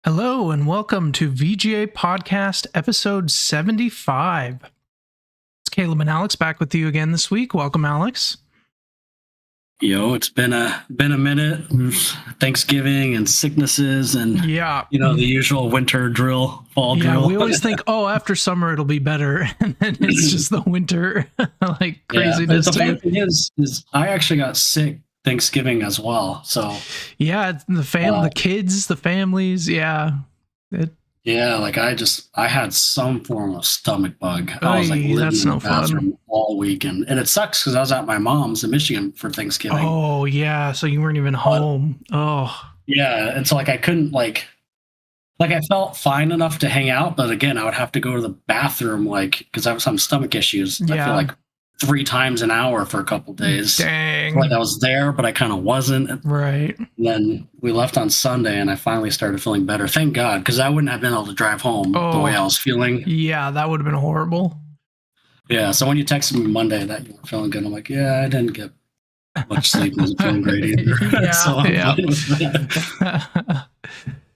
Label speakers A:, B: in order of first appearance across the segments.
A: Hello and welcome to VGA Podcast episode 75. It's Caleb and Alex back with you again this week. Welcome, Alex.
B: Yo, it's been a minute. Thanksgiving and sicknesses and
A: the
B: usual winter drill, fall drill.
A: We always think, after summer it'll be better, and then it's just the winter like craziness.
B: The funny thing is I actually got sick Thanksgiving as well. So
A: the kids, the families, I
B: had some form of stomach bug. I was living
A: that's
B: in
A: no
B: the bathroom
A: fun
B: all weekend, and it sucks because I was at my mom's in Michigan for Thanksgiving.
A: Oh yeah, so you weren't even home.
B: And so I couldn't I felt fine enough to hang out, but again I would have to go to the bathroom because I have some stomach issues. I feel like 3 times an hour for a couple days.
A: Dang.
B: I was there, but I kind of wasn't.
A: Right.
B: And then we left on Sunday, and I finally started feeling better. Thank God, because I wouldn't have been able to drive home the way I was feeling.
A: Yeah, that would have been horrible.
B: Yeah, so when you texted me Monday that you were feeling good, I'm like, yeah, I didn't get much sleep. I wasn't feeling great either. So I'm fine with that.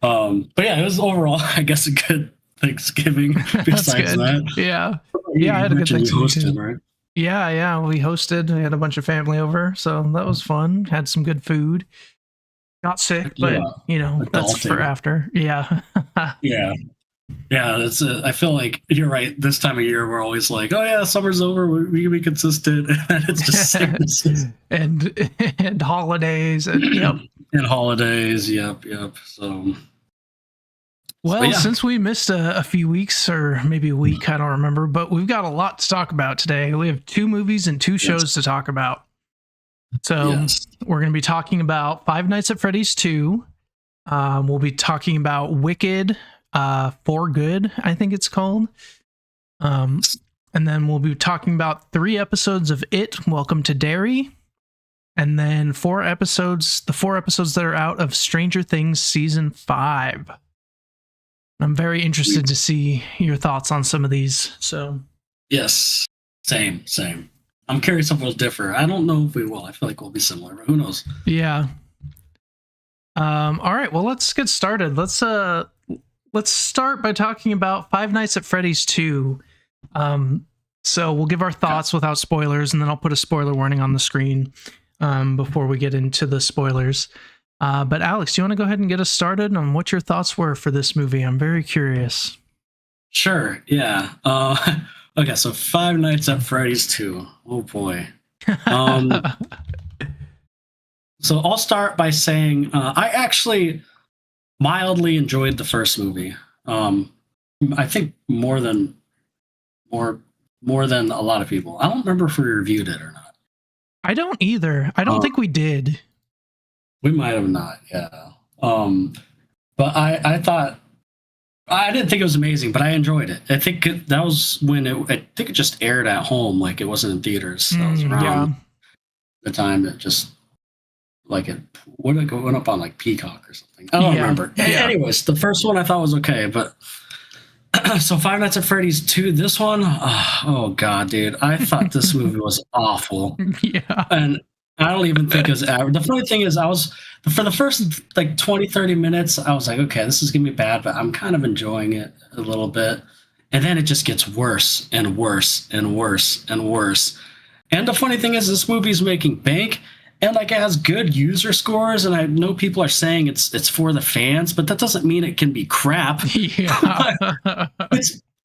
B: But yeah, it was overall, I guess, a good Thanksgiving besides that.
A: Yeah. I had a good Thanksgiving.
B: Right?
A: Yeah, we hosted. We had a bunch of family over, so that was fun. Had some good food. Got sick, but that's for after. Yeah.
B: Yeah. That's I feel like you're right. This time of year, we're always like, "Oh yeah, summer's over. We can be consistent," and it's just sicknesses
A: and holidays and
B: holidays. Yep. So.
A: Well, since we missed a few weeks or maybe a week, I don't remember, but we've got a lot to talk about today. We have 2 movies and 2 shows to talk about. So we're going to be talking about Five Nights at Freddy's 2. We'll be talking about Wicked, For Good, I think it's called. And then we'll be talking about 3 episodes of It, Welcome to Derry. And then the 4 episodes that are out of Stranger Things Season 5. I'm very interested to see your thoughts on some of these. So,
B: yes, same. I'm curious if we'll differ. I don't know if we will. I feel like we'll be similar, but who knows?
A: Yeah. All right. Well, let's get started. Let's start by talking about Five Nights at Freddy's 2. So we'll give our thoughts without spoilers, and then I'll put a spoiler warning on the screen before we get into the spoilers. But Alex, do you want to go ahead and get us started on what your thoughts were for this movie? I'm very curious.
B: Sure. Yeah. Okay. So Five Nights at Freddy's 2. Oh boy. So I'll start by saying I actually mildly enjoyed the first movie. I think more than a lot of people. I don't remember if we reviewed it or not.
A: I don't either. I don't think we did.
B: We might have not, yeah. But I thought I didn't think it was amazing, but I enjoyed it. I think that was when I think it just aired at home, like it wasn't in theaters. That was around the time that just it went up on like Peacock or something. I don't remember. Yeah. Anyways, the first one I thought was okay, but so Five Nights at Freddy's 2, this one, oh god, dude, I thought this movie was awful.
A: Yeah,
B: and I don't even think it was average. The funny thing is, for the first 20, 30 minutes, I was like, okay, this is going to be bad, but I'm kind of enjoying it a little bit. And then it just gets worse and worse and worse and worse. And the funny thing is, this movie's making bank, and it has good user scores, and I know people are saying it's for the fans, but that doesn't mean it can be crap.
A: Yeah.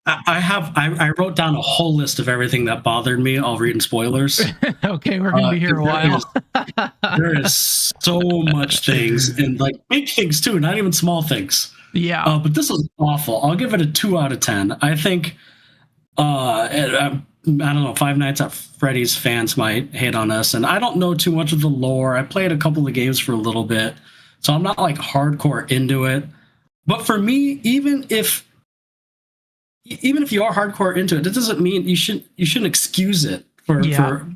B: I wrote down a whole list of everything that bothered me. I'll read in spoilers.
A: Okay, we're going to be here a while.
B: There is so much things, and big things too, not even small things.
A: Yeah.
B: But this is awful. I'll give it a 2 out of 10. I think, I don't know, Five Nights at Freddy's fans might hate on us, and I don't know too much of the lore. I played a couple of games for a little bit, so I'm not hardcore into it. But for me, even if you are hardcore into it, that doesn't mean you shouldn't excuse it for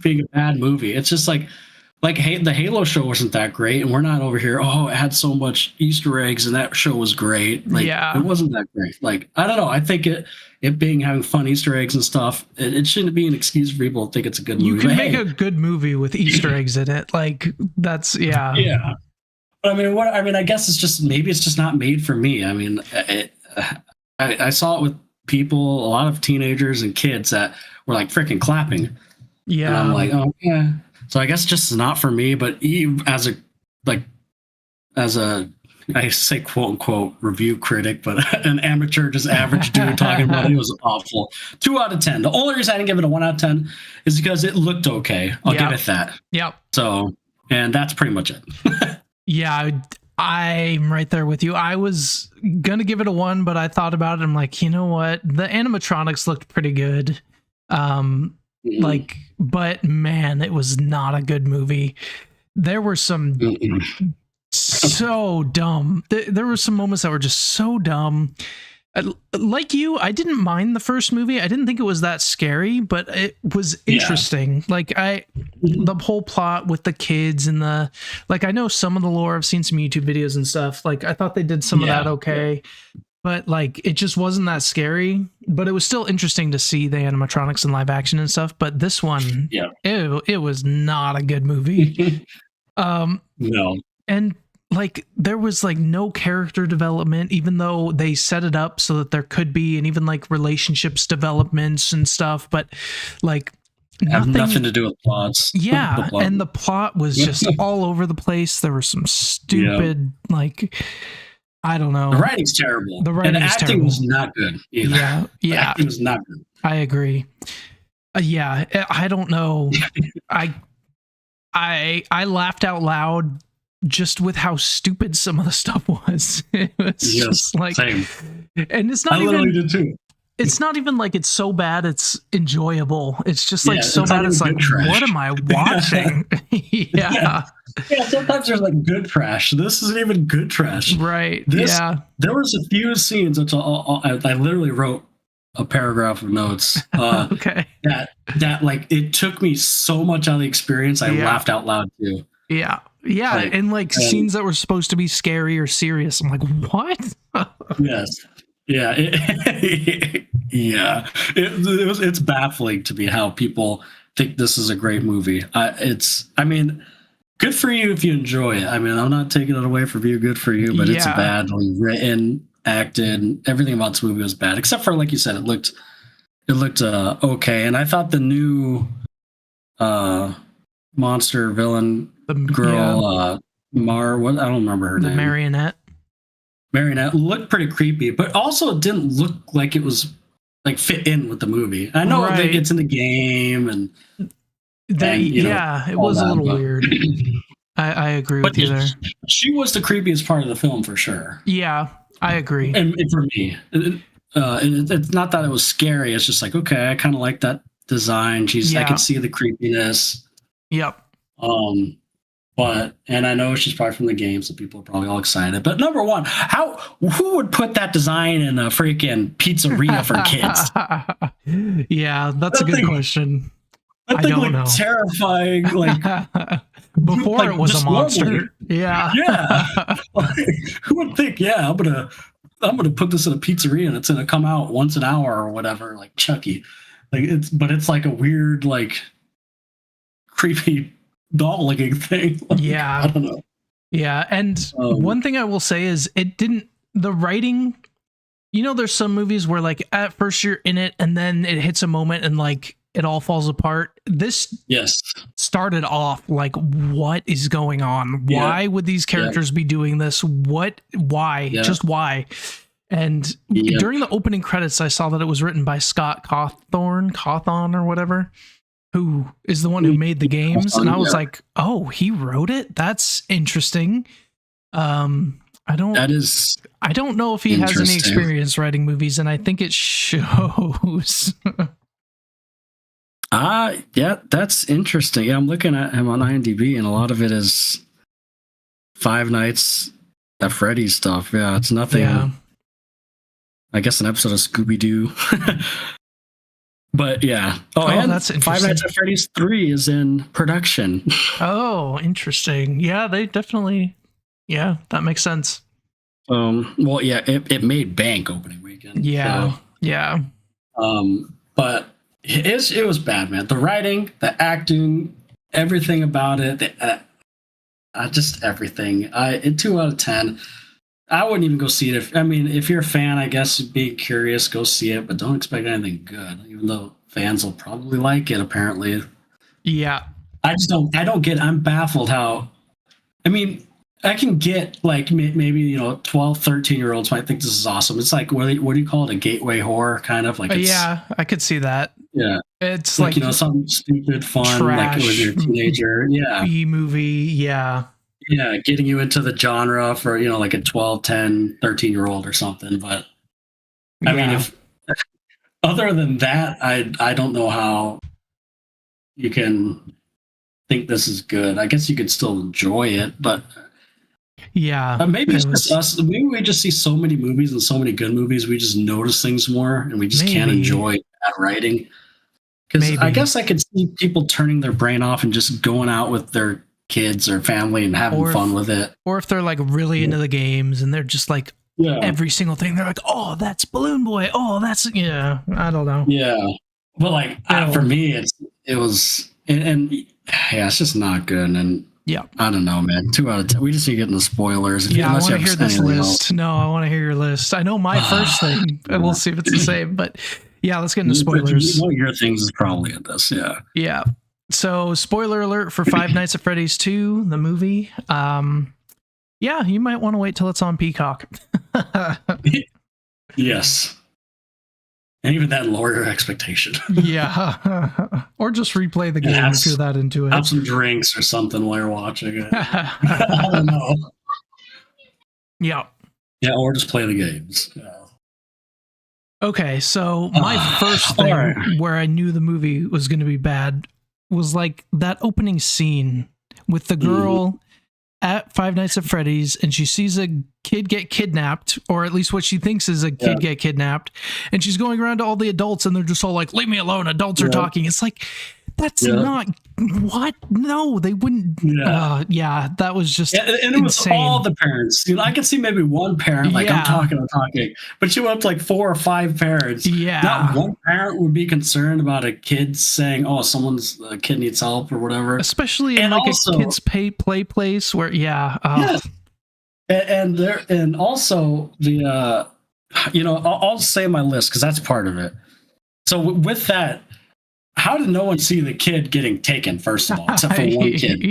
B: being a bad movie. It's just the Halo show wasn't that great, and we're not over here, it had so much Easter eggs and that show was great. It wasn't that great. I don't know. I think it having fun Easter eggs and stuff, it shouldn't be an excuse for people to think it's a good movie.
A: You can make a good movie with Easter eggs in it. That's
B: Yeah. I mean, I guess maybe it's just not made for me. I mean, I saw it with people, a lot of teenagers and kids that were like freaking clapping.
A: Yeah.
B: And I'm like, oh yeah. So I guess just not for me. But as a I say quote unquote review critic, but an amateur, just average dude talking about it was awful. 2 out of 10. The only reason I didn't give it a 1 out of 10 is because it looked okay. I'll give it that.
A: Yep.
B: So, and that's pretty much it.
A: Yeah, I'm right there with you. I was gonna give it a 1, but I thought about it. I'm like, you know what? The animatronics looked pretty good. But man, it was not a good movie. There were some so dumb. There were some moments that were just so dumb. Like you, I didn't mind the first movie. I didn't think it was that scary, but it was interesting. Like the whole plot with the kids and I know some of the lore. I've seen some YouTube videos and stuff. Like I thought they did some of that okay, but like it just wasn't that scary. But it was still interesting to see the animatronics and live action and stuff. But this one, it was not a good movie.
B: No.
A: And like there was like no character development, even though they set it up so that there could be, and even like relationships developments and stuff, but like
B: nothing to do with plots.
A: Yeah. And the plot was just all over the place. There were some stupid, like, I don't know.
B: The writing's terrible.
A: The
B: acting was not good either.
A: Yeah.
B: The acting was not good.
A: I agree. I don't know. I laughed out loud just with how stupid some of the stuff was. It was just like,
B: same.
A: And it's not
B: I literally did too.
A: It's not even like it's so bad it's enjoyable. It's just like so bad it's like, trash. What am I watching?
B: Yeah, sometimes there's like good trash. This isn't even good trash.
A: Right.
B: There was a few scenes which I literally wrote a paragraph of notes.
A: Okay.
B: That like it took me so much out of the experience. I laughed out loud too.
A: Yeah. Yeah. And scenes that were supposed to be scary or serious. I'm like, what?
B: Yes. Yeah. It's baffling to me how people think this is a great movie. Good for you if you enjoy it. I mean, I'm not taking it away from you. Good for you, but it's badly written, acted, everything about this movie was bad, except for, like you said, it looked okay. And I thought the new monster villain girl, what I don't remember her name.
A: The
B: Marionette looked pretty creepy, but also it didn't look like it was like fit in with the movie. I know it gets in the game and
A: it was a little weird. I agree with you there.
B: She was the creepiest part of the film for sure.
A: Yeah, I agree.
B: And for me, it's not that it was scary. It's just like, okay, I kind of like that design. I could see the creepiness.
A: Yep.
B: And I know she's probably from the game, so people are probably all excited. But number one, who would put that design in a freaking pizzeria for kids?
A: Yeah, that's a good question.
B: I don't know. Terrifying, like
A: before it was a monster.
B: Normally.
A: Yeah.
B: Who would think? Yeah, I'm gonna put this in a pizzeria and it's gonna come out once an hour or whatever, like Chucky. It's like a weird, like creepy doll-looking thing.
A: Yeah.
B: I don't know.
A: Yeah, and one thing I will say is the writing, there's some movies where like at first you're in it and then it hits a moment and like it all falls apart. This started off like, what is going on? Why would these characters be doing this? Why? Just why? And during the opening credits, I saw that it was written by Scott Cawthon or whatever, who is the one who made the games. And I was like, oh, he wrote it? That's interesting. I don't know if he has any experience writing movies, and I think it shows.
B: That's interesting. Yeah, I'm looking at him on IMDb, and a lot of it is Five Nights at Freddy's stuff. Yeah, it's nothing. Yeah. I guess an episode of Scooby-Doo. But yeah. And that's interesting. Five Nights at Freddy's 3 is in production.
A: Oh, interesting. Yeah, they definitely. Yeah, that makes sense.
B: Well, yeah, it made bank opening weekend.
A: Yeah.
B: So,
A: yeah.
B: But it was bad, man. The writing, the acting, everything about it. just everything. 2 out of 10. I wouldn't even go see it. If you're a fan, I guess be curious, go see it, but don't expect anything good. Even though fans will probably like it, apparently.
A: Yeah.
B: I don't get. I'm baffled how. I can get like maybe 12, 13-year-olds might think this is awesome. It's like what do you call it? A gateway horror kind of like.
A: Yeah, I could see that.
B: Yeah,
A: it's like
B: something stupid, fun,
A: trash,
B: like when you're a teenager. Yeah,
A: B movie. Yeah.
B: Yeah, getting you into the genre for, like a 12, 10, 13-year-old or something. But if other than that, I don't know how you can think this is good. I guess you could still enjoy it, but maybe it's just us. Maybe we just see so many movies and so many good movies, we just notice things more and we just can't enjoy that writing. Because I guess I could see people turning their brain off and just going out with their kids or family and having fun with it.
A: Or if they're like really into the games and they're just like every single thing, they're like, oh, that's Balloon Boy. Oh, that's I don't know.
B: Yeah. But like for me, it was it's just not good. And I don't know, man. 2 out of 10. We just need to get into spoilers.
A: I want to hear this list. No, I want to hear your list. I know my first thing. We'll see if it's the same. But let's get into spoilers.
B: Your things is probably in this. Yeah.
A: Yeah. So, spoiler alert for Five Nights at Freddy's 2, the movie. You might want to wait till it's on Peacock.
B: Yes. And even that lower your expectation.
A: Or just replay the game if you're that into it.
B: Have some drinks or something while you're watching it. I don't know. Yeah, or just play the games. Yeah.
A: Okay, so my first thing where I knew the movie was going to be bad was like that opening scene with the girl at Five Nights at Freddy's, and she sees a kid get kidnapped, or at least what she thinks is a kid get kidnapped, and she's going around to all the adults, and they're just all like, leave me alone, adults are talking. It's like, that's not what? No, they wouldn't. That was just
B: and it was
A: insane.
B: All the parents. I could see maybe one parent like I'm talking, but you went up to like 4 or 5 parents. Not one parent would be concerned about a kid saying, "Oh, someone's kid needs help" or whatever.
A: Especially in like a kids play place where
B: and also the I'll say my list because that's part of it. So with that. How did no one see the kid getting taken, first of all, except for one kid?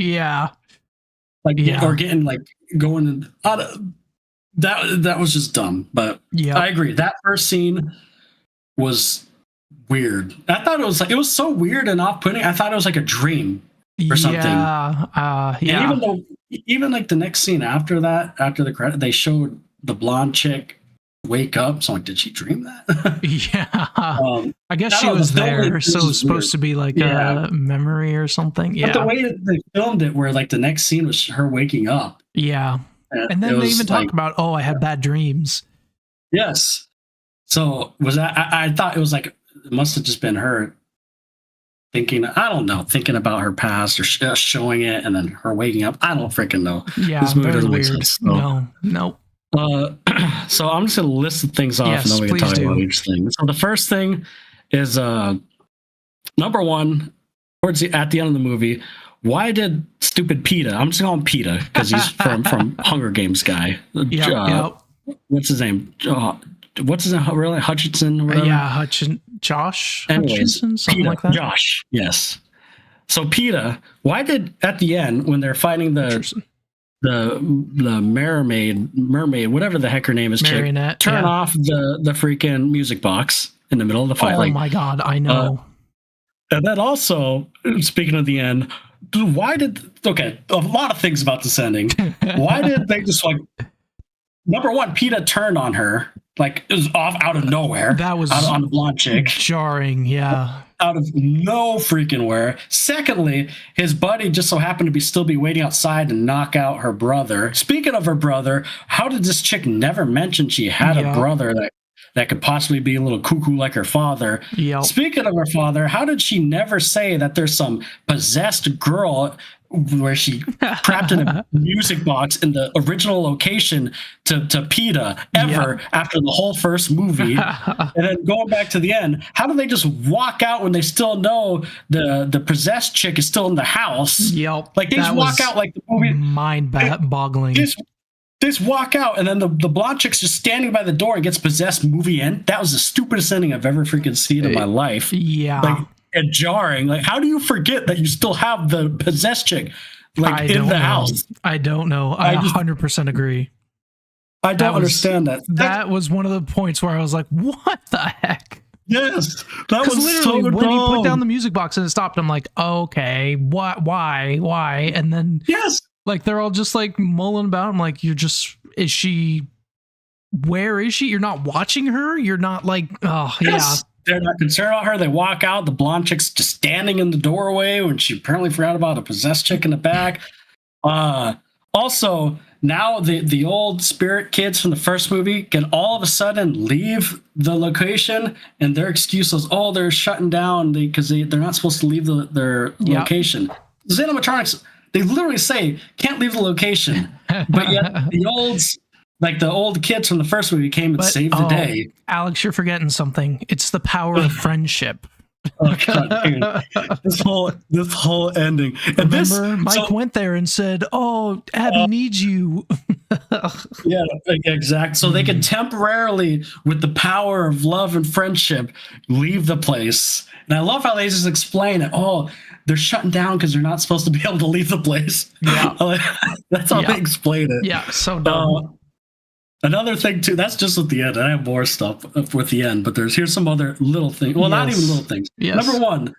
B: Or getting like going out of that was just dumb. But I agree. That first scene was weird. I thought it was so weird and off-putting. I thought it was like a dream or something. And even like the next scene after that, after the credit, they showed the blonde chick wake up. So I'm like, did she dream that?
A: I guess she was there, so it was supposed to be like a memory or something.
B: But the way that they filmed it, where like the next scene was her waking up.
A: And then they even talk about, I had bad dreams.
B: Yes. So was that? I thought it was like it must have just been her thinking. I don't know, thinking about her past or showing it, and then her waking up. I don't freaking know.
A: This movie doesn't make sense. No.
B: So I'm just gonna list the things off, and then we can talk about each thing. So the first thing is number one, at the end of the movie. Why did stupid PETA? I'm just calling him PETA because he's from Hunger Games guy. What's his name? What's his name? Really, Hutchinson? Or whatever?
A: Josh.
B: Anyways,
A: Hutchinson, something like that.
B: Josh. Yes. So PETA. Why did at the end when they're fighting the mermaid, whatever the heck her name is,
A: Marionette,
B: turn off the freaking music box in the middle of the fight.
A: Oh my god, I know.
B: And then also, speaking of the end, a lot of things about this ending. Why did they just like? Number one, PETA turned on her, like it was off out of nowhere.
A: That was
B: on the blonde chick,
A: jarring.
B: Out of no freaking where. Secondly, his buddy just so happened to still be waiting outside to knock out her brother. Speaking of her brother, how did this chick never mention she had a brother that could possibly be a little cuckoo like her father? Speaking of her father, how did she never say that there's some possessed girl where she trapped in a music box in the original location to PETA ever after the whole first movie. And then going back to the end, how do they just walk out when they still know the possessed chick is still in the house?
A: Yep.
B: Like they just walk out like the movie.
A: Mind-boggling.
B: They just walk out, and then the blonde chick's just standing by the door and gets possessed. Movie end. That was the stupidest ending I've ever freaking seen in my life.
A: Yeah.
B: Like, and jarring. Like, how do you forget that you still have the possessed chick in the house?
A: I don't know. I 100% agree.
B: I don't understand that.
A: That was one of the points where I was like, what the heck?
B: Yes. That was
A: literally
B: so
A: when he put
B: dumb.
A: down the music box and it stopped, I'm like, okay, what, why? And then like they're all just like mulling about. I'm like, where is she? You're not watching her? You're not like, yeah.
B: They're not concerned about her. They walk out. The blonde chick's just standing in the doorway when she apparently forgot about a possessed chick in the back. Also, now the old spirit kids from the first movie can all of a sudden leave the location, and their excuse was, oh, they're shutting down because they're not supposed to leave their location. The animatronics, they literally say, can't leave the location. But yet the old kids from the first movie came and saved the day.
A: Alex, you're forgetting something. It's the power of friendship.
B: Oh God, dude. This whole ending. And
A: Remember, Mike went there and said, "Oh, Abby needs you."
B: Yeah, exactly. So they can temporarily, with the power of love and friendship, leave the place. And I love how they just explain it. Oh, they're shutting down because they're not supposed to be able to leave the place.
A: Yeah,
B: that's how they explain it.
A: Yeah, so dumb.
B: Another thing too, that's just at the end. I have more stuff with the end, but here's some other little things. Well, not even little things.
A: Yes.
B: Number one,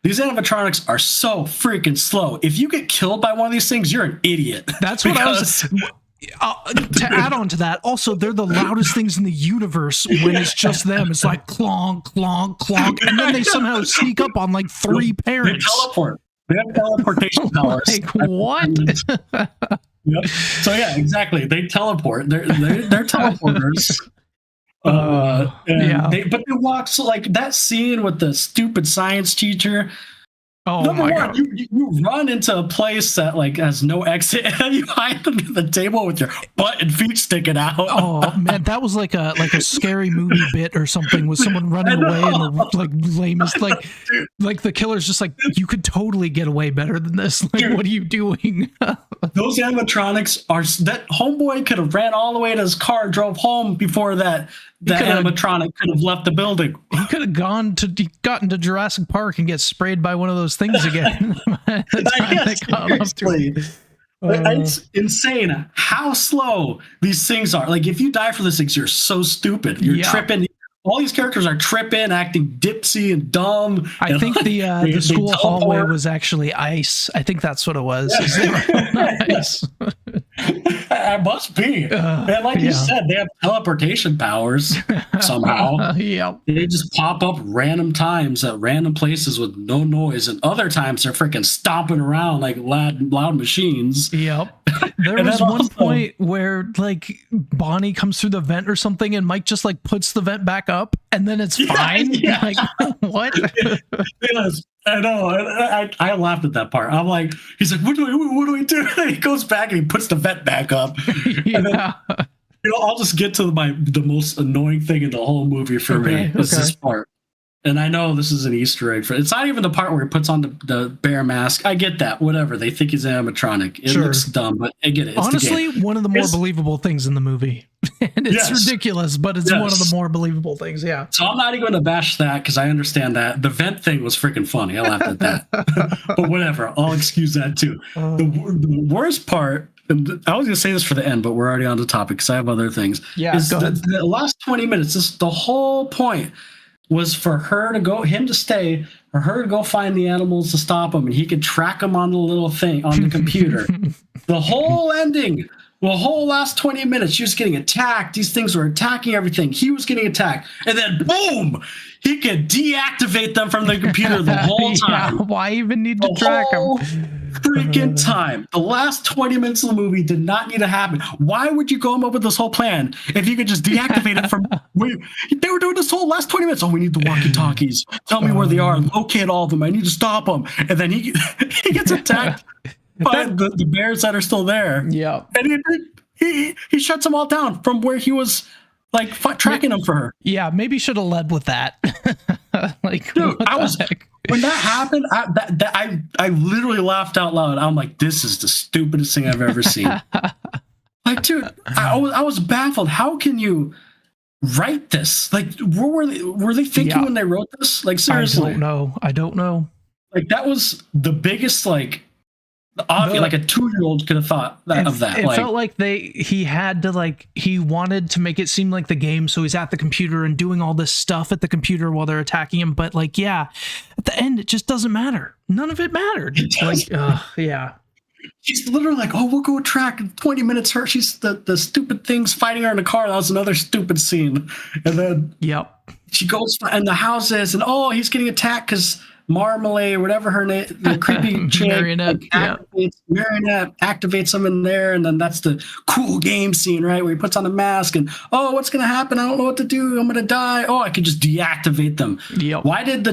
B: these animatronics are so freaking slow. If you get killed by one of these things, you're an idiot.
A: That's what I was. To add on to that, also they're the loudest things in the universe when it's just them. It's like clonk, clonk, clonk, and then they somehow sneak up on like three parents.
B: They teleport. They have teleportation powers.
A: Like what?
B: Yep. So yeah, exactly. They teleport. They're teleporters. But they walk. So like that scene with the stupid science teacher.
A: Oh
B: Number
A: my
B: one,
A: God.
B: you run into a place that like has no exit, and you hide under the table with your butt and feet sticking out.
A: Oh man, that was like a scary movie bit or something with someone running away and the like lamest like the killer's just like, you could totally get away better than this. Like, what are you doing?
B: Those animatronics are that homeboy could have ran all the way to his car, drove home before that animatronic could have left the building.
A: He could have gotten to Jurassic Park and get sprayed by one of those things again.
B: It's insane how slow these things are. Like if you die for these things, you're so stupid. You're tripping. All these characters are tripping, acting dipsy and dumb.
A: I think the school hallway was actually ice. I think that's what it was. Ice.
B: It must be. And like you said, they have teleportation powers somehow.
A: Yeah.
B: They just pop up random times at random places with no noise, and other times they're freaking stomping around like loud machines.
A: Yep. There was one point where like Bonnie comes through the vent or something, and Mike just like puts the vent back up, and then it's fine. Yeah. Like what?
B: Yes, I know. I laughed at that part. I'm like, he's like, what do we do? And he goes back and he puts the vent back up.
A: Yeah.
B: And then, I'll just get to the most annoying thing in the whole movie for me. Is this part. And I know this is an Easter egg. It's not even the part where he puts on the bear mask. I get that. Whatever. They think he's an animatronic. It looks dumb, but I get it. It's
A: honestly one of the more believable things in the movie. And it's ridiculous, but it's one of the more believable things. Yeah.
B: So I'm not even going to bash that because I understand that. The vent thing was freaking funny. I laughed at that. But whatever. I'll excuse that too. The worst part, and I was going to say this for the end, but we're already on the topic because I have other things.
A: Yeah.
B: Is the last 20 minutes, the whole point was for him to stay, for her to go find the animals to stop him, and he could track them on the little thing on the computer. The whole ending, the whole last 20 minutes, she was getting attacked. These things were attacking everything. He was getting attacked. And then boom, he could deactivate them from the computer the whole time.
A: Why even need to track them?
B: Freaking time. The last 20 minutes of the movie did not need to happen. Why would you go up with this whole plan if you could just deactivate it from they were doing this whole last 20 minutes. Oh, we need the walkie-talkies. Tell me where they are. Locate all of them. I need to stop them. And then he gets attacked find the bears that are still there.
A: Yeah.
B: And he shuts them all down from where he was like tracking them for her.
A: Yeah, maybe should have led with that. Like,
B: dude, when that happened, I literally laughed out loud. I'm like, this is the stupidest thing I've ever seen. Like, dude, I was baffled. How can you write this? Like, what were they thinking when they wrote this? Like, seriously,
A: I don't know.
B: Like, that was the biggest, like, obvious, like a 2-year-old could have thought of that.
A: It felt like he had to, like, he wanted to make it seem like the game, so he's at the computer and doing all this stuff at the computer while they're attacking him. But, like, yeah, at the end, it just doesn't matter. None of it mattered. Like, yeah.
B: She's literally like, oh, we'll go track 20 minutes. Her, she's the stupid things fighting her in the car. That was another stupid scene. And then she goes in the houses, and he's getting attacked because Marmalade or whatever her name, the creepy chick,
A: Marionette,
B: Marionette activates him in there, and then that's the cool game scene, right, where he puts on a mask and what's gonna happen? I don't know what to do. I'm gonna die. I could just deactivate them.
A: Yep.
B: Why did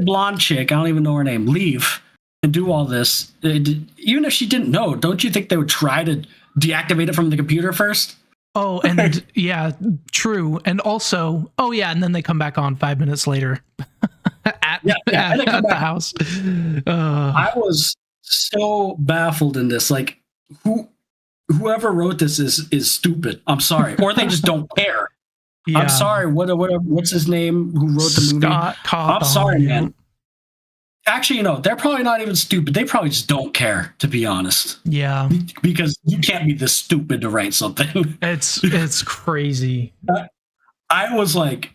B: blonde chick, I don't even know her name, leave and do all this? Even if she didn't know, don't you think they would try to deactivate it from the computer first?
A: Oh, and yeah, true. And also, and then they come back on 5 minutes later. at the house.
B: I was so baffled in this. Like, whoever wrote this is stupid. I'm sorry, or they just don't care. Yeah. I'm sorry. What's his name? Who wrote the movie?
A: Scott Cawthon.
B: I'm sorry, man. Actually, they're probably not even stupid. They probably just don't care, to be honest.
A: Yeah,
B: because you can't be this stupid to write something.
A: It's crazy.
B: I was like,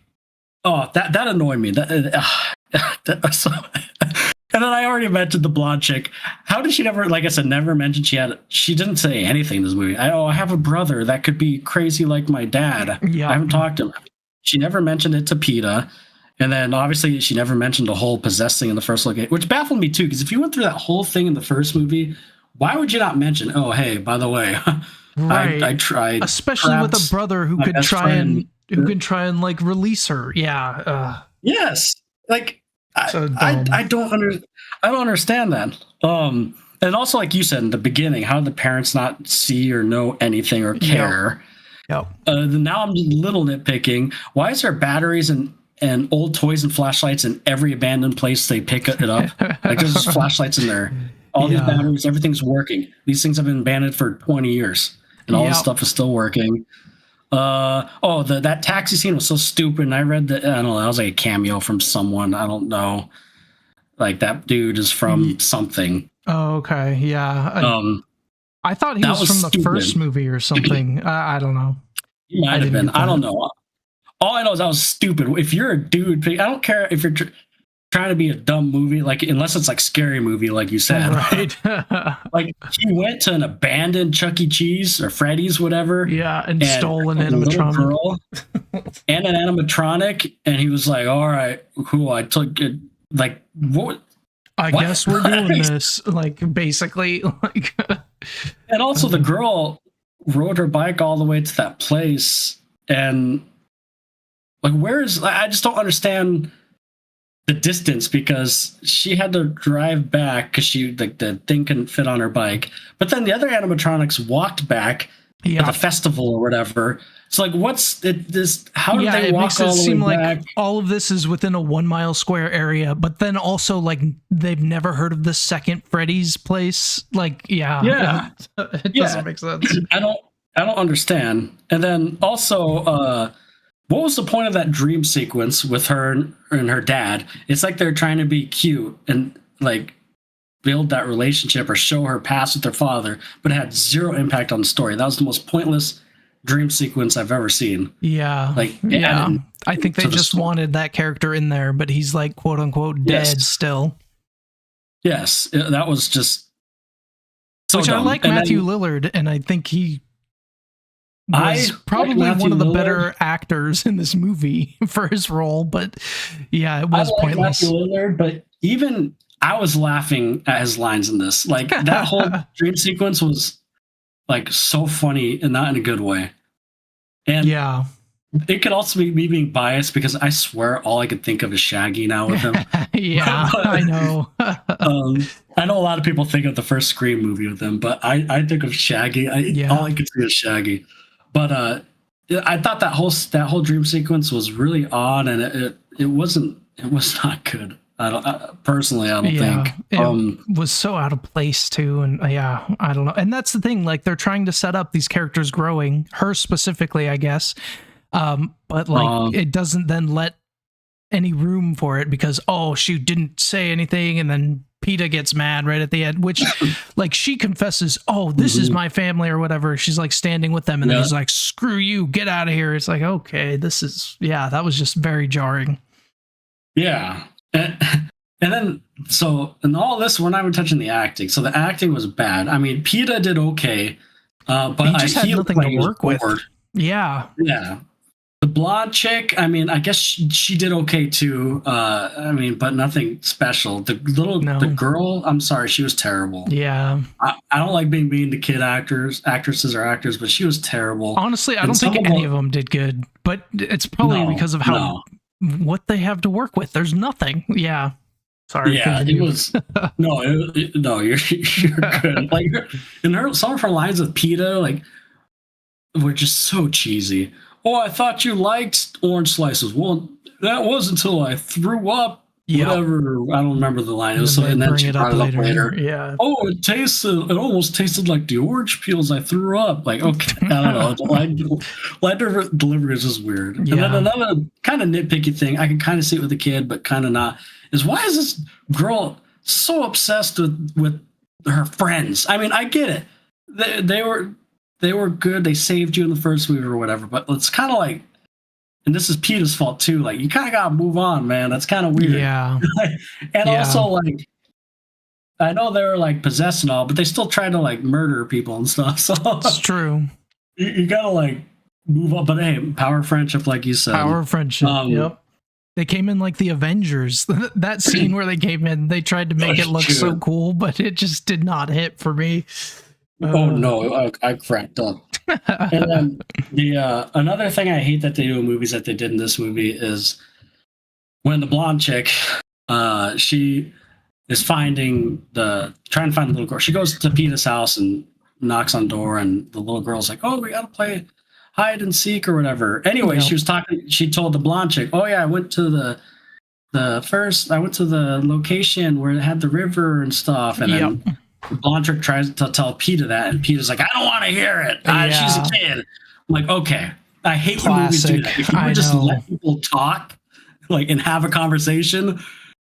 B: that annoyed me. And then I already mentioned the blonde chick. How did she never, like I said, never mentioned she didn't say anything in this movie. I have a brother that could be crazy like my dad.
A: Yeah.
B: I haven't talked to him. She never mentioned it to PETA. And then obviously she never mentioned the whole possessing in the first look, which baffled me too, because if you went through that whole thing in the first movie, why would you not mention, oh, hey, by the way,
A: right.
B: I tried.
A: Especially with a brother who could try and like release her. Yeah.
B: Yes. Like, I don't understand that. And also, like you said in the beginning, how did the parents not see or know anything or care?
A: Yep.
B: Now I'm a little nitpicking. Why is there batteries and old toys and flashlights in every abandoned place they pick it up? Like, there's just flashlights in there. All these batteries, everything's working. These things have been abandoned for 20 years, and all this stuff is still working. That taxi scene was so stupid. And I read that, I don't know, that was like a cameo from someone. I don't know. Like, that dude is from something.
A: Oh, okay. Yeah. I thought he was from the first movie or something. I don't know.
B: He might have been. I don't know. All I know is that was stupid. If you're a dude, I don't care if you're trying to be a dumb movie, like, unless it's like Scary Movie, like you said.
A: Right.
B: Like, he went to an abandoned Chuck E. Cheese or Freddy's, whatever.
A: Yeah, and stole an animatronic.
B: Girl and an animatronic, and he was like, all right, cool, I took it. Like, what?
A: I guess we're doing this. Like, basically. Like.
B: And also, the girl rode her bike all the way to that place, and like, I just don't understand the distance, because she had to drive back because the thing couldn't fit on her bike. But then the other animatronics walked back to the festival or whatever. It's like, what's this? How did they walk all the way back? It makes it seem like
A: all of this is within a 1 mile square area, but then also, like, they've never heard of the second Freddy's place. Like, it doesn't make sense.
B: I don't understand. And then also, what was the point of that dream sequence with her and her dad? It's like they're trying to be cute and like build that relationship or show her past with her father, but it had zero impact on the story. That was the most pointless dream sequence I've ever seen.
A: Yeah. I think they just wanted that character in there, but he's like, quote unquote, dead still.
B: Yes. That was just so
A: Which
B: dumb.
A: I like Matthew Lillard, and I think he was probably one of the better actors in this movie for his role, but it was pointless.
B: Matthew Lillard, but even I was laughing at his lines in this. Like, that whole dream sequence was like so funny and not in a good way. And it could also be me being biased because I swear all I could think of is Shaggy now with him.
A: Yeah, I know.
B: I know a lot of people think of the first Scream movie with him, but I think of Shaggy. All I could see is Shaggy. But I thought that whole dream sequence was really odd, and it was not good. I don't think
A: it was so out of place too, and I don't know. And that's the thing, like they're trying to set up these characters growing, her specifically, I guess. But like it doesn't then let any room for it because she didn't say anything, and then PETA gets mad right at the end, which like she confesses, this is my family or whatever. She's like standing with them, and then he's like, screw you, get out of here. It's like, okay, that was just very jarring.
B: Yeah. And then, in all this, we're not even touching the acting. So the acting was bad. I mean, PETA did okay, but
A: he just had nothing to work with. Yeah.
B: Yeah. The blonde chick, I mean, I guess she did okay too. But nothing special. The girl, I'm sorry, she was terrible.
A: Yeah.
B: I don't like being mean to kid actresses or actors, but she was terrible.
A: Honestly, I don't think any of them did good, but it's probably because of what they have to work with. There's nothing. Yeah. Sorry.
B: Yeah, it was no, you're good. Like some of her lines with PETA, like, were just so cheesy. I thought you liked orange slices. Well, that was until I threw up. Yep. Whatever. I don't remember the line. And then she brought it up later.
A: Yeah.
B: It almost tasted like the orange peels I threw up. Like, okay, I don't know. The line delivery is just weird. And then another kind of nitpicky thing, I can kind of see it with the kid, but kind of not, is why is this girl so obsessed with her friends? I mean, I get it. They were good. They saved you in the first movie or whatever, but it's kind of like, and this is PETA's fault too. Like, you kind of got to move on, man. That's kind of weird.
A: Yeah.
B: And also, like, I know they were like possessed and all, but they still tried to like murder people and stuff. So
A: it's true.
B: You gotta like move on. But hey, power of friendship, like you said.
A: Power of friendship. Yep. They came in like the Avengers. That scene where they came in, they tried to make it look so cool, but it just did not hit for me.
B: No, I cracked up. And then another thing I hate that they do in movies that they did in this movie is when the blonde chick, she is trying to find the little girl. She goes to PETA's house and knocks on the door, and the little girl's like, we gotta play hide and seek or whatever. Anyway, she told the blonde chick, I went to the location where it had the river and stuff, and then blonde chick tries to tell PETA that, and PETA's like, I don't want to hear it. She's a kid. I'm like, okay. I hate when movies do that. If you would just let people talk, like, and have a conversation,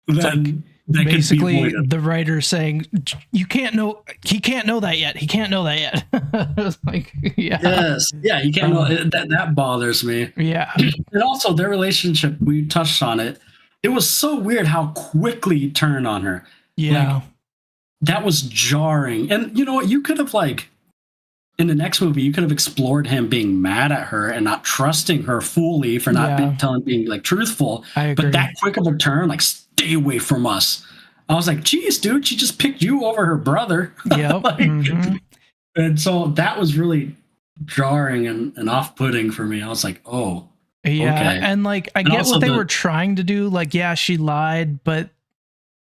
B: then that
A: basically
B: could be
A: the writer saying, he can't know that yet. He can't know that yet. Like,
B: yes. Yeah, he can't know that bothers me.
A: Yeah.
B: And also their relationship, we touched on it. It was so weird how quickly he turned on her.
A: Yeah.
B: Like, that was jarring. And you know what? You could have, like, in the next movie, you could have explored him being mad at her and not trusting her fully for not being like truthful.
A: I agree.
B: But that quick of a turn, like, stay away from us. I was like, geez, dude, she just picked you over her brother.
A: Yep.
B: And so that was really jarring and off-putting for me. I was like, okay.
A: And like, I get what they were trying to do. Like, she lied, but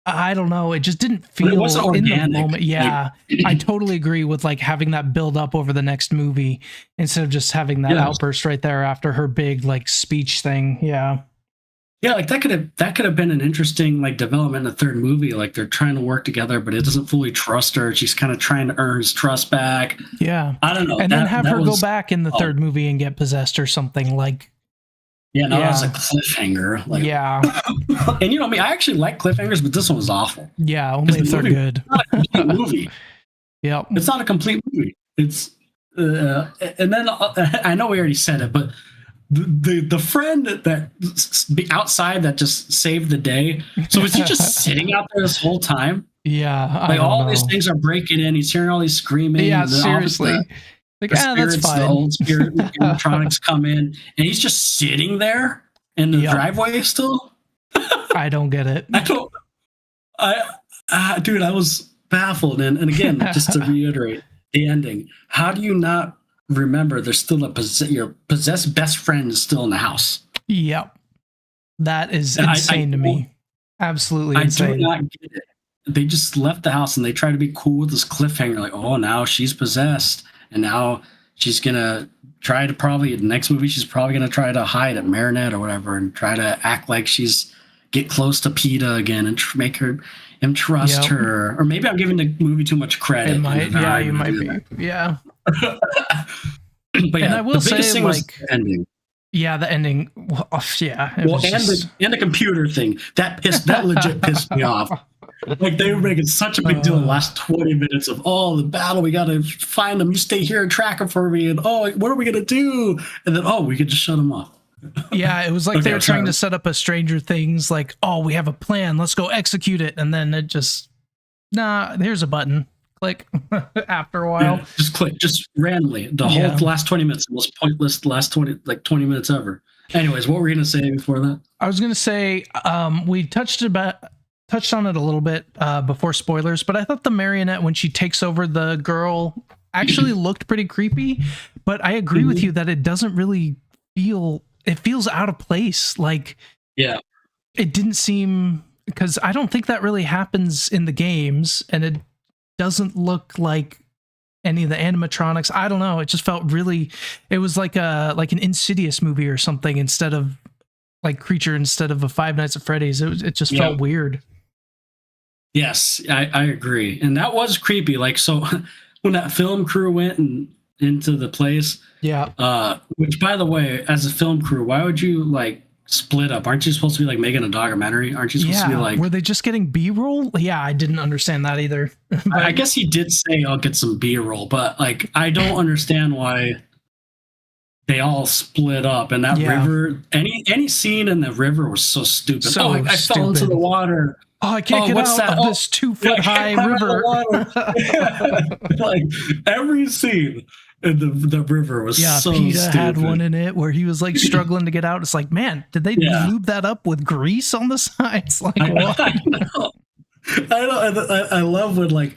A: I don't know. It just didn't feel in the moment. Yeah, I totally agree with like having that build up over the next movie instead of just having that outburst right there after her big like speech thing. Yeah.
B: Yeah, like that could have been an interesting like development in the third movie. Like they're trying to work together, but it doesn't fully trust her. She's kind of trying to earn his trust back.
A: Yeah,
B: I don't know.
A: And then have her go back in the third movie and get possessed or something like.
B: Yeah, that was a cliffhanger. Like, and you know me, I actually like cliffhangers, but this one was awful.
A: Yeah, only if they're good.
B: It's not a complete movie.
A: Yep.
B: It's not a complete movie. It's and then I know we already said it, but the friend that outside that just saved the day. So is he just sitting out there this whole time?
A: Yeah,
B: like all these things are breaking in. He's hearing all these screaming.
A: Yeah, seriously. Like, that's fine.
B: The old spirit animatronics come in, and he's just sitting there in the driveway still.
A: I don't get it.
B: Dude, I was baffled. And again, just to reiterate the ending, how do you not remember there's still your possessed best friend is still in the house.
A: Yep. That is insane to me. Absolutely insane.
B: I do not get it. They just left the house and they try to be cool with this cliffhanger, like, oh, now she's possessed, and now she's gonna try to probably the next movie she's probably gonna try to hide at Marinette or whatever and try to act like she's get close to PETA again and make him trust her. Or maybe I'm giving the movie too much credit.
A: It might, yeah, you might be. Yeah.
B: But
A: and I will say, like,
B: the ending.
A: Yeah, the ending. Well, yeah.
B: And the computer thing that legit pissed me off. Like, they were making such a big deal in the last 20 minutes of the battle. We got to find them. You stay here and track them for me. And what are we gonna do? And then we could just shut them off.
A: Yeah, it was like they were trying to set up a Stranger Things. Like, we have a plan. Let's go execute it. And then it just here's a button. Click. After a while,
B: just click, just randomly. The whole last 20 minutes, the most pointless last 20 minutes ever. Anyways, what were you gonna say before that?
A: I was gonna say we touched on it a little bit before spoilers, but I thought the marionette, when she takes over the girl, actually looked pretty creepy. But I agree with you that it doesn't really it feels out of place. Like, it didn't seem, because I don't think that really happens in the games, and it doesn't look like any of the animatronics. I don't know. It just felt it was like an Insidious movie or something instead of like Creature instead of a Five Nights at Freddy's. It just felt weird.
B: Yes, I agree. And that was creepy. Like, so when that film crew went into the place, which, by the way, as a film crew, why would you like split up? Aren't you supposed to be like making a documentary? Aren't you supposed to be like,
A: were they just getting B-roll? Yeah, I didn't understand that either.
B: I guess he did say I'll get some B-roll, but like, I don't understand why they all split up. And that river, any scene in the river was so stupid. I fell into the water.
A: I can't get out of this 2-foot high river.
B: Like, every scene in the river was so
A: PETA
B: stupid.
A: had one in it where he was like struggling to get out. It's like, man, did they lube that up with grease on the sides? Like, what?
B: I know. I love when like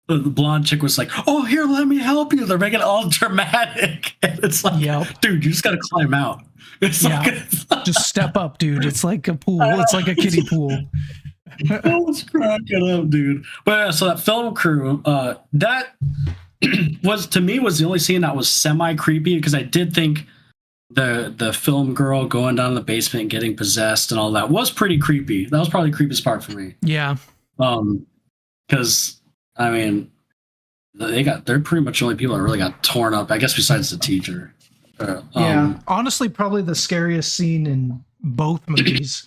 B: the blonde chick was like, "Oh, here, let me help you." They're making it all dramatic, and it's like, dude, you just got to climb out. It's
A: just step up, dude. It's like a pool. It's like a kiddie pool.
B: I was cracking up, dude. But so that film crew, that was the only scene that was semi creepy, because I did think the film girl going down in the basement and getting possessed and all that was pretty creepy. That was probably the creepiest part for me.
A: Yeah.
B: Because I mean, they're pretty much the only people that really got torn up, I guess, besides the teacher.
A: Honestly, probably the scariest scene in both movies.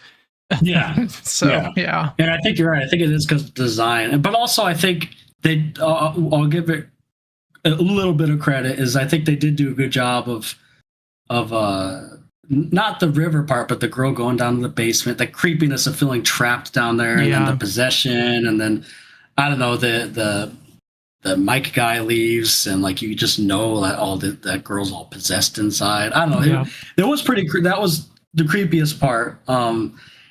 B: Yeah.
A: Yeah.
B: And I think you're right. I think it is because of design, but also I think I'll give it a little bit of credit, is I think they did do a good job of not the river part, but the girl going down to the basement, the creepiness of feeling trapped down there, and then the possession, and then I don't know, the Mike guy leaves, and like you just know that that girl's all possessed inside. I don't know. It was pretty. That was the creepiest part.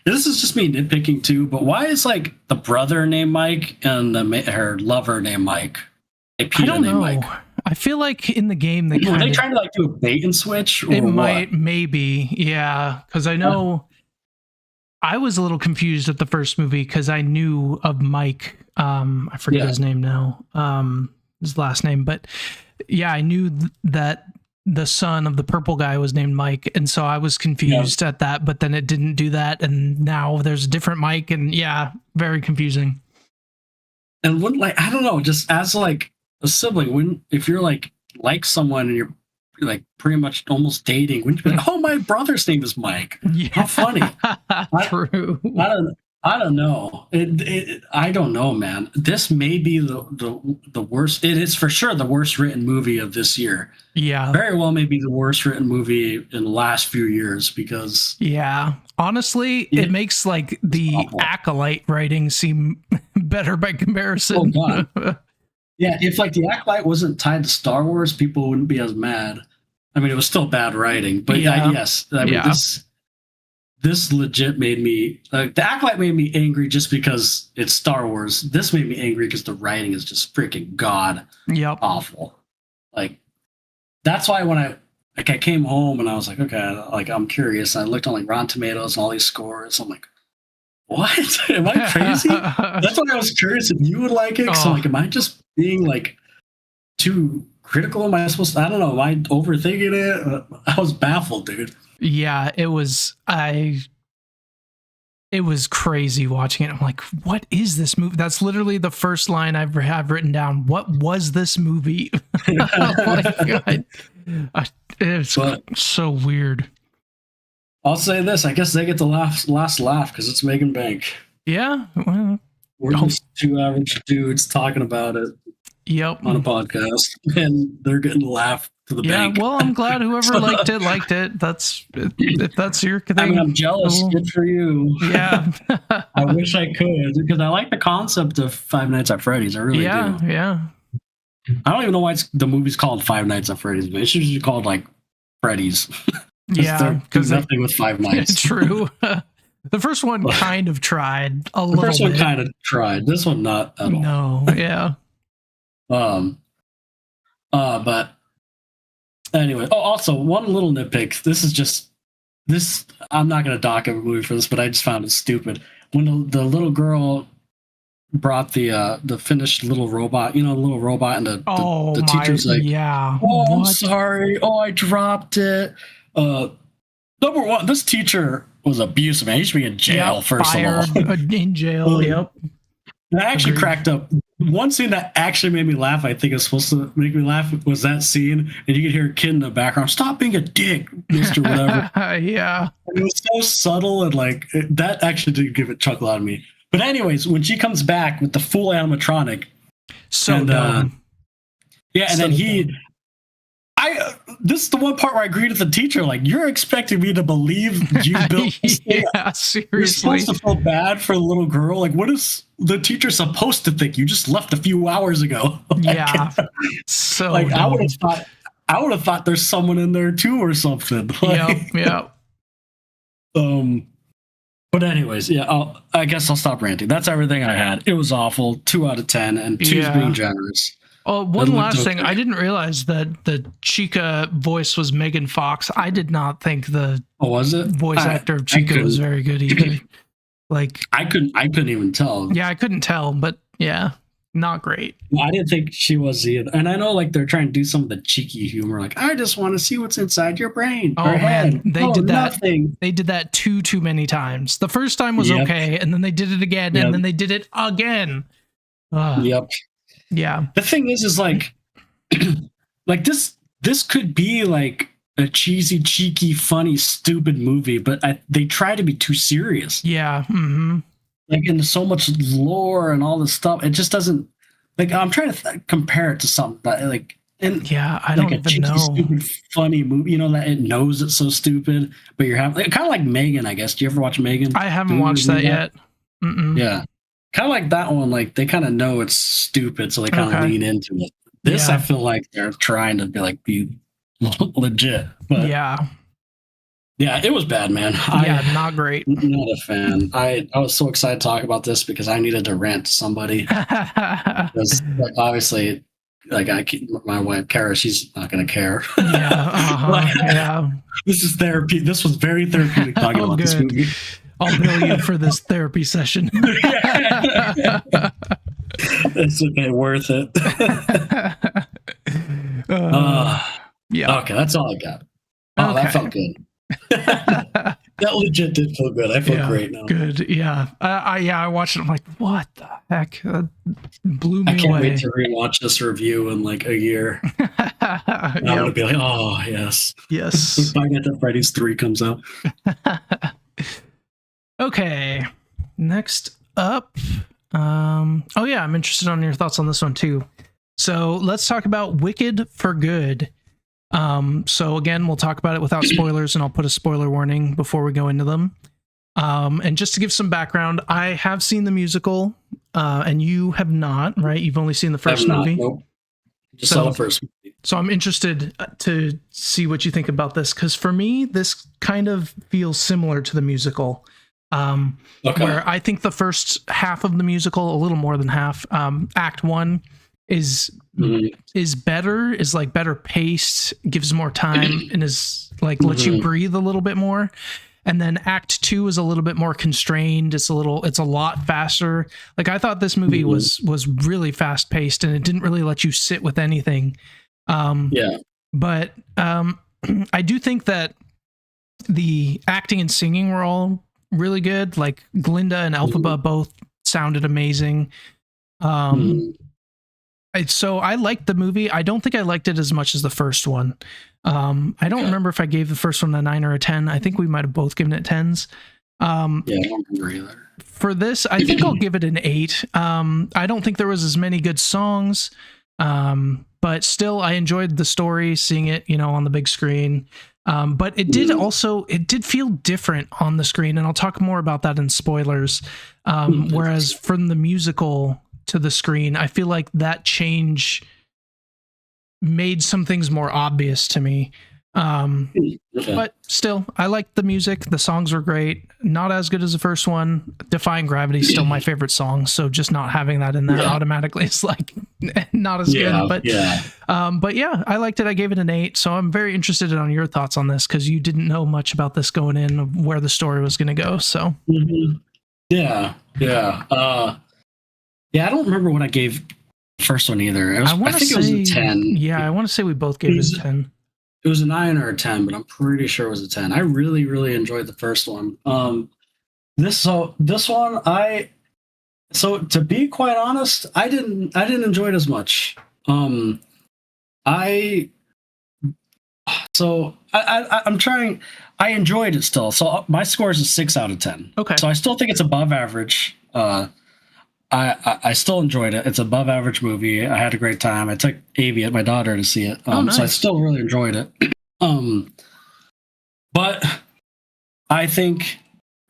B: This is just me nitpicking too, but why is like the brother named Mike and her lover named Mike? Like,
A: I don't know. Mike? I feel like in the game
B: were they trying to like do a bait and switch? Or
A: maybe, yeah. Because I know I was a little confused at the first movie because I knew of Mike. I forget his name now. His last name, but I knew that the son of the purple guy was named Mike, and so I was confused at that, but then it didn't do that, and now there's a different Mike, and very confusing.
B: And when, like, I don't know, just as like a sibling, if you're like someone and you're like pretty much almost dating, wouldn't you be like, oh, my brother's name is Mike? How funny.
A: True.
B: I don't know. I don't know, man. This may be the worst. It is for sure the worst written movie of this year.
A: Yeah.
B: Very well may be the worst written movie in the last few years, because...
A: Yeah. Honestly, it makes like the Acolyte writing seem better by comparison.
B: Oh, God. Yeah, if like the Acolyte wasn't tied to Star Wars, people wouldn't be as mad. I mean, it was still bad writing, but yes. I mean, this legit made me, the Acolyte made me angry just because it's Star Wars. This made me angry because the writing is just freaking god awful. Like, that's why when I came home and I was like, okay, like I'm curious. I looked on like Rotten Tomatoes and all these scores. I'm like, what? Am I crazy? That's why I was curious if you would like it. So like, am I just being like too critical? Am I supposed to, I don't know, am I overthinking it? I was baffled, dude.
A: Yeah, it was crazy watching it. I'm like, what is this movie? That's literally the first line I've written down. What was this movie? Oh my God. It's so weird.
B: I'll say this. I guess they get the last laugh because it's making bank.
A: Yeah. Well,
B: we're just two average dudes talking about it.
A: Yep.
B: On a podcast, and they're getting the laugh to the bank.
A: Yeah, well, I'm glad whoever liked it. That's if that's your thing.
B: I mean, I'm jealous. Good for you.
A: Yeah.
B: I wish I could, because I like the concept of Five Nights at Freddy's. I really do.
A: Yeah.
B: I don't even know why the movie's called Five Nights at Freddy's, but it should be called like Freddy's.
A: Yeah,
B: because nothing with Five Nights.
A: True. The first one kind of tried a little bit. The first one
B: kind of tried. This one not at all.
A: No. Yeah.
B: But anyway, also one little nitpick. I'm not going to dock a movie for this, but I just found it stupid. When the little girl brought the finished little robot, the little robot, and the teacher's like,
A: yeah.
B: Oh, I'm sorry. Oh, I dropped it. Number one, this teacher was abusive, man. He should be in jail, first of all.
A: In jail, yep.
B: And I actually cracked up. One scene that actually made me laugh, I think is supposed to make me laugh, was that scene, and you could hear a kid in the background, "Stop being a dick, Mr. Whatever."
A: Yeah.
B: And it was so subtle, and like that actually did give a chuckle out of me. But anyways, when she comes back with the full animatronic,
A: dumb.
B: Yeah, and then this is the one part where I agreed with the teacher. Like, you're expecting me to believe you built this thing?
A: Yeah, seriously.
B: You're supposed to feel bad for the little girl. Like, what is the teacher supposed to think? You just left a few hours ago.
A: Yeah. So
B: like,
A: dumb.
B: I would have thought there's someone in there too or something. Like,
A: yep.
B: But anyways, yeah, I guess I'll stop ranting. That's everything I had. It was awful. 2 out of 10, and 2's being generous.
A: Oh, one last thing. I didn't realize that the Chica voice was Megan Fox. I did not think the voice actor of Chica was very good either. Like,
B: I couldn't even tell.
A: Yeah, I couldn't tell, but yeah, not great.
B: Well, I didn't think she was either. And I know, like, they're trying to do some of the cheeky humor, like, I just want to see what's inside your brain.
A: Oh man, they did that.
B: Nothing.
A: They did that too many times. The first time was okay, and then they did it again, and then they did it again.
B: Yep.
A: Yeah.
B: The thing is like, like this could be like a cheesy, cheeky, funny, stupid movie, but they try to be too serious.
A: Yeah. Mm-hmm.
B: Like, in so much lore and all this stuff, it just doesn't. Like, I'm trying to compare it to something that, like,
A: I don't even know.
B: Stupid, funny movie. That it knows it's so stupid, but you're having kind of like Megan, I guess. Do you ever watch Megan?
A: I haven't watched that yet. Mm-mm.
B: Yeah. Kind of like that one, like they kind of know it's stupid, so they kind of lean into it. This, I feel like they're trying to be legit. But yeah, it was bad, man.
A: Not great.
B: Not a fan. I was so excited to talk about this because I needed to rant to somebody. Because, like, obviously, like, my wife Kara, she's not going to care.
A: Yeah.
B: This is therapy. This was very therapeutic talking about this movie.
A: I'll bill you for this therapy session.
B: It's okay, worth it.
A: Yeah.
B: Okay, that's all I got. Oh, that felt good. That legit did feel good. I feel great now.
A: Good. Yeah. I watched it. I'm like, what the heck? That blew me away.
B: I can't wait to rewatch this review in like a year. I'm gonna be like, oh yes. Five Nights at Freddy's 3 comes out.
A: Okay, next up. I'm interested on your thoughts on this one too. So let's talk about Wicked for Good. So again, we'll talk about it without spoilers, and I'll put a spoiler warning before we go into them. And just to give some background, I have seen the musical, and you have not, right? You've only seen the first movie.
B: Nope. Just saw the first movie.
A: So I'm interested to see what you think about this, because for me, this kind of feels similar to the musical. Where I think the first half of the musical, a little more than half, Act 1, is better, is like better paced, gives more time, and is like lets you breathe a little bit more. And then Act 2 is a little bit more constrained. It's a lot faster. Like I thought this movie was really fast paced, and it didn't really let you sit with anything. But I do think that the acting and singing were all really good. Like Glinda and Elphaba both sounded amazing. So I liked the movie. I don't think I liked it as much as the first one. I don't remember if I gave the first one a 9 or a 10. I think we might have both given it 10s.
B: I don't remember either.
A: For this, I think I'll give it an 8. I don't think there was as many good songs, but still, I enjoyed the story, seeing it, on the big screen. But it did feel different on the screen, and I'll talk more about that in spoilers. Whereas from the musical to the screen, I feel like that change made some things more obvious to me. But still, I liked the music. The songs were great. Not as good as the first one. Defying Gravity is still my favorite song, so just not having that in there automatically is like not as good. But yeah, I liked it. I gave it an 8. So I'm very interested in your thoughts on this, because you didn't know much about this going in, of where the story was going to go. So
B: I don't remember what I gave the first one either. I think it was a 10.
A: Yeah, I want to say we both gave it a 10.
B: It was a 9 or a 10, but I'm pretty sure it was a 10. I really, really enjoyed the first one. This one, to be quite honest, I didn't enjoy it as much. I'm trying. I enjoyed it still. So my score is a 6 out of 10.
A: Okay.
B: So I still think it's above average. I still enjoyed it. It's an above average movie. I had a great time. I took Avi, my daughter, to see it.
A: Nice.
B: So I still really enjoyed it. But I think,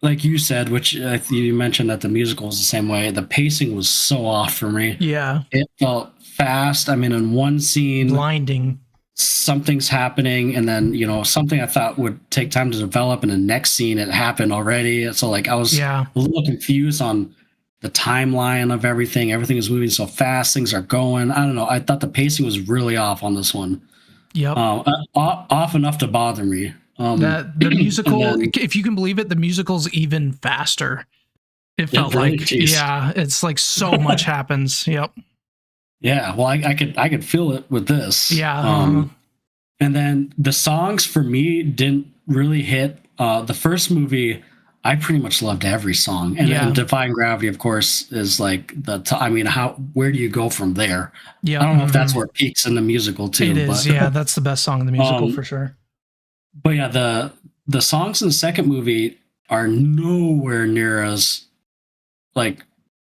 B: like you said, which you mentioned that the musical was the same way, the pacing was so off for me.
A: Yeah.
B: It felt fast. I mean, in one scene,
A: blinding,
B: something's happening, and then, something I thought would take time to develop, and the next scene it happened already. So like I was a little confused on the timeline of everything. Everything is moving so fast. Things are going. I don't know. I thought the pacing was really off on this one.
A: Yep.
B: Off enough to bother me.
A: The musical, if you can believe it, the musical's even faster. It felt
B: really,
A: like, it's like so much happens. Yep.
B: Yeah. Well, I could feel it with this.
A: Yeah.
B: And then the songs for me didn't really hit. The first movie, I pretty much loved every song, and Defying Gravity, of course, is like where do you go from there? Yeah, I don't know if that's where it peaks in the musical too.
A: It is, that's the best song in the musical for sure.
B: But yeah, the songs in the second movie are nowhere near as like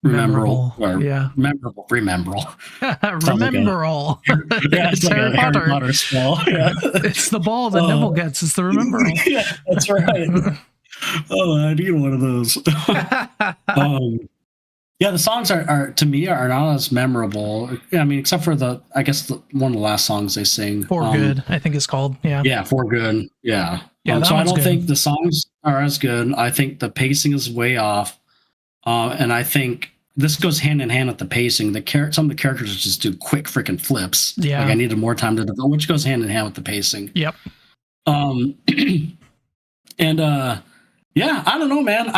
B: memorable. Rememberable.
A: It's like Harry Potter spell. Yeah. It's the ball that Neville gets. It's the rememberable.
B: Yeah, that's right. Oh, I need one of those. The songs are to me are not as memorable. I mean, except for one of the last songs they sing.
A: For Good, I think it's called. Yeah,
B: For Good. Yeah. So I don't think the songs are as good. I think the pacing is way off. And I think this goes hand in hand with the pacing. Some of the characters just do quick freaking flips. Yeah. Like I needed more time to develop, which goes hand in hand with the pacing.
A: Yep.
B: I don't know, man.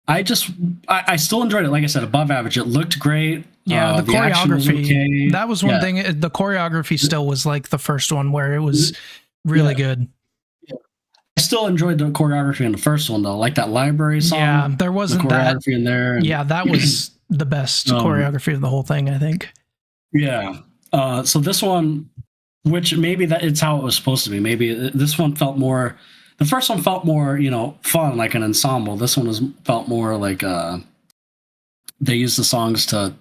B: I still enjoyed it. Like I said, above average. It looked great.
A: Yeah, the choreography. That was one thing. The choreography still was like the first one, where it was really good.
B: Yeah. I still enjoyed the choreography in the first one, though. Like that library song.
A: Yeah, there wasn't
B: the choreography in there.
A: That was the best choreography of the whole thing, I think.
B: Yeah. So this one, which maybe it's how it was supposed to be. Maybe this one felt more. The first one felt more, fun, like an ensemble. This one felt more like they used the songs to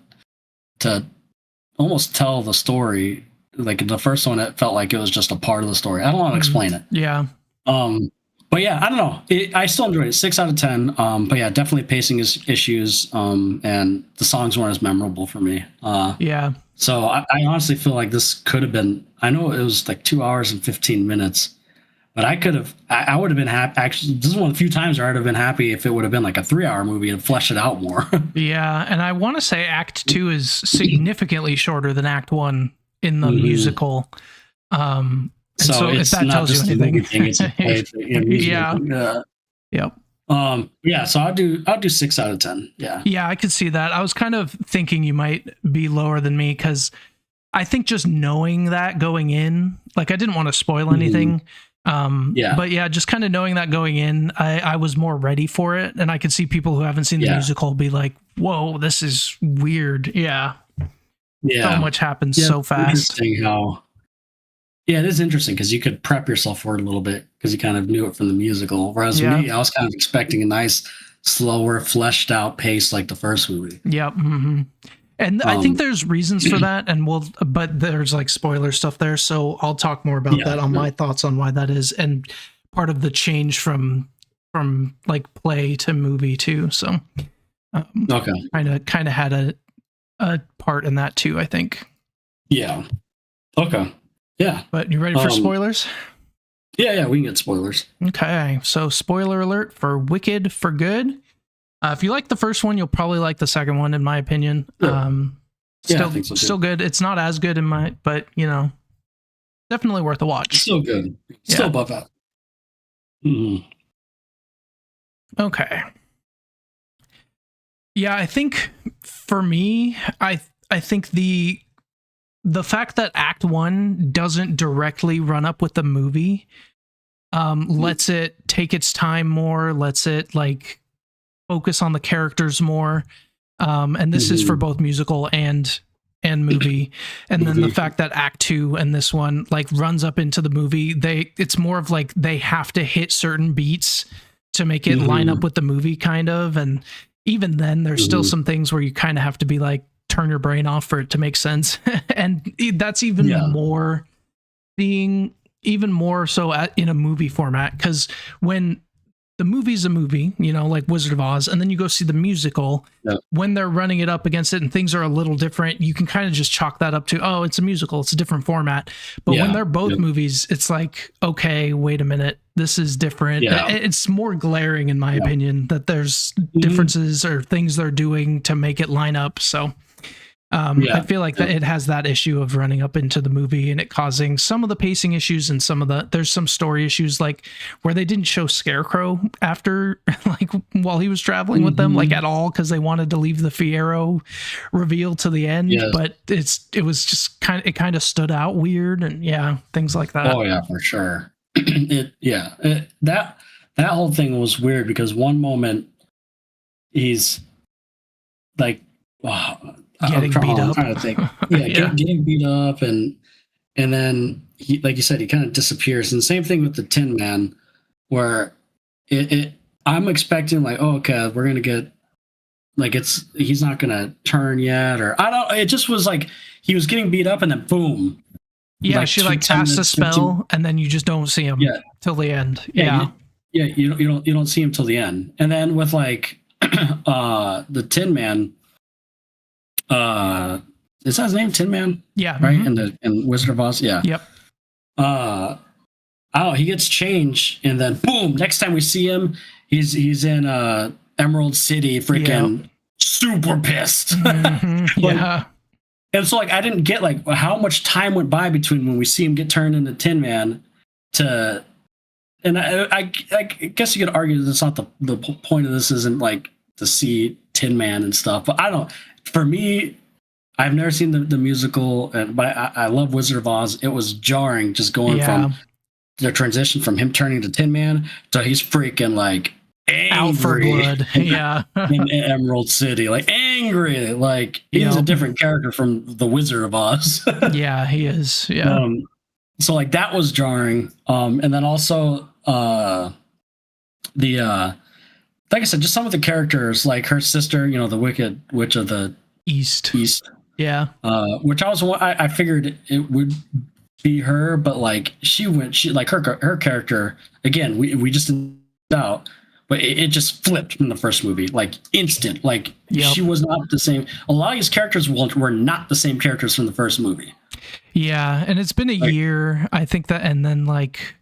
B: almost tell the story. Like the first one, it felt like it was just a part of the story. I don't want to explain it.
A: Yeah.
B: But yeah, I don't know. I still enjoyed it. 6 out of 10. But yeah, definitely pacing issues. And the songs weren't as memorable for me. So I honestly feel like this could have been. I know it was like 2 hours and 15 minutes. But I would have been happy. Actually, this is one of the few times where I'd have been happy if it would have been like a 3-hour movie and flesh it out more.
A: Yeah, and I want to say Act 2 is significantly shorter than Act 1 in the musical. So if that tells you anything, it's a play thing, yeah. Yep.
B: Yeah, so I'll do 6 out of 10.
A: Yeah, I could see that. I was kind of thinking you might be lower than me because I think just knowing that going in, like I didn't want to spoil anything. But yeah, just kind of knowing that going in, I was more ready for it, and I could see people who haven't seen the musical be like, "Whoa, this is weird." Yeah. So much happens so fast.
B: It is interesting because you could prep yourself for it a little bit because you kind of knew it from the musical. Whereas me, I was kind of expecting a nice, slower, fleshed out pace like the first movie.
A: Yep. Mm-hmm. And I think there's reasons for that, but there's like spoiler stuff there, so I'll talk more about that on my thoughts on why that is, and part of the change from like play to movie too. So, kind of had a part in that too, I think.
B: Yeah. Okay. Yeah.
A: But you ready for spoilers?
B: Yeah, we can get spoilers.
A: Okay, so spoiler alert for Wicked for Good. If you like the first one, you'll probably like the second one, in my opinion. Still good. It's not as good but definitely worth a watch.
B: Still good. Still above that. Mm-hmm.
A: Okay. Yeah, I think for me, I think the fact that Act 1 doesn't directly run up with the movie lets it take its time more, lets it like focus on the characters more, and this is for both musical and movie. And then the fact that Act 2 and this one like runs up into the movie, it's more of like they have to hit certain beats to make it line up with the movie, kind of. And even then, there's still some things where you kind of have to be like, turn your brain off for it to make sense. And that's even more so in a movie format, because when the movie's a movie, like Wizard of Oz, and then you go see the musical, when they're running it up against it and things are a little different, you can kind of just chalk that up to, oh, it's a musical, it's a different format. But when they're both movies, it's like, okay, wait a minute, this is different. It's more glaring, in my opinion, that there's differences or things they're doing to make it line up. So I feel like that it has that issue of running up into the movie and it causing some of the pacing issues and there's some story issues, like where they didn't show Scarecrow after, like while he was traveling with them, like at all, because they wanted to leave the Fiero reveal to the end. But it was just kind of stood out weird, and things like that.
B: Oh yeah, for sure. That whole thing was weird because one moment he's like, wow.
A: Getting beat up.
B: I'm trying to think. Getting beat up, and then he, like you said, he kind of disappears. And same thing with the Tin Man, where I'm expecting like, oh, okay, we're gonna get like he's not gonna turn yet, or I don't. It just was like he was getting beat up, and then boom.
A: Yeah, she like casts a spell, and then you just don't see him till the end.
B: You don't see him till the end, and then with like the Tin Man. Is that his name, Tin Man?
A: Yeah.
B: Right? In Wizard of Oz? Yeah.
A: Yep.
B: He gets changed, and then boom, next time we see him, he's in Emerald City, freaking super pissed. And so like I didn't get like how much time went by between when we see him get turned into Tin Man to, and I guess you could argue that it's not the point of this isn't like to see Tin Man and stuff, but I don't. For me, I've never seen the musical, but I love Wizard of Oz. It was jarring just going from the transition from him turning to Tin Man to he's freaking like angry
A: out for blood.
B: in Emerald City, like angry, like he's a different character from the Wizard of Oz.
A: Yeah, he is. Yeah.
B: So like that was jarring. And then also like I said, just some of the characters, like her sister, the Wicked Witch of the East.
A: Yeah.
B: Which I figured it would be her, but like she like her character again. We just didn't doubt, but it just flipped from the first movie, like instant. Like she was not the same. A lot of these characters were not the same characters from the first movie.
A: Yeah, and it's been a year, I think that, and then like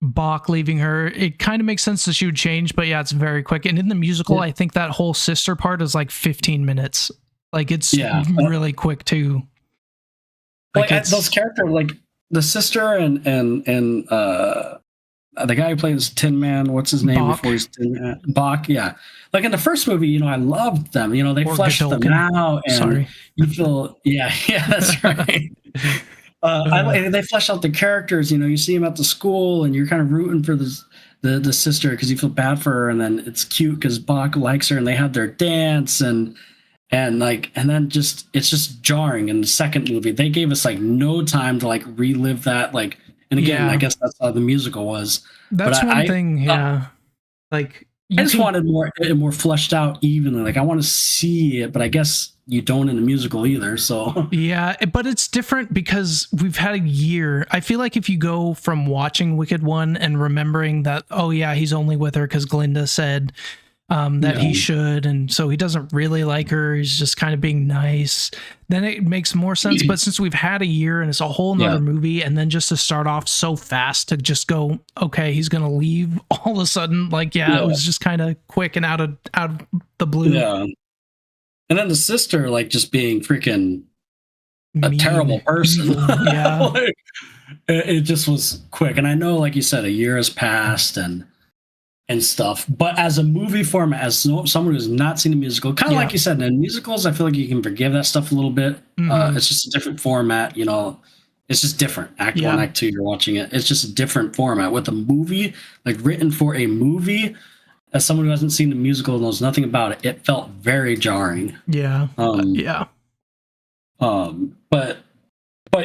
A: Bach leaving her, it kind of makes sense that she would change, but yeah, it's very quick. And in the musical, I think that whole sister part is like 15 minutes. Like it's really quick too.
B: Like those characters, like the sister and the guy who plays Tin Man, what's his name before he's Tin Man? Bach, yeah. Like in the first movie, you know, I loved them. You know, they fleshed them out, and you feel, yeah, that's right. They flesh out the characters. You know, you see them at the school, and you're kind of rooting for the sister because you feel bad for her, and then it's cute because Bach likes her, and they have their dance, and then it's just jarring in the second movie. They gave us like no time to like relive that, like. And again, I guess that's how the musical was.
A: That's one thing, yeah. Like
B: I just wanted more fleshed out evenly. Like I want to see it, but I guess you don't in the musical either. So
A: yeah, but it's different because we've had a year. I feel like if you go from watching Wicked 1 and remembering that, oh yeah, he's only with her because Glinda said that he should, and so he doesn't really like her, he's just kind of being nice, then it makes more sense. But since we've had a year and it's a whole nother movie, and then just to start off so fast to just go, okay, he's gonna leave all of a sudden, like it was just kind of quick and out of the blue.
B: And then the sister like just being freaking a terrible person. Like, it just was quick. And I know, like you said, a year has passed and stuff, but as a movie format, as someone who's not seen a musical, kind of like you said, in musicals, I feel like you can forgive that stuff a little bit. It's just a different format, you know. It's just different. Act 1, Act 2, you're watching it. It's just a different format. With a movie, like written for a movie, as someone who hasn't seen the musical and knows nothing about it, it felt very jarring.
A: But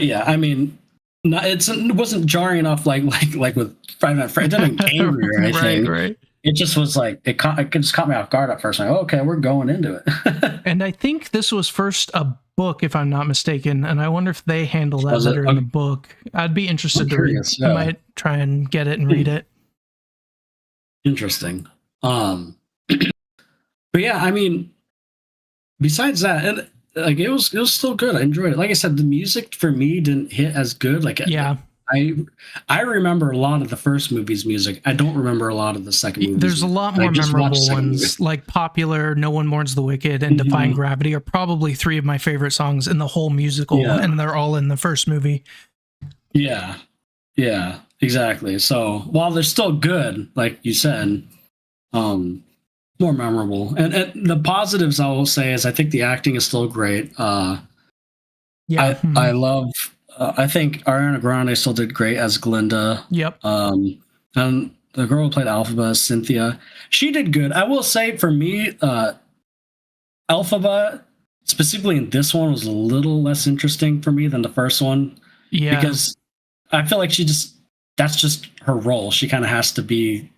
B: yeah, I mean, it wasn't jarring enough like with Friday Night Freddy. It didn't make me angry or anything. Right. It just was like it just caught me off guard at first. Like, okay, we're going into it.
A: And I think this was first a book, if I'm not mistaken. And I wonder if they handle that better in the book. I'd be interested to read. I might try and get it and read it.
B: Interesting. But yeah, I mean, besides that, and like it was still good. I enjoyed it. Like I said, the music for me didn't hit as good. Like I remember a lot of the first movie's music. I don't remember a lot of the second movie.
A: There's a lot more memorable ones, like Popular, No One Mourns the Wicked, and Defying Gravity are probably 3 of my favorite songs in the whole musical, and they're all in the first movie.
B: Yeah, exactly. So while they're still good, like you said, more memorable. And the positives I will say is I think the acting is still great. I love. I think Ariana Grande still did great as Glinda.
A: Yep.
B: And the girl who played Elphaba, Cynthia, she did good. I will say for me, Elphaba, specifically in this one, was a little less interesting for me than the first one.
A: Yeah.
B: Because I feel like that's just her role. She kind of has to be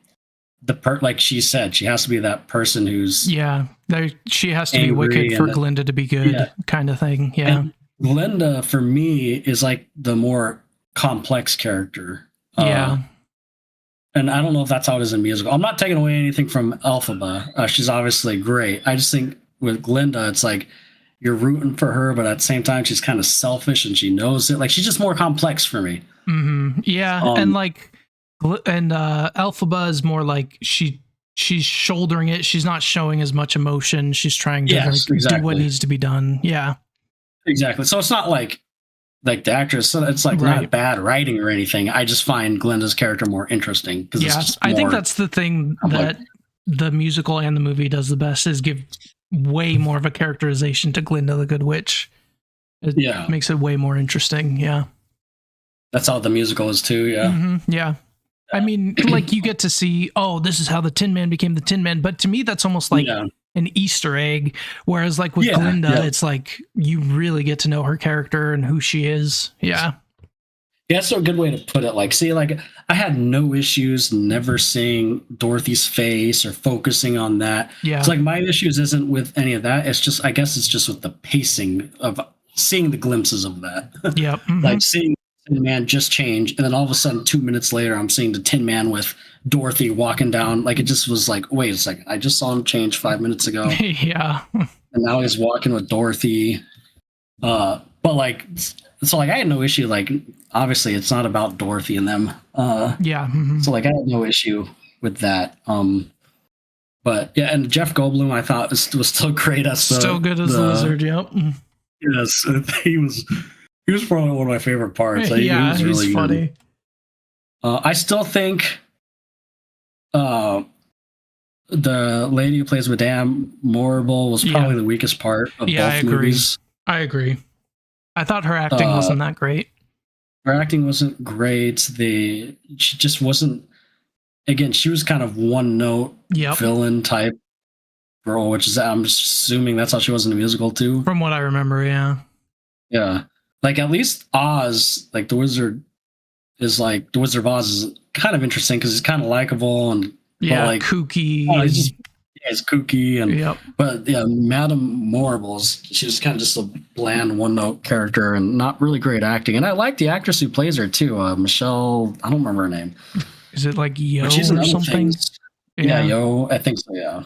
B: like she said, she has to be that person who's she has to be wicked for Glinda to be good, kind of thing. Yeah. And Glinda for me is like the more complex character. And I don't know if that's how it is in musical. I'm not taking away anything from Elphaba. She's obviously great. I just think with Glinda, it's like you're rooting for her, but at the same time, she's kind of selfish and she knows it. Like she's just more complex for me.
A: Yeah, and like. And Elphaba is more like she's shouldering it. She's not showing as much emotion. She's trying to do what needs to be done. Yeah,
B: exactly. So it's not like the actress. So it's like not bad writing or anything. I just find Glinda's character more interesting because
A: I think that's the thing that the musical and the movie does the best is give way more of a characterization to Glinda the Good Witch. It makes it way more interesting. Yeah,
B: that's how the musical is too. Yeah.
A: I mean, like you get to see, oh, this is how the Tin Man became the Tin Man. But to me, that's almost like an Easter egg. Whereas like with Glinda, it's like you really get to know her character and who she is. Yeah.
B: Yeah, that's a good way to put it. Like, see, like I had no issues never seeing Dorothy's face or focusing on that.
A: Yeah.
B: It's like my issues isn't with any of that. It's just, I guess it's just with the pacing of seeing the glimpses of that.
A: Yeah.
B: Like seeing Tin Man just change, and then all of a sudden 2 minutes later I'm seeing the Tin Man with Dorothy walking down. Like it just was like, wait a second, I just saw him change 5 minutes ago.
A: Yeah.
B: And now he's walking with Dorothy. But like so like I had no issue. Like obviously, it's not about Dorothy and them.
A: Yeah.
B: So like I had no issue with that. But yeah, and Jeff Goldblum I thought was still great as
A: still good as the lizard. Yep.
B: Yes, he was probably one of my favorite parts. Like,
A: yeah,
B: he was really
A: he's funny.
B: I still think the lady who plays Madame Morrible was probably the weakest part of both movies.
A: I agree. I thought her acting wasn't that great.
B: Her acting wasn't great. She just wasn't. Again, she was kind of one note villain type girl, which is I'm assuming that's how she was in the musical too.
A: From what I remember, yeah.
B: Yeah, like at least Oz, like the Wizard of Oz is kind of interesting because he's kind of likable and like
A: kooky.
B: He's kooky and but yeah, Madame Morrible, she's kind of just a bland one note character and not really great acting. And I like the actress who plays her too, Michelle. I don't remember her name.
A: Is it like Yo or something?
B: Yeah, Yo. I think so. Yeah.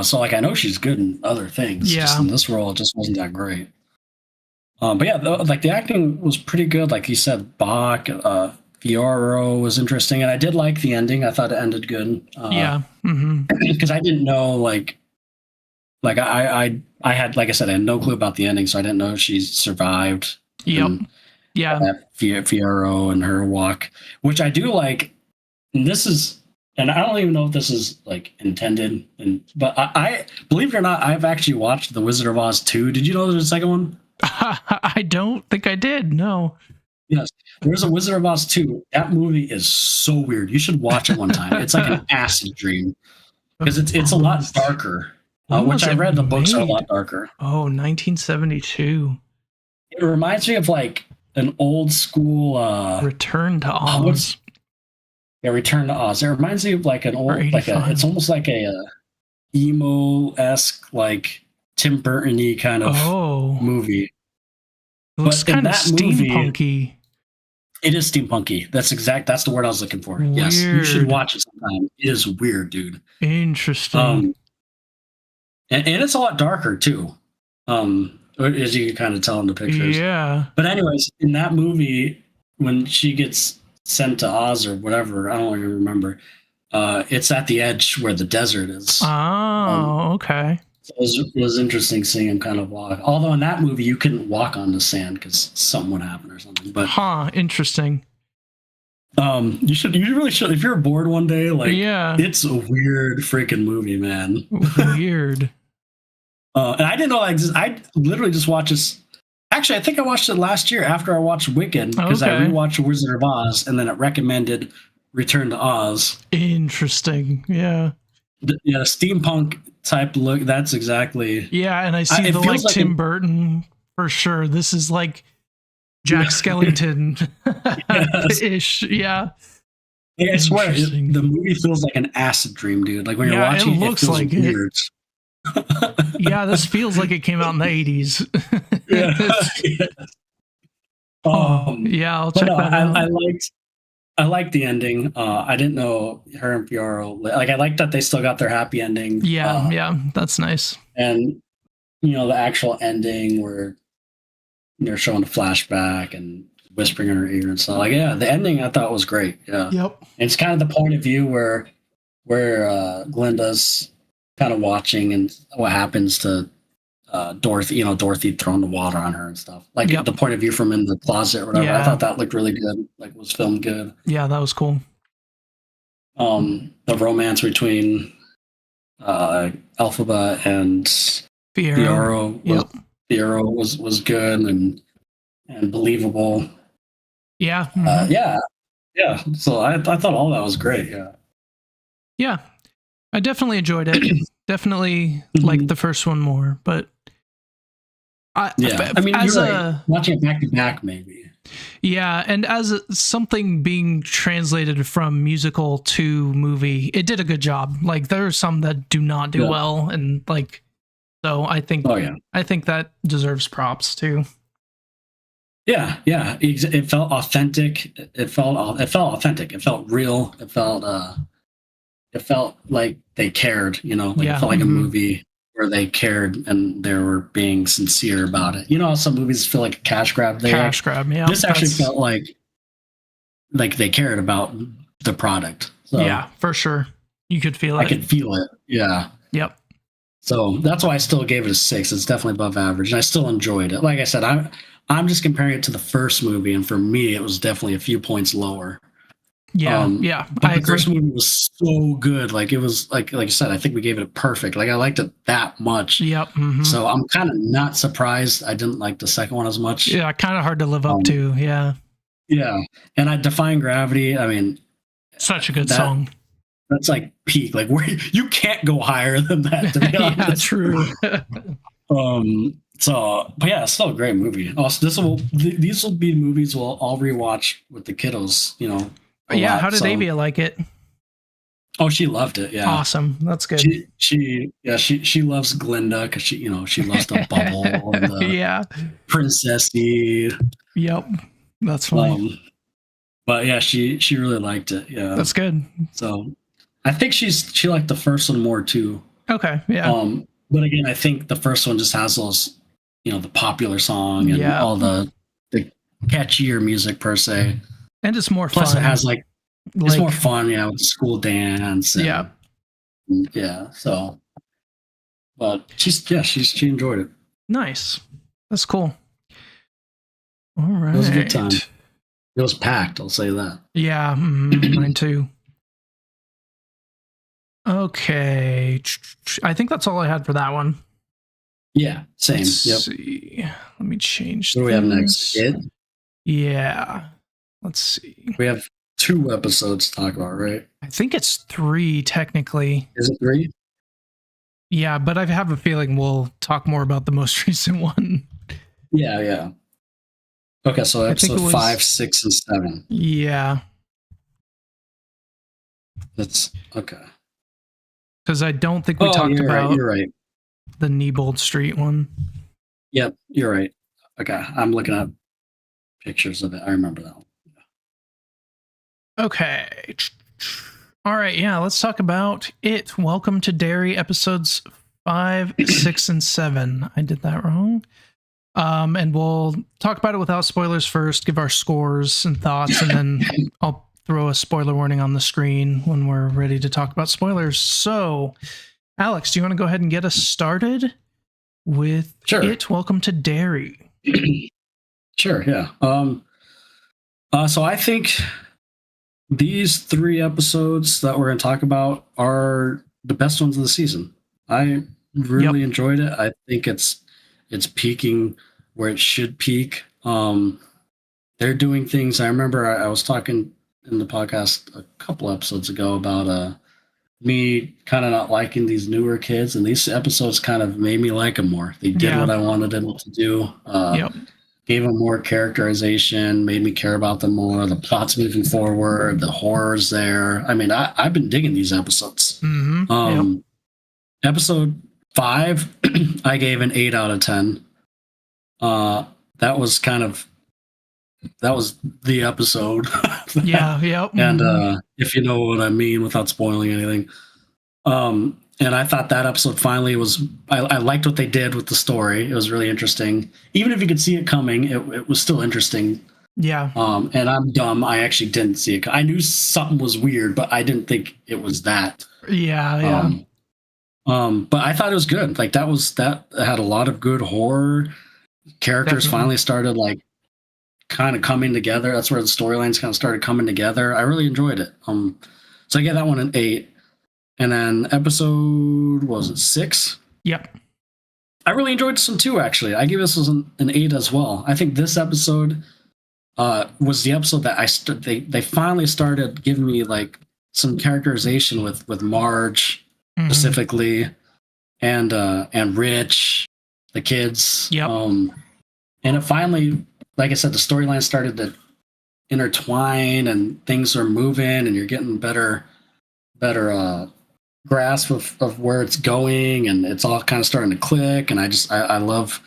B: So like I know she's good in other things.
A: Yeah.
B: Just in this role, it just wasn't that great. But yeah, like the acting was pretty good. Like you said, Bach, Fioro was interesting, and I did like the ending. I thought it ended good. Because I didn't know like I had, like I said, I had no clue about the ending, so I didn't know if she survived. Fioro and her walk, which I do like. And I don't even know if this is like intended, but I believe it or not, I've actually watched The Wizard of Oz 2. Did you know there's a second one?
A: I don't think I did. No.
B: Yes, there's a Wizard of Oz 2. That movie is so weird. You should watch it one time. It's like an acid dream because it's a lot darker. Which I read the books are a lot darker.
A: Oh, 1972.
B: It reminds me of like an old school
A: Return to Oz.
B: Return to Oz. It reminds me of like an old, it's almost like a emo-esque, like Tim Burton-y kind of movie.
A: It looks kind of steampunky.
B: It is steampunky. That's the word I was looking for. Weird. Yes, you should watch it sometime. It is weird, dude.
A: Interesting.
B: And it's a lot darker too, as you can kind of tell in the pictures.
A: Yeah.
B: But anyways, in that movie, when she gets sent to Oz or whatever, I don't even remember. It's at the edge where the desert is.
A: Oh, okay.
B: It was interesting seeing him kind of walk. Although in that movie you couldn't walk on the sand because something would happen or something. But
A: interesting.
B: You really should. If you're bored one day, it's a weird freaking movie, man.
A: Weird.
B: And I didn't know that existed. I literally just watched this. Actually, I think I watched it last year after I watched Wicked because I rewatched Wizard of Oz, and then it recommended Return to Oz.
A: Interesting. Yeah.
B: The steampunk type look. That's exactly.
A: Yeah, and I see the like Tim Burton for sure. This is like Jack Skellington ish. Yeah.
B: I swear, the movie feels like an acid dream, dude. Like when you're watching it, feels like weird.
A: Yeah, this feels like it came out in the 80s. I'll check that out.
B: I liked the ending. I didn't know her and Fioro. Like, I liked that they still got their happy ending.
A: Yeah, that's nice.
B: And the actual ending where they're showing a flashback and whispering in her ear and stuff. Like, the ending I thought was great. Yeah.
A: Yep.
B: And it's kind of the point of view where Glinda's kind of watching and what happens to Dorothy. Dorothy throwing the water on her and stuff. Like the point of view from in the closet or whatever. I thought that looked really good. Like it was filmed good.
A: Yeah, that was cool.
B: The romance between Elphaba and Fioro. Fioro was good and believable.
A: Yeah.
B: Yeah. So I thought all that was great. Yeah.
A: Yeah. I definitely enjoyed it. Definitely liked the first one more, but
B: watching it back to back, maybe.
A: Yeah, and as something being translated from musical to movie, it did a good job. Like there are some that do not do well, and so I think I think that deserves props too.
B: Yeah. It felt authentic. It felt authentic. It felt real. It felt like they cared. It felt like a movie. where they cared and they were being sincere about it. You know how some movies feel like a cash grab?
A: Cash grab, yeah.
B: This actually felt like they cared about the product. So
A: yeah, for sure. You could feel it.
B: I could feel it. Yeah.
A: Yep.
B: So that's why I still gave it a 6. It's definitely above average, and I still enjoyed it. Like I said, I'm just comparing it to the first movie, and for me, it was definitely a few points lower.
A: Yeah,
B: But the first movie was so good. Like it was like I said, I think we gave it a perfect. Like I liked it that much.
A: Yep. Mm-hmm.
B: So I'm kind of not surprised I didn't like the second one as much.
A: Yeah, kind of hard to live up to. Yeah.
B: Yeah, and I Defying Gravity. I mean,
A: such a good song.
B: That's like peak. Like where you can't go higher than that. To be honest.
A: Yeah, true.
B: So, but yeah, it's still a great movie. Also, these will be movies we'll all rewatch with the kiddos. You know.
A: Yeah, how did Avia like it?
B: Oh, she loved it. Yeah,
A: awesome. That's good.
B: She loves Glinda because she loves the bubble and the princessy.
A: Yep, that's funny.
B: But yeah, she really liked it. Yeah,
A: that's good.
B: So I think she liked the first one more too.
A: Okay, yeah.
B: But again, I think the first one just has those, the popular song and all the catchier music per se.
A: And it's more
B: fun. Plus, it has it's more fun, with the school dance. And, yeah. So, but she enjoyed it.
A: Nice. That's cool. All right.
B: It was a good time. It was packed. I'll say that.
A: Yeah, mine too. Okay, I think that's all I had for that one.
B: Yeah, same.
A: Let's see. Let me change.
B: What do we have next? It?
A: Yeah. Let's see.
B: We have 2 episodes to talk about, right?
A: I think it's 3 technically.
B: Is it 3?
A: Yeah, but I have a feeling we'll talk more about the most recent one.
B: Yeah. Okay, so episode 5, 6, and 7.
A: Yeah.
B: That's okay.
A: Because I don't think we talked about
B: you're right.
A: The Neibold Street one.
B: Yep, you're right. Okay, I'm looking at pictures of it. I remember that one.
A: Okay. All right, yeah, let's talk about it. Welcome to Derry, episodes 5, 6, and 7. I did that wrong. And we'll talk about it without spoilers first, give our scores and thoughts, and then I'll throw a spoiler warning on the screen when we're ready to talk about spoilers. So, Alex, do you want to go ahead and get us started with it? Welcome to Derry.
B: Sure, yeah. So I think these 3 episodes that we're going to talk about are the best ones of the season. I really enjoyed it. I think it's peaking where it should peak. They're doing things. I remember I was talking in the podcast a couple episodes ago about me kind of not liking these newer kids, and these episodes kind of made me like them more. They did what I wanted them to do. Gave them more characterization, made me care about them more. The plot's moving forward, the horror's there. I mean, I've been digging these episodes. Episode 5, I gave an 8 out of 10. That was the episode. And if you know what I mean without spoiling anything. And I thought that episode finally was, I liked what they did with the story. It was really interesting. Even if you could see it coming, it was still interesting.
A: Yeah.
B: And I'm dumb. I actually didn't see it. I knew something was weird, but I didn't think it was that.
A: Yeah.
B: But I thought it was good. Like that had a lot of good horror. Characters finally started kind of coming together. That's where the storylines kind of started coming together. I really enjoyed it. So I get that one an 8. And then episode, was it 6?
A: Yep.
B: I really enjoyed this one too, actually. I give this an 8 as well. I think this episode was the episode that they finally started giving me some characterization with Marge specifically, and Rich, the kids.
A: Yep.
B: And it finally, like I said, the storyline started to intertwine and things are moving and you're getting better grasp of where it's going, and it's all kind of starting to click. And I just love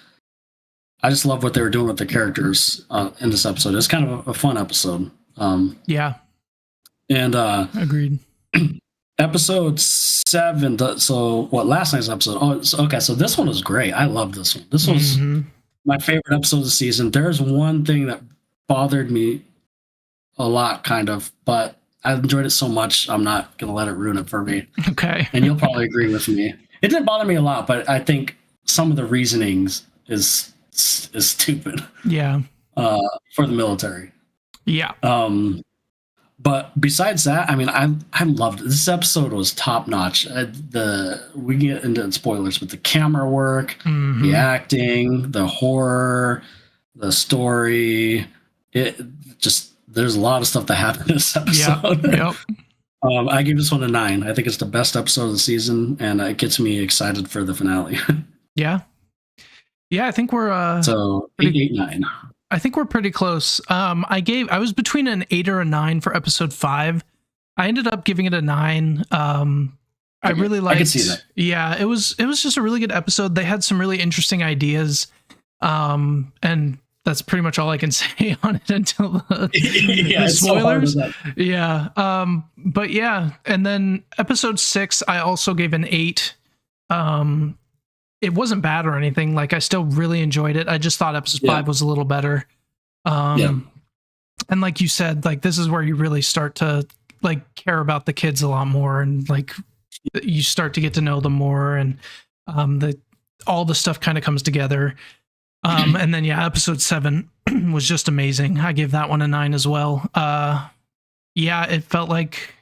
B: what they were doing with the characters in this episode. It's kind of a fun episode.
A: Yeah.
B: And
A: agreed.
B: episode 7. So what? Last night's episode. Oh, okay. So this one was great. I love this one. This was my favorite episode of the season. There's one thing that bothered me a lot, kind of, but I enjoyed it so much. I'm not gonna let it ruin it for me.
A: Okay.
B: And you'll probably agree with me. It didn't bother me a lot, but I think some of the reasonings is stupid.
A: Yeah.
B: For the military.
A: Yeah.
B: But besides that, I mean, I loved it. This episode was top notch. We get into spoilers, but the camera work, the acting, the horror, the story, there's a lot of stuff that happened in this episode.
A: Yep.
B: I give this one a 9. I think it's the best episode of the season, and it gets me excited for the finale.
A: Yeah, I think we're
B: so 8, 9.
A: I think we're pretty close. I was between an 8 or a 9 for episode 5. I ended up giving it a 9. I really liked.
B: I can see that.
A: Yeah, it was just a really good episode. They had some really interesting ideas, and that's pretty much all I can say on it until the spoilers. So yeah, but yeah, and then episode 6, I also gave an 8. It wasn't bad or anything. Like, I still really enjoyed it. I just thought episode 5 was a little better. And like you said, like, this is where you really start to like care about the kids a lot more, and like you start to get to know them more, and all the stuff kind of comes together. And then episode 7 was just amazing. I gave that one a 9 as well. It felt like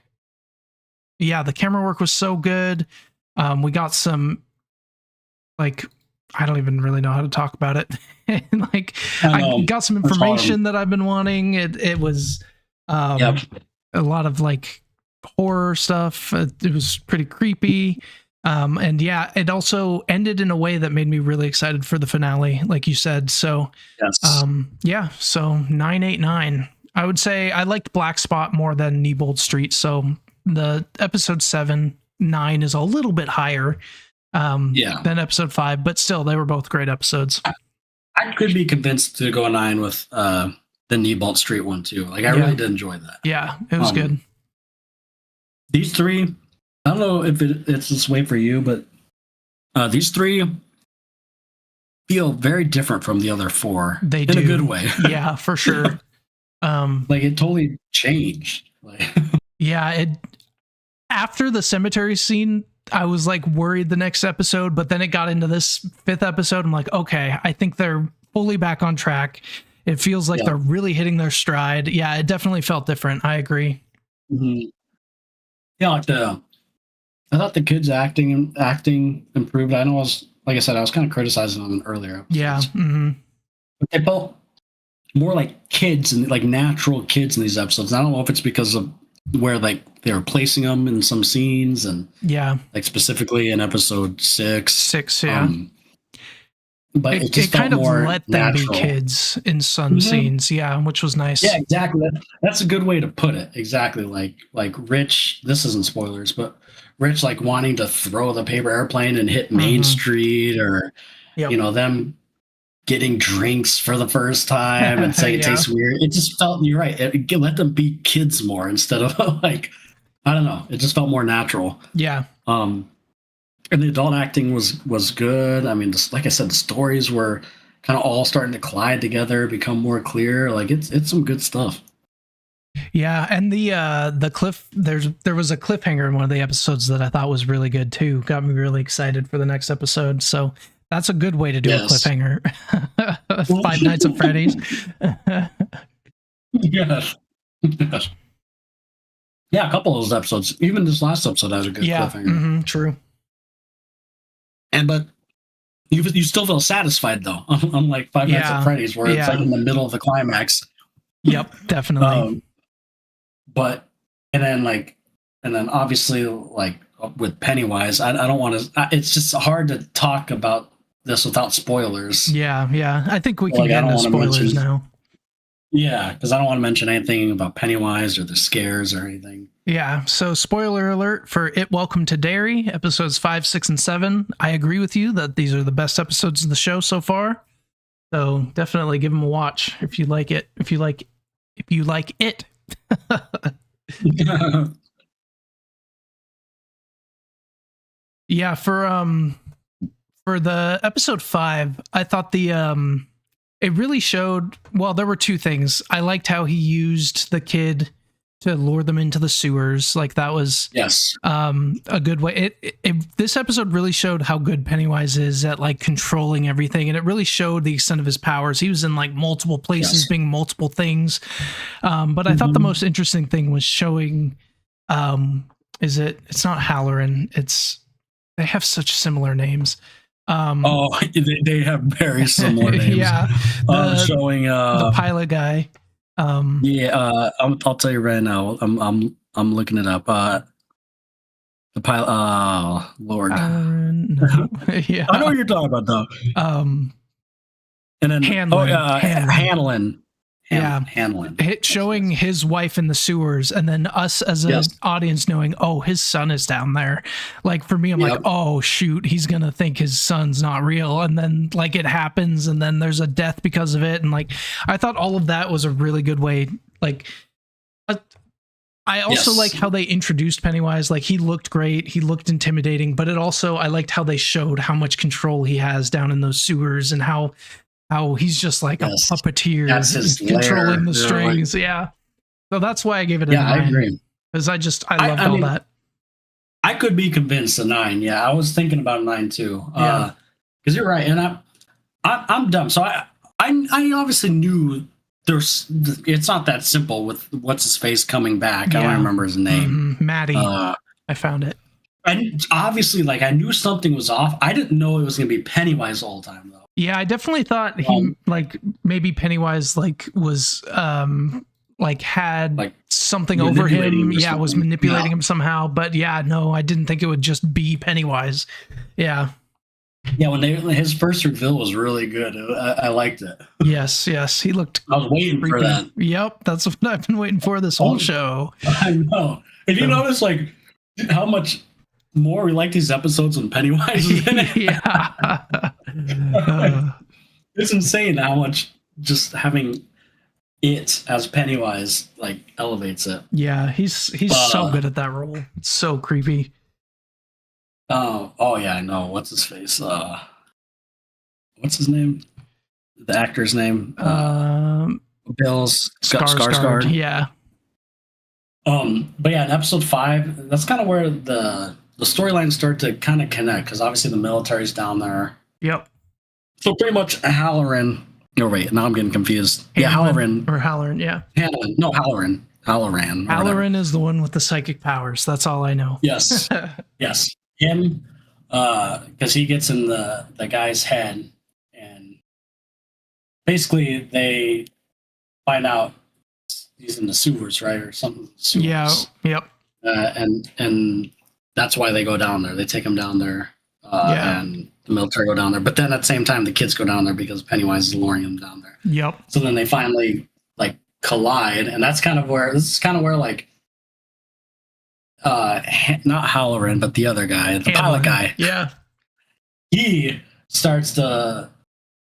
A: the camera work was so good. We got some, like, I don't even really know how to talk about it. Like, I got some information that I've been wanting. It was a lot of like horror stuff. It was pretty creepy. And it also ended in a way that made me really excited for the finale, like you said. So, so 9, 8, 9. I would say I liked Black Spot more than Neibold Street. So the episode 7, 9 is a little bit higher than episode 5, but still, they were both great episodes.
B: I could be convinced to go a 9 with the Neibold Street one too. Like, I really did enjoy that.
A: Yeah, it was good.
B: These 3, I don't know if it's this way for you, but these 3 feel very different from the other 4.
A: They
B: in a good way.
A: Yeah, for sure.
B: Like, it totally changed. Like,
A: after the cemetery scene, I was like worried the next episode, but then it got into this 5th episode. I'm like, okay, I think they're fully back on track. It feels like they're really hitting their stride. Yeah, it definitely felt different. I agree.
B: Mm-hmm. Yeah, I thought the kids' acting improved. I know like I said, I was kind of criticizing them earlier.
A: Yeah. Mm-hmm.
B: But they felt more like kids and like natural kids in these episodes. I don't know if it's because of where like they were placing them in some scenes, and like specifically in episode 6. But it just
A: kind of
B: more
A: let them
B: natural.
A: be kids in some scenes, which was nice.
B: Yeah, exactly. That's a good way to put it. Exactly, like Rich. This isn't spoilers, but Rich like wanting to throw the paper airplane and hit Main Street, or them getting drinks for the first time and saying it tastes weird. It just felt, you're right. Let them be kids more instead of like, I don't know. It just felt more natural.
A: Yeah.
B: And the adult acting was good. I mean, like I said, the stories were kind of all starting to collide together, become more clear. Like, it's some good stuff.
A: Yeah, and the cliff, there was a cliffhanger in one of the episodes that I thought was really good too. Got me really excited for the next episode. So that's a good way to do a cliffhanger. 5 Nights at Freddy's.
B: Yes. Yeah, a couple of those episodes. Even this last episode had a good cliffhanger.
A: True.
B: But you still feel satisfied though, unlike 5 Nights at Freddy's, where it's like in the middle of the climax.
A: Yep, definitely.
B: And then obviously, like with Pennywise, I don't want to. It's just hard to talk about this without spoilers.
A: Yeah. I think we can get into spoilers now.
B: Yeah, because I don't want to mention anything about Pennywise or the scares or anything.
A: Yeah, so spoiler alert for It Welcome to Derry, episodes 5, 6, and 7. I agree with you that these are the best episodes of the show so far. So definitely give them a watch if you like it. If you like it. Yeah, for the episode 5, I thought it really showed, well, there were two things. I liked how he used the kid to lure them into the sewers. Like that was a good way. This episode really showed how good Pennywise is at like controlling everything, and it really showed the extent of his powers. He was in like multiple places, being multiple things. But I thought the most interesting thing was showing, it's not Halloran. They have such similar names.
B: They have very similar names.
A: Yeah,
B: showing
A: the pilot guy.
B: I'll tell you right now. I'm looking it up. The pilot. Oh Lord.
A: No. Yeah,
B: I know what you're talking about though.
A: And then
B: Hanlon. Hanlon.
A: Showing his wife in the sewers, and then us as an audience knowing, oh, his son is down there. Like for me, I'm like, oh shoot, he's gonna think his son's not real, and then like it happens, and then there's a death because of it, and like I thought all of that was a really good way. Like, I also like how they introduced Pennywise. Like he looked great, he looked intimidating, but I liked how they showed how much control he has down in those sewers, and how he's just like a puppeteer controlling the strings. Yeah. So that's why I gave it a 9.
B: I agree.
A: Because I loved all that.
B: I could be convinced a 9. Yeah, I was thinking about a 9 too. Because you're right. And I'm dumb. So I obviously knew it's not that simple with what's his face coming back. I don't remember his name.
A: Maddie. I found it.
B: And obviously, like I knew something was off. I didn't know it was going to be Pennywise all the time though.
A: Yeah, I definitely thought he like maybe Pennywise like was like had like something over him. Yeah, was manipulating him somehow. But yeah, no, I didn't think it would just be Pennywise. Yeah.
B: Yeah, when his first reveal was really good. I liked it.
A: Yes, he looked.
B: I was waiting for that.
A: Yep, that's what I've been waiting for this whole show.
B: I know. And you notice like how much more we like these episodes when Pennywise is in it.
A: Yeah.
B: It's insane how much just having it as Pennywise like elevates it.
A: Yeah, he's so good at that role. It's so creepy.
B: Oh yeah, I know. What's his face? What's his name? The actor's name? Bill Skarsgård.
A: Yeah.
B: But yeah, in episode 5, that's kind of where the storylines start to kind of connect, because obviously the military's down there.
A: Yep.
B: So pretty much Halloran. Oh wait, now I'm getting confused. Halloran.
A: Or Halloran, yeah.
B: Halloran. No, Halloran.
A: Halloran is the one with the psychic powers. That's all I know.
B: Yes. Yes. Him, because he gets in the guy's head, and basically they find out he's in the sewers, right, or something. Sewers.
A: Yeah. Yep.
B: And that's why they go down there. They take him down there, and the military go down there. But then at the same time, the kids go down there because Pennywise is luring them down there.
A: Yep.
B: So then they finally like collide, and this is kind of where like. Not Halloran, but the other guy, the pilot guy.
A: Yeah.
B: He starts to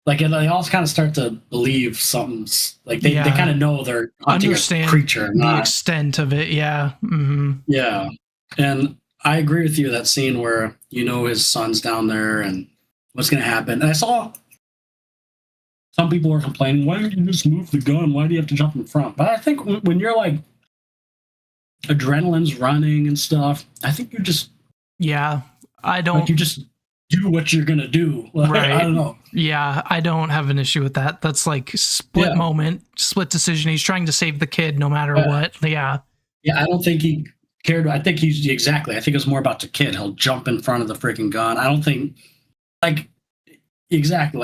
B: like, and they all kind of start to believe something's like they kind of know they're hunting a creature.
A: The extent of it. Yeah. Mm-hmm.
B: Yeah. And I agree with you, that scene where his son's down there and what's going to happen. And I saw some people were complaining, why didn't you just move the gun? Why do you have to jump in front? But I think when you're like, adrenaline's running and stuff, I think you just
A: I don't
B: you just do what you're gonna do. Like,
A: right.
B: I don't know.
A: Yeah, I don't have an issue with that. That's like split decision. He's trying to save the kid no matter what. Yeah,
B: I don't think he cared. I think I think it was more about the kid. He'll jump in front of the freaking gun. I don't think like if that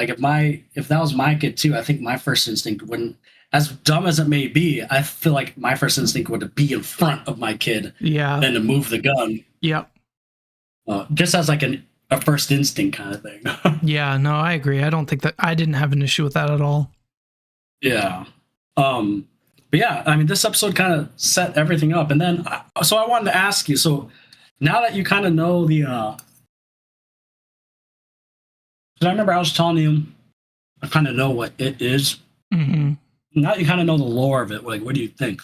B: was my kid too, I think my first instinct wouldn't, as dumb as it may be, I feel like my first instinct would be in front of my kid than to move the gun.
A: Yep.
B: Just as like a first instinct kind of thing.
A: Yeah, no, I agree. I don't think I didn't have an issue with that at all.
B: Yeah. But yeah, I mean, this episode kind of set everything up. And then, so I wanted to ask you, so now that you kind of know because I remember I was telling you, I kind of know what it is.
A: Mm-hmm.
B: Now you kind of know the lore of it. Like, what do you think?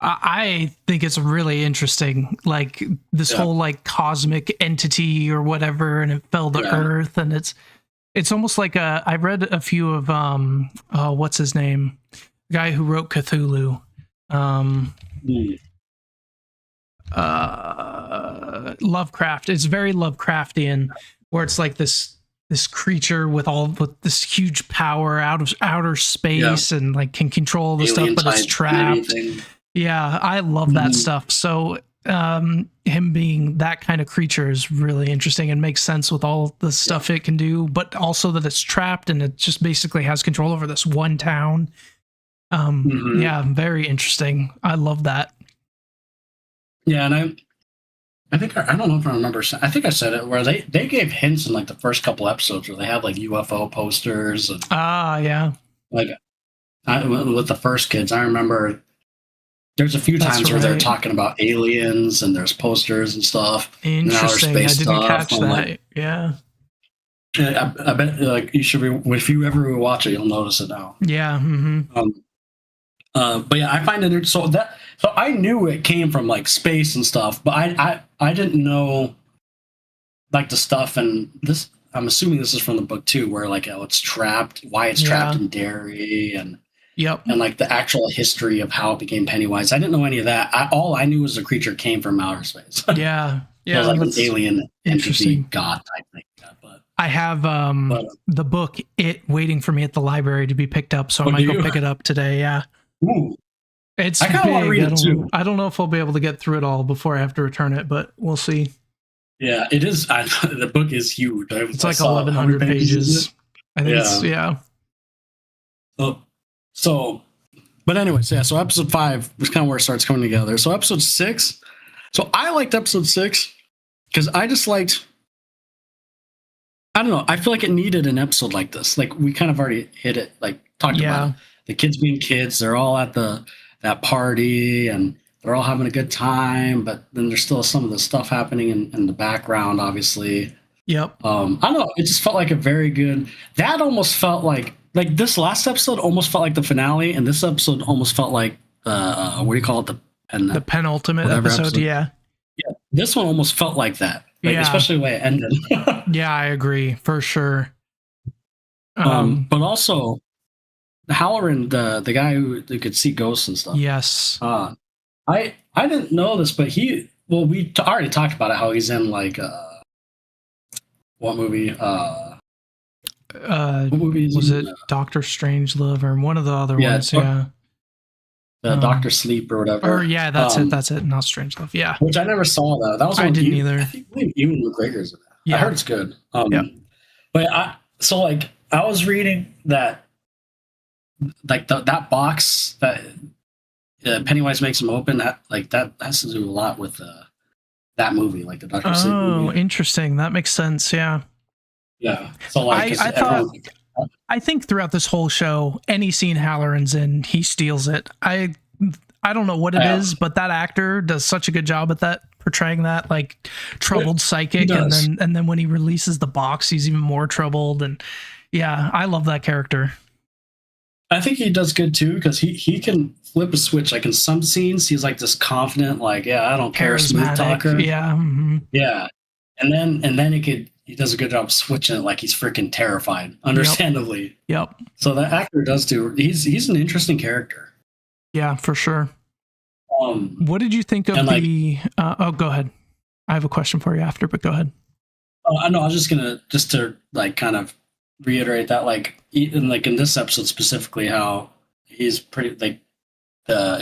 A: I think it's really interesting, like this whole like cosmic entity or whatever, and it fell to Earth, and it's almost like I read a few of what's his name, the guy who wrote Cthulhu, Lovecraft. It's very Lovecraftian, where it's like this creature with this huge power out of outer space and like can control the stuff, but it's trapped. Yeah, I love that stuff. So him being that kind of creature is really interesting and makes sense with all the stuff it can do, but also that it's trapped and it just basically has control over this one town. Yeah, very interesting. I love that.
B: Yeah, and I think I don't know if I remember. I think I said it where they gave hints in like the first couple episodes where they have like UFO posters. And,
A: yeah.
B: Like with the first kids, I remember there's a few times where they're talking about aliens and there's posters and stuff.
A: Interesting.
B: And
A: I didn't catch that. Like, yeah.
B: I bet like you should if you ever watch it, you'll notice it now.
A: Yeah.
B: But yeah, I find it so I knew it came from like space and stuff, but I didn't know like the stuff, and this I'm assuming this is from the book too, where like it's trapped, why it's trapped in Derry, and and like the actual history of how it became Pennywise. I didn't know any of that. All I knew was the creature came from outer space.
A: Yeah,
B: it was like an alien entity god type thing. But
A: I have the book It waiting for me at the library to be picked up, so I might go pick it up today. Yeah.
B: Ooh.
A: It's big. I don't know if I'll be able to get through it all before I have to return it, but we'll see.
B: Yeah, it is. The book is huge.
A: It's like 1,100 pages. I think
B: So, but anyways, yeah. So episode 5 was kind of where it starts coming together. So episode 6. So I liked episode 6 because I just liked. I don't know. I feel like it needed an episode like this. Like we kind of already hit it. Like talked about it. The kids being kids. They're all at that party and they're all having a good time. But then there's still some of the stuff happening in the background, obviously.
A: Yep.
B: I don't know. It just felt like a very good. That almost felt like this last episode almost felt like the finale, and this episode almost felt like what do you call it? The
A: penultimate episode. Yeah.
B: Yeah. This one almost felt like that. Like, especially the way it ended.
A: Yeah, I agree for sure.
B: But also Halloran, the guy who could see ghosts and stuff.
A: Yes.
B: I didn't know this, but we already talked about it. How he's in like what movie? What movie
A: was it? Doctor Strangelove or one of the other ones? Yeah.
B: Doctor Sleep or whatever.
A: Or that's it. That's it. Not Strangelove. Yeah.
B: Which I never saw though. That was
A: I didn't either.
B: I think even McGregor's in that.
A: Yeah.
B: I heard it's good. But I was reading that like that box that Pennywise makes him open, that has to do a lot with that movie, like the Doctor Sleep movie.
A: Oh, interesting. That makes sense. Yeah.
B: Yeah. So like
A: I think throughout this whole show, any scene Halloran's in, he steals it. I don't know what it is, but that actor does such a good job at that, portraying that like troubled psychic, and then when he releases the box, he's even more troubled. And yeah, I love that character.
B: I think he does good too, because he can flip a switch. Like in some scenes, he's like this confident, like I don't care, smooth talker.
A: Yeah.
B: Yeah. And then he does a good job switching it, like he's freaking terrified, understandably.
A: Yep.
B: So that actor does too. He's an interesting character.
A: Yeah, for sure. What did you think of go ahead. I have a question for you after, but go ahead.
B: I know. I was just to like kind of reiterate that, like in this episode specifically, how he's pretty like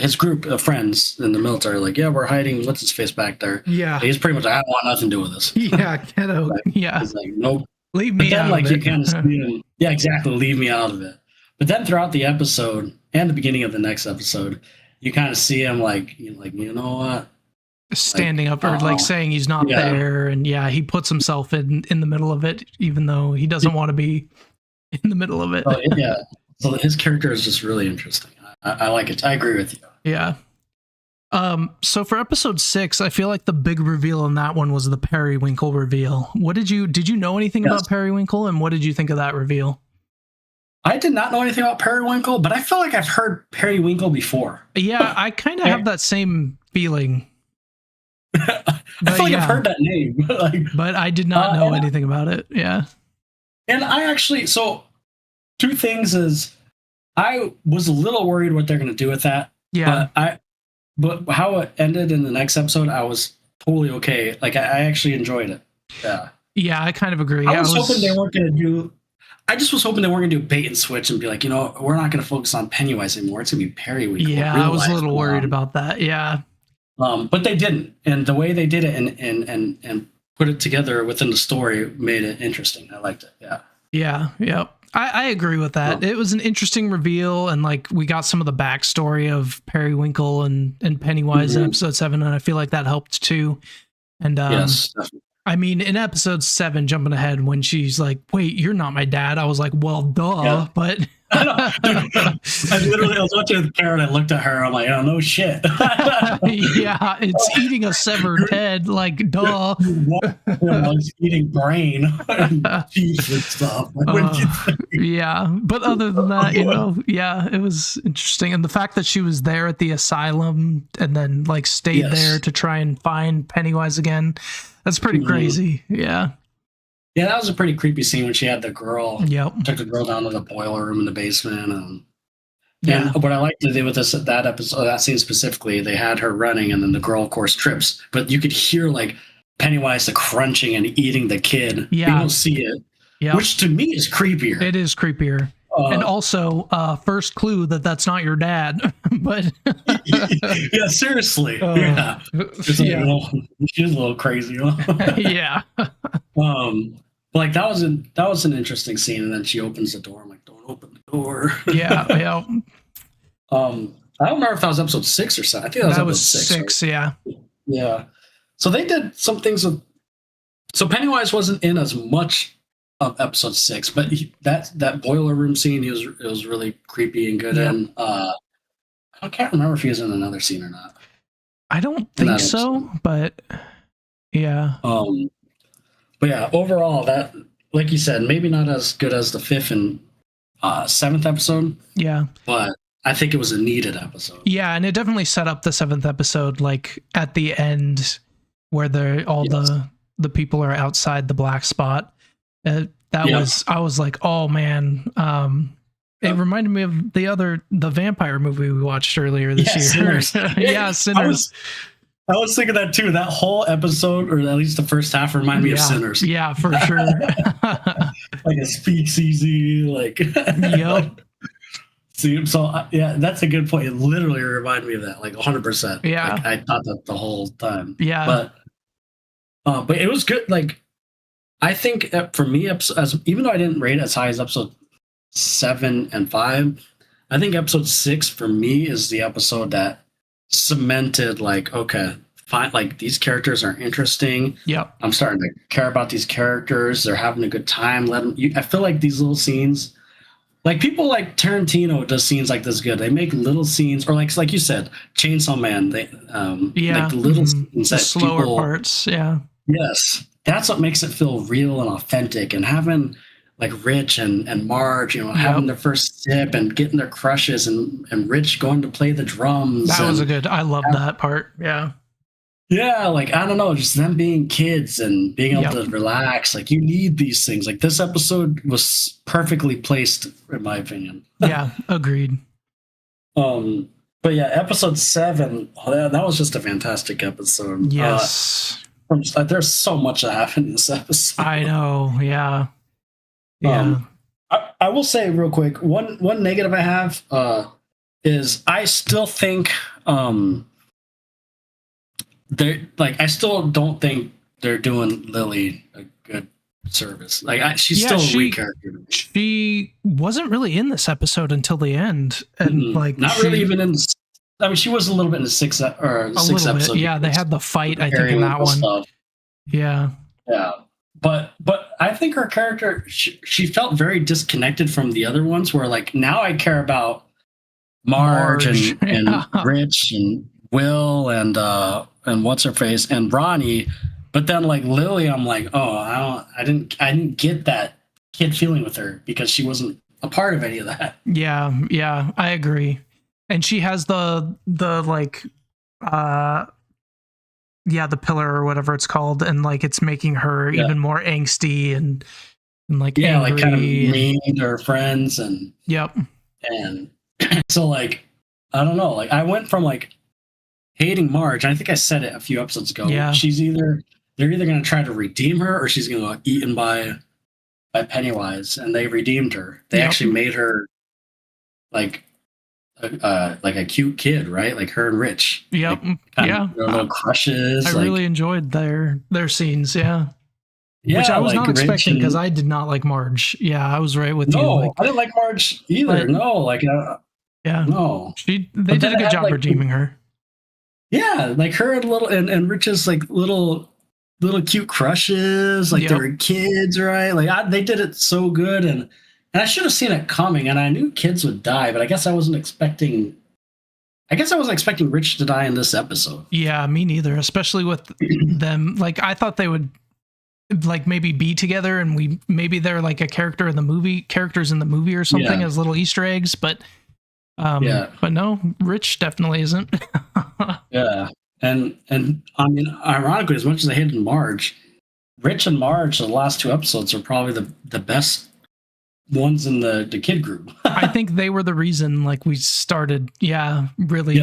B: his group of friends in the military, like, we're hiding what's his face back there.
A: Yeah,
B: he's pretty much, I want nothing to do with this.
A: Yeah, get out.
B: Like,
A: yeah,
B: he's like, nope.
A: Leave me out
B: of it.
A: You
B: kind of see him. Yeah, exactly. Leave me out of it. But then throughout the episode and the beginning of the next episode, you kind of see him like you know what,
A: standing up or like saying he's not there, and he puts himself in the middle of it, even though he doesn't want to be in the middle of it.
B: So his character is just really interesting. I like it. I agree with you.
A: Yeah. So for episode 6, I feel like the big reveal in that one was the Periwinkle reveal. Did you know anything about Periwinkle, and what did you think of that reveal?
B: I did not know anything about Periwinkle, but I feel like I've heard Periwinkle before.
A: Yeah, I kind of have that same feeling.
B: I feel like I've heard that name.
A: But I did not know anything about it. Yeah.
B: And I actually, so two things is I was a little worried what they're going to do with that.
A: Yeah.
B: But how it ended in the next episode, I was totally okay. Like I actually enjoyed it. Yeah.
A: Yeah, I kind of agree.
B: I was hoping they weren't going to do. I just was hoping they weren't going to do bait and switch and be like, we're not going to focus on Pennywise anymore. It's going to be Periwinkle.
A: Yeah, I was a little worried about that. Yeah.
B: But they didn't, and the way they did it and put it together within the story made it interesting. I liked it. Yeah.
A: Yeah. Yep. I agree with that. It was an interesting reveal, and like we got some of the backstory of Periwinkle and Pennywise in episode 7, and I feel like that helped too. And
B: yes, definitely.
A: I mean, in episode 7, jumping ahead, when she's like, "Wait, you're not my dad," I was like, "Well, duh," yeah. But
B: I was watching the camera and I looked at her. I'm like, "Oh no, shit."
A: Yeah, it's eating a severed head. Like, duh.
B: It's eating brain and teeth and stuff.
A: Yeah, but other than that, yeah, it was interesting, and the fact that she was there at the asylum and then like stayed there to try and find Pennywise again. That's pretty crazy. Yeah.
B: Yeah, that was a pretty creepy scene when she had the girl.
A: Yep.
B: Took the girl down to the boiler room in the basement. And what I liked to do with that episode, that scene specifically, they had her running and then the girl, of course, trips. But you could hear like Pennywise the crunching and eating the kid.
A: Yeah.
B: You don't see it, which to me is creepier.
A: It is creepier. And also, first clue that that's not your dad. But
B: yeah, seriously. Yeah. She's a little crazy.
A: Yeah.
B: Like that was an interesting scene, and then she opens the door. I'm like, don't open the door.
A: Yeah.
B: I don't remember if that was episode 6 or 7. I think that was episode 6.
A: Right? Yeah.
B: Yeah. So they did some things with. So Pennywise wasn't in as much of episode 6, but that boiler room scene, it was really creepy and good. Yeah. And I can't remember if he was in another scene or not.
A: I don't think so, but yeah.
B: But yeah, overall, that, like you said, maybe not as good as the 5th and 7th episode.
A: Yeah.
B: But I think it was a needed episode.
A: Yeah, and it definitely set up the 7th episode, like at the end where the people are outside the black spot. I was like, oh man. It reminded me of the vampire movie we watched earlier this year.
B: Sinners.
A: Yeah, Sinners.
B: I was thinking that too. That whole episode, or at least the first half, reminded me of Sinners.
A: Yeah, for sure.
B: Like a speakeasy, like.
A: Yep.
B: See, so yeah, that's a good point. It literally reminded me of that, like 100%.
A: Yeah.
B: Like, I thought that the whole time.
A: Yeah.
B: But it was good. Like, I think for me, even though I didn't rate it as high as episode 7 and 5, I think episode 6 for me is the episode that cemented, like, okay, fine, like these characters are interesting.
A: Yep.
B: I'm starting to care about these characters. They're having a good time. I feel like these little scenes, like people like Tarantino does scenes like this good. They make little scenes, or like you said, Chainsaw Man. They like the little scenes,
A: the slower parts. Yeah.
B: Yes, that's what makes it feel real and authentic. And having like Rich and Marge, having their first sip and getting their crushes, and Rich going to play the drums.
A: That was I love that part. Yeah.
B: Yeah, like, I don't know, just them being kids and being able to relax. Like, you need these things. Like, this episode was perfectly placed, in my opinion.
A: Yeah, agreed.
B: But yeah, episode 7, that was just a fantastic episode.
A: Yes.
B: There's so much that happened in this episode.
A: I know, yeah. Yeah.
B: I will say real quick, one negative I have is I still think I still don't think they're doing Lily a good service. Like, she's still a weak character to me.
A: She wasn't really in this episode until the end, and
B: really even in. I mean, she was a little bit in the 6th episode.
A: Yeah, they had the fight, I think, in that one. Stuff. Yeah.
B: Yeah. But I think her character, she felt very disconnected from the other ones, where like now I care about Marge. and Rich and Will and what's her face and Ronnie, but then like Lily, I'm like, oh, I didn't get that kid feeling with her because she wasn't a part of any of that.
A: Yeah, I agree. And she has the like the pillar or whatever it's called, and like it's making her even more angsty and like angry,
B: like kind of mean to her friends and and so like I don't know, like I went from like hating Marge, and I think I said it a few episodes ago.
A: Yeah.
B: They're either going to try to redeem her or she's going to get eaten by Pennywise, and they redeemed her. They actually made her like a cute kid, right? Like her and Rich.
A: Yep.
B: Like, little crushes.
A: I really enjoyed their scenes. Yeah. Which I was
B: like
A: not expecting because I did not like Marge. Yeah, I was right with you.
B: No, I didn't like Marge either. No, no.
A: They did a good job redeeming her.
B: Yeah, like her and Rich's like little cute crushes, like they were kids, right? Like they did it so good, and I should have seen it coming, and I knew kids would die, but I guess I wasn't expecting Rich to die in this episode.
A: Yeah, me neither, especially with them. Like I thought they would like maybe be together, and maybe they're like characters in the movie or something as little Easter eggs, but but no, Rich definitely isn't.
B: Yeah. And I mean, ironically, as much as I hated Marge, Rich and Marge, the last two episodes are probably the best ones in the kid group.
A: I think they were the reason like we started really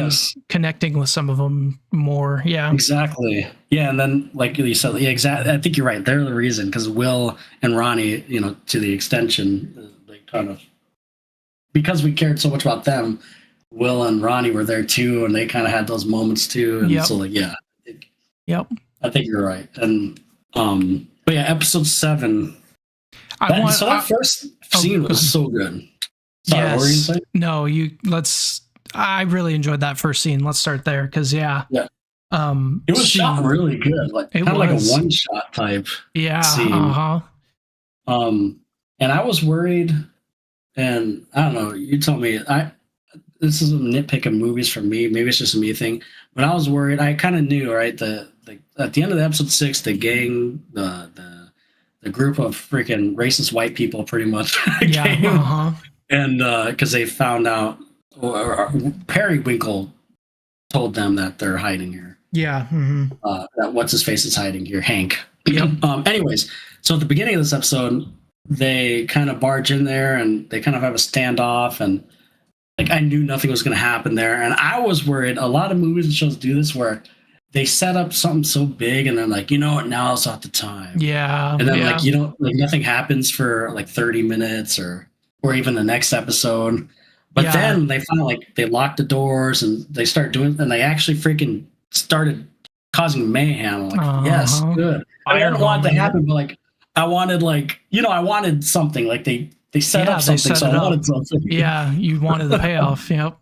A: connecting with some of them more. Yeah,
B: exactly. Yeah, and then like you said, exactly, I think you're right, they're the reason, because Will and Ronnie, to the extension, they kind of, because we cared so much about them, Will and Ronnie were there too, and they kind of had those moments too, and so like I think you're right. And but yeah, episode 7, that first scene was so good. Sorry, what were you saying?
A: No, I really enjoyed that first scene. Let's start there, because it
B: was shot really good, like kind of like a one shot type scene. And I was worried, and I don't know, you tell me, this is a nitpick of movies for me, maybe it's just a me thing, but I was worried. I kind of knew, right, at the end of episode 6, the gang, the group of freaking racist white people pretty much came, and because they found out, or Periwinkle told them that they're hiding here. That what's his face is hiding here, Hank. Anyways, so at the beginning of this episode, they kind of barge in there and they kind of have a standoff, and like I knew nothing was going to happen there, and I was worried. A lot of movies and shows do this where they set up something so big and then like, you know what, now's not the time. And then like nothing happens for like 30 minutes or even the next episode. But then they finally like they lock the doors and they start doing, and they actually freaking started causing mayhem. I'm like, yes, good. I didn't want it to happen, but like I wanted something. Like they set up something, so I wanted something.
A: Yeah, you wanted the payoff. Yep.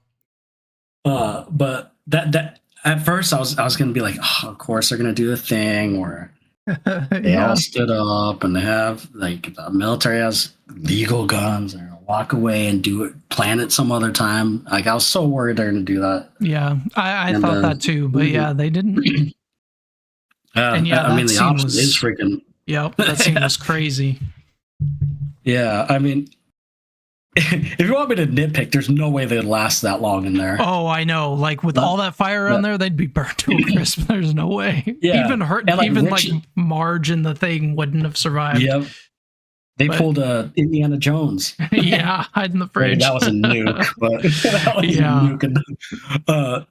B: But that at first I was going to be like, oh, of course they're going to do the thing where they all stood up and they have like the military has legal guns. They're going to walk away and plan it some other time. Like I was so worried they're going to do that.
A: Yeah, I thought that too, but they didn't. And
B: I mean the option is freaking.
A: Yep, that scene was crazy.
B: Yeah, I mean, if you want me to nitpick, there's no way they'd last that long in there.
A: Oh, I know. Like with all that fire on there, they'd be burnt to a crisp. There's no way. Yeah. Even like Marge and the thing wouldn't have survived.
B: Yep. They pulled Indiana Jones.
A: Hide in the fridge.
B: That was a nuke,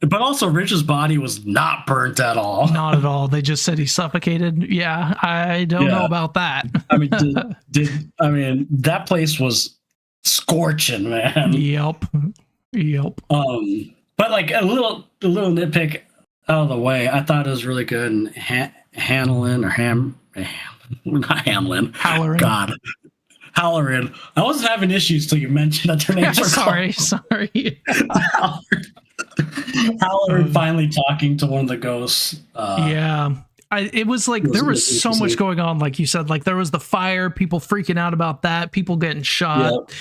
B: but also Rich's body was not burnt at all.
A: Not at all. They just said he suffocated. Yeah, I don't know about that.
B: I mean, that place was scorching, man.
A: Yep.
B: But like a little nitpick out of the way, I thought it was really good. And Halloran. I wasn't having issues till you mentioned that their names were
A: sorry.
B: Halloran finally talking to one of the ghosts.
A: It was like there was so much going on, like you said. Like there was the fire, people freaking out about that, people getting shot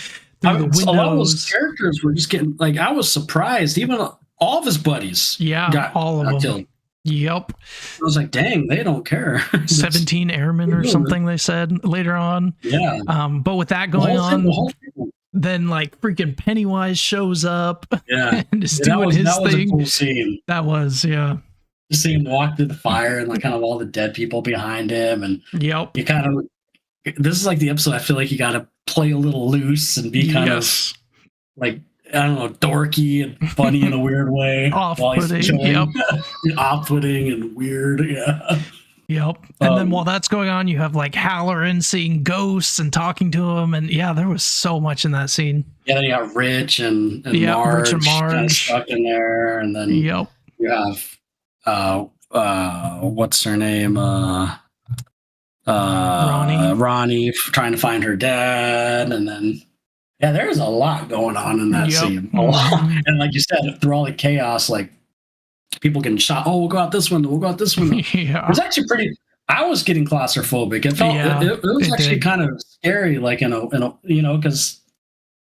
A: through the windows. A lot of those
B: characters were just getting like, I was surprised. Even all of his buddies, got killed.
A: Yep.
B: I was like, dang, they don't care.
A: 17 airmen or something they said later on. But with that going on, then like freaking Pennywise shows up
B: Yeah,
A: and is doing his
B: that was
A: thing.
B: a cool scene.
A: That was, yeah.
B: Just see him walk through the fire and like kind of all the dead people behind him, and
A: Yep.
B: you kind of. This is like the episode I feel like you got to play a little loose and be kind of like, I don't know, dorky and funny in a weird way.
A: Off-putting, yep.
B: Off-putting and weird, yeah.
A: Yep. And then while that's going on, you have like Halloran seeing ghosts and talking to him, and yeah, there was so much in that scene.
B: Yeah, then you got Rich and Marge,
A: Rich and Marge
B: kind of stuck in there, and then
A: you
B: have what's her name? Ronnie trying to find her dad, and then there's a lot going on in that scene. A lot. And like you said, through all the chaos, like people getting shot. Oh, we'll go out this window. We'll go out this window. It was actually pretty. I was getting claustrophobic. It felt it was actually kind of scary, like in a because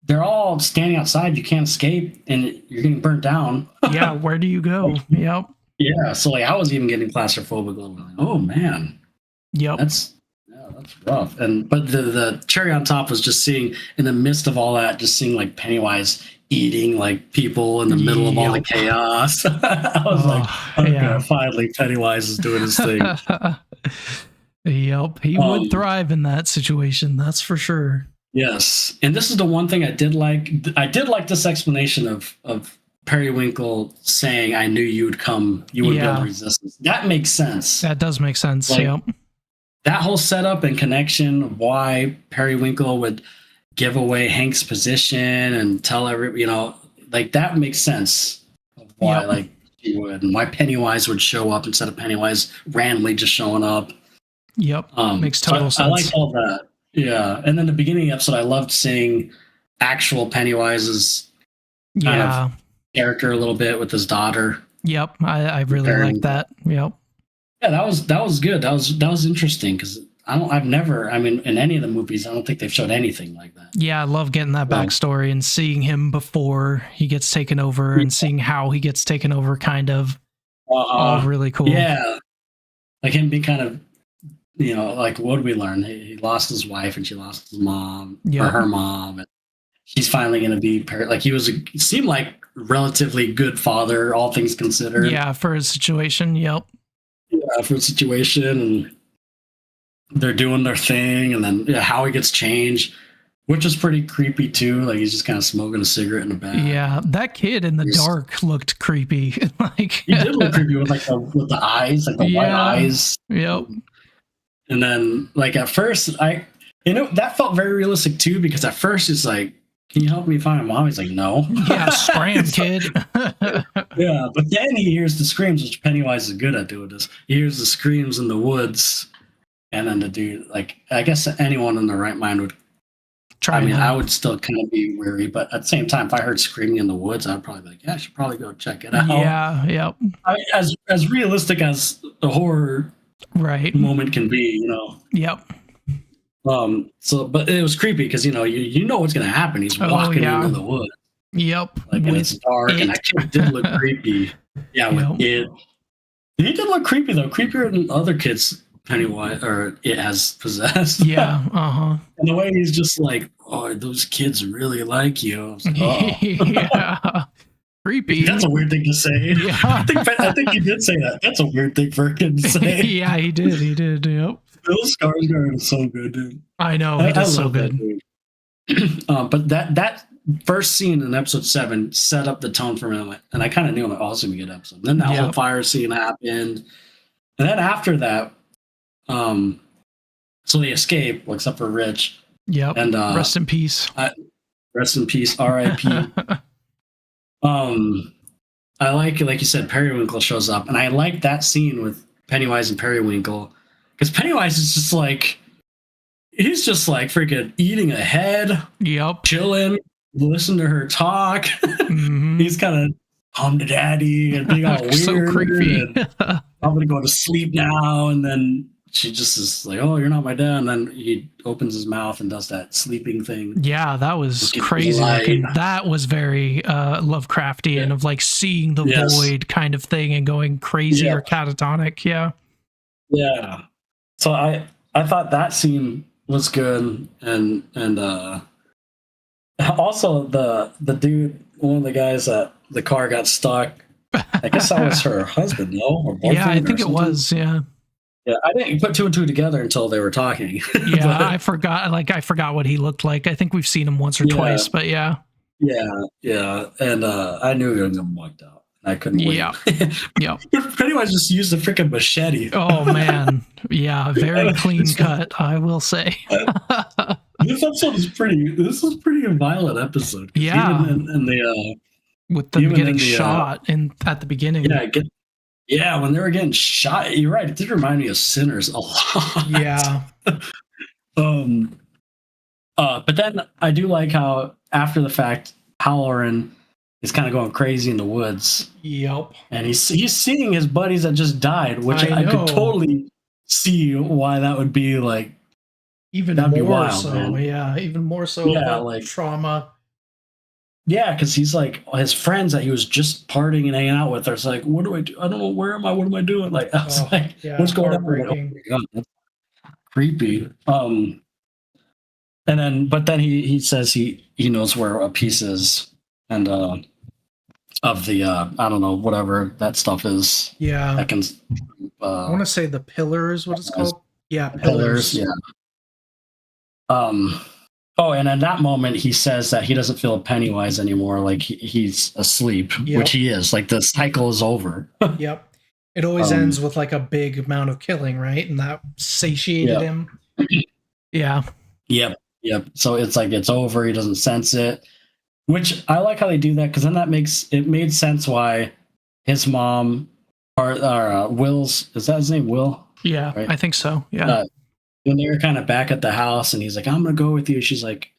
B: they're all standing outside. You can't escape, and you're getting burnt down.
A: Yeah, where do you go? Yep.
B: Yeah, so like I was even getting claustrophobic a little bit. Like, oh man.
A: Yep.
B: That's rough. But the cherry on top was just seeing, in the midst of all that, just seeing like Pennywise eating like people in the middle of all the chaos. I was like, okay, finally Pennywise is doing his thing.
A: Yep, he would thrive in that situation, that's for sure.
B: Yes. And this is the one thing I did like. I did like this explanation of Periwinkle saying, I knew you would come, you would build resistance. That makes sense.
A: That does make sense.
B: Like,
A: yep.
B: That whole setup and connection of why Periwinkle would give away Hank's position and tell like that makes sense of why like he would, and why Pennywise would show up instead of Pennywise randomly just showing up.
A: Yep. Makes total sense.
B: I like all that. Yeah. And then the beginning of the episode, I loved seeing actual Pennywise's kind of character a little bit with his daughter.
A: Yep. I really like that. Yep.
B: Yeah, that was good. That was interesting because in any of the movies, I don't think they've showed anything like that.
A: Yeah, I love getting that backstory and seeing him before he gets taken over and seeing how he gets taken over, kind of. All really cool.
B: Yeah, like him being kind of, like what did we learn? He lost his wife and she lost his mom, or her mom, and she's finally going to be like he seemed like relatively good father, all things considered.
A: Yeah, for his situation. Yep.
B: Yeah, for the situation, and they're doing their thing, and then how he gets changed, which is pretty creepy too. Like he's just kind of smoking a cigarette in the back.
A: Yeah, that kid in the dark looked creepy. Like
B: he did look creepy with the eyes, like the white eyes.
A: Yep.
B: And then like at first, that felt very realistic too, because at first it's like, can you help me find my mom? He's like, no.
A: Yeah, scram, kid.
B: Yeah, but then he hears the screams, which Pennywise is good at doing this. He hears the screams in the woods, and then the dude, like, I guess anyone in their right mind would try. I would still kind of be weary, but at the same time, if I heard screaming in the woods, I'd probably be like, I should probably go check it out.
A: Yeah, yep.
B: As realistic as the horror moment can be,
A: Yep.
B: But it was creepy because you know what's gonna happen. He's walking into the woods.
A: Yep.
B: Like and it's dark, and that kid did look creepy. Yeah, with it. He did look creepy though, creepier than other kids Pennywise or it has possessed.
A: Yeah.
B: And the way he's just like, oh, those kids really like you. I was like, oh.
A: Yeah. Creepy.
B: That's a weird thing to say.
A: Yeah.
B: I think he did say that. That's a weird thing for a kid to say.
A: Yeah, he did. Yep.
B: Bill Skarsgård is so good, dude.
A: I know, he does so good.
B: But that first scene in episode 7 set up the tone for me, and I kind of knew it was going to be a good episode. And then that whole fire scene happened, and then after that, so they escape, except for Rich.
A: Yep.
B: And
A: rest in peace.
B: Rest in peace, R.I.P. I like you said, Periwinkle shows up, and I like that scene with Pennywise and Periwinkle. Because Pennywise is just like, he's just like freaking eating a head.
A: Yep.
B: Chilling, listen to her talk. Mm-hmm. He's kind of home to daddy and being all weird.
A: So creepy.
B: I'm going to go to sleep now. And then she just is like, oh, you're not my dad. And then he opens his mouth and does that sleeping thing.
A: Yeah, that was crazy looking. That was very Lovecraftian of like seeing the void kind of thing and going crazy or catatonic. Yeah.
B: Yeah. So I thought that scene was good, and Also, the dude, one of the guys that the car got stuck. I guess that was her husband, no, or boyfriend.
A: Yeah, I think it was. Yeah.
B: Yeah, I didn't put two and two together until they were talking.
A: Yeah,
B: But,
A: I forgot. Like, I forgot what he looked like. I think we've seen him once or twice, but yeah.
B: Yeah, and I knew he was gonna get mugged out. I couldn't wait.
A: Yeah.
B: Pennywise just used a freaking machete.
A: Oh man, yeah, very clean cut, I will say.
B: This episode is pretty. This is pretty a violent episode.
A: Yeah,
B: even in the
A: with them getting shot at the beginning.
B: Yeah, when they were getting shot. You're right. It did remind me of Sinners a lot.
A: Yeah.
B: But then I do like how after the fact, Halloran is kind of going crazy in the woods.
A: Yep.
B: And he's seeing his buddies that just died, which I could totally see why that would be like
A: even
B: that'd
A: more
B: be wild,
A: so.
B: man.
A: Yeah, even more so.
B: Yeah, like
A: trauma.
B: Yeah, because he's like his friends that he was just partying and hanging out with. Are like, what do I do? I don't know. Where am I? What am I doing? Like, I was like, what's going on? Like, oh my God, that's creepy. And then he says he knows where a piece is, and of the I don't know, whatever that stuff is.
A: Yeah,
B: that can.
A: I want to say the pillar is what it's called. Yeah, pillars.
B: Yeah. Oh, and at that moment, he says that he doesn't feel Pennywise anymore. Like he's asleep, which he is. Like the cycle is over.
A: Yep. It always ends with like a big amount of killing, right? And that satiated him. Yeah.
B: Yep. So it's like it's over. He doesn't sense it, which I like how they do that because then it made sense why his mom or Will's, is that his name? Will?
A: Yeah, right? I think so. Yeah.
B: When they were kind of back at the house and he's like, I'm going to go with you. She's like,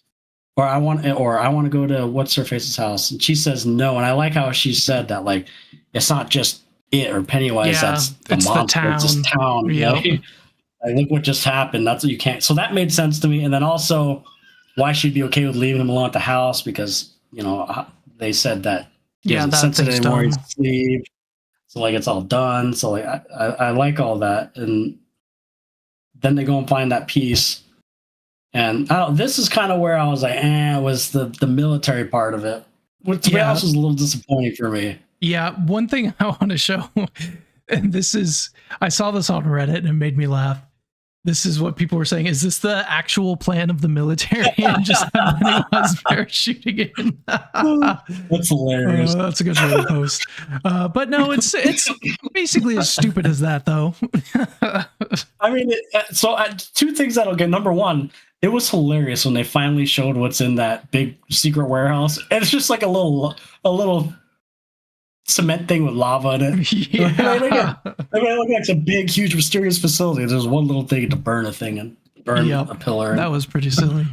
B: I want to go to what's her face's house. And she says no. And I like how she said that, like, it's not just it or Pennywise. That's the monster. It's this town.
A: Yeah.
B: Like, look what just happened. That's what you can't. So that made sense to me. And then also why she'd be okay with leaving him alone at the house because, they said that he doesn't sense it anymore. He's asleep. So like, it's all done. So like, I like all that. And then they go and find that piece. And this is kind of where I was like, it was the military part of it. Which to be honest was a little disappointing for me.
A: Yeah, one thing I want to show, and I saw this on Reddit and it made me laugh. This is what people were saying. Is this the actual plan of the military? And just Pennywise parachuting in.
B: That's hilarious.
A: That's a good way to post. But no, it's basically as stupid as that, though.
B: I mean, two things that'll get. Number one, it was hilarious when they finally showed what's in that big secret warehouse. And it's just like a little cement thing with lava in it.
A: Yeah.
B: Look like it's a big, huge, mysterious facility. There's one little thing to burn a thing and burn a pillar.
A: That was pretty silly.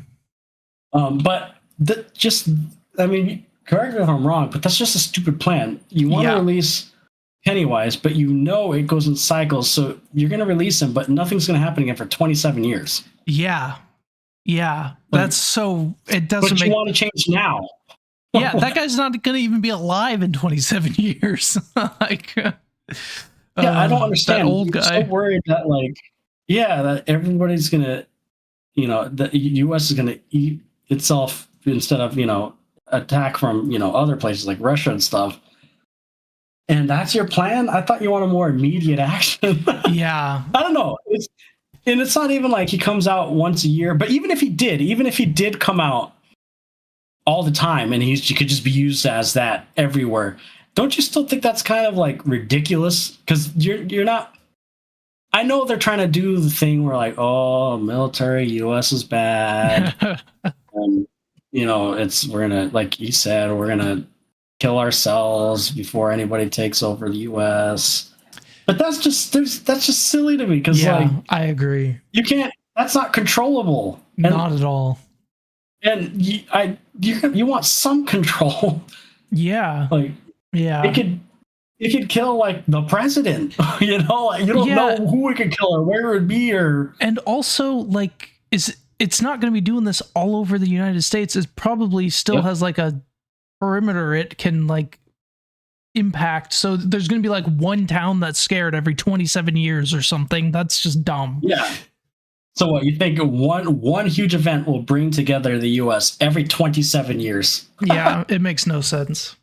B: But I mean, correct me if I'm wrong, but that's just a stupid plan. You want to release Pennywise, but it goes in cycles, so you're going to release him, but nothing's going to happen again for 27 years.
A: Yeah. That's so. It doesn't.
B: But you want to change now.
A: Yeah, that guy's not going to even be alive in 27 years.
B: I don't understand.
A: That old guy.
B: I'm so worried that that everybody's going to, the U.S. is going to eat itself instead of, attack from, other places like Russia and stuff. And that's your plan? I thought you wanted more immediate action.
A: Yeah.
B: I don't know. It's not even like he comes out once a year, but even if he did come out all the time and he could just be used as that everywhere, don't you still think that's kind of like ridiculous? Because you're not. I know they're trying to do the thing where like, oh, military US is bad. And we're gonna, like you said, we're gonna kill ourselves before anybody takes over the US. But that's just silly to me because
A: I agree.
B: You can't. That's not controllable.
A: Not at all.
B: And you want some control.
A: Yeah.
B: It could kill like the president. You don't know who it could kill or where it would be
A: and also like it's not going to be doing this all over the United States. It probably still has like a perimeter it can like impact. So there's going to be like one town that's scared every 27 years or something. That's just dumb.
B: Yeah. So what you think? One huge event will bring together the U.S. every 27 years.
A: Yeah, it makes no sense.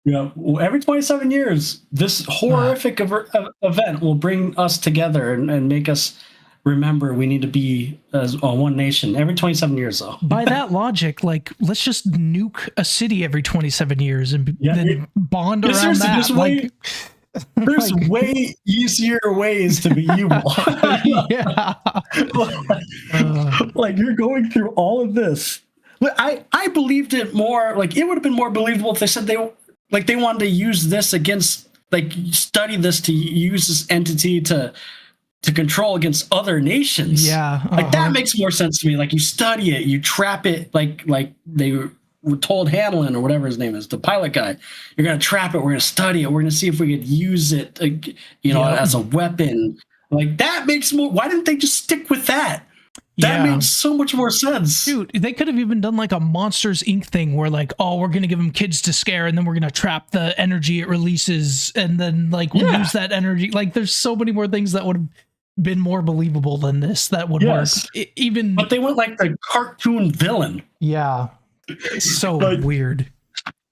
B: Yeah, every 27 years, this horrific event will bring us together and make us remember we need to be as one nation every 27 years. Though,
A: by that logic, like let's just nuke a city every 27 years and then bond around that.
B: There's way easier ways to be evil.
A: Yeah.
B: Like you're going through all of this. I believed it more. Like it would have been more believable if they said they wanted to use this against, like, study this to use this entity to control against other nations.
A: Yeah.
B: Like that makes more sense to me. Like you study it, you trap it, like they were told Hanlon or whatever his name is, the pilot guy. You're gonna trap it. We're gonna study it. We're gonna see if we could use it, as a weapon. Like that makes more. Why didn't they just stick with that? That made so much more sense.
A: Dude, they could have even done like a Monsters Inc. thing where like, oh, we're going to give them kids to scare and then we're going to trap the energy it releases and then like we'll use that energy. Like there's so many more things that would have been more believable than this that would work.
B: But they went like the cartoon villain.
A: Yeah. It's so weird.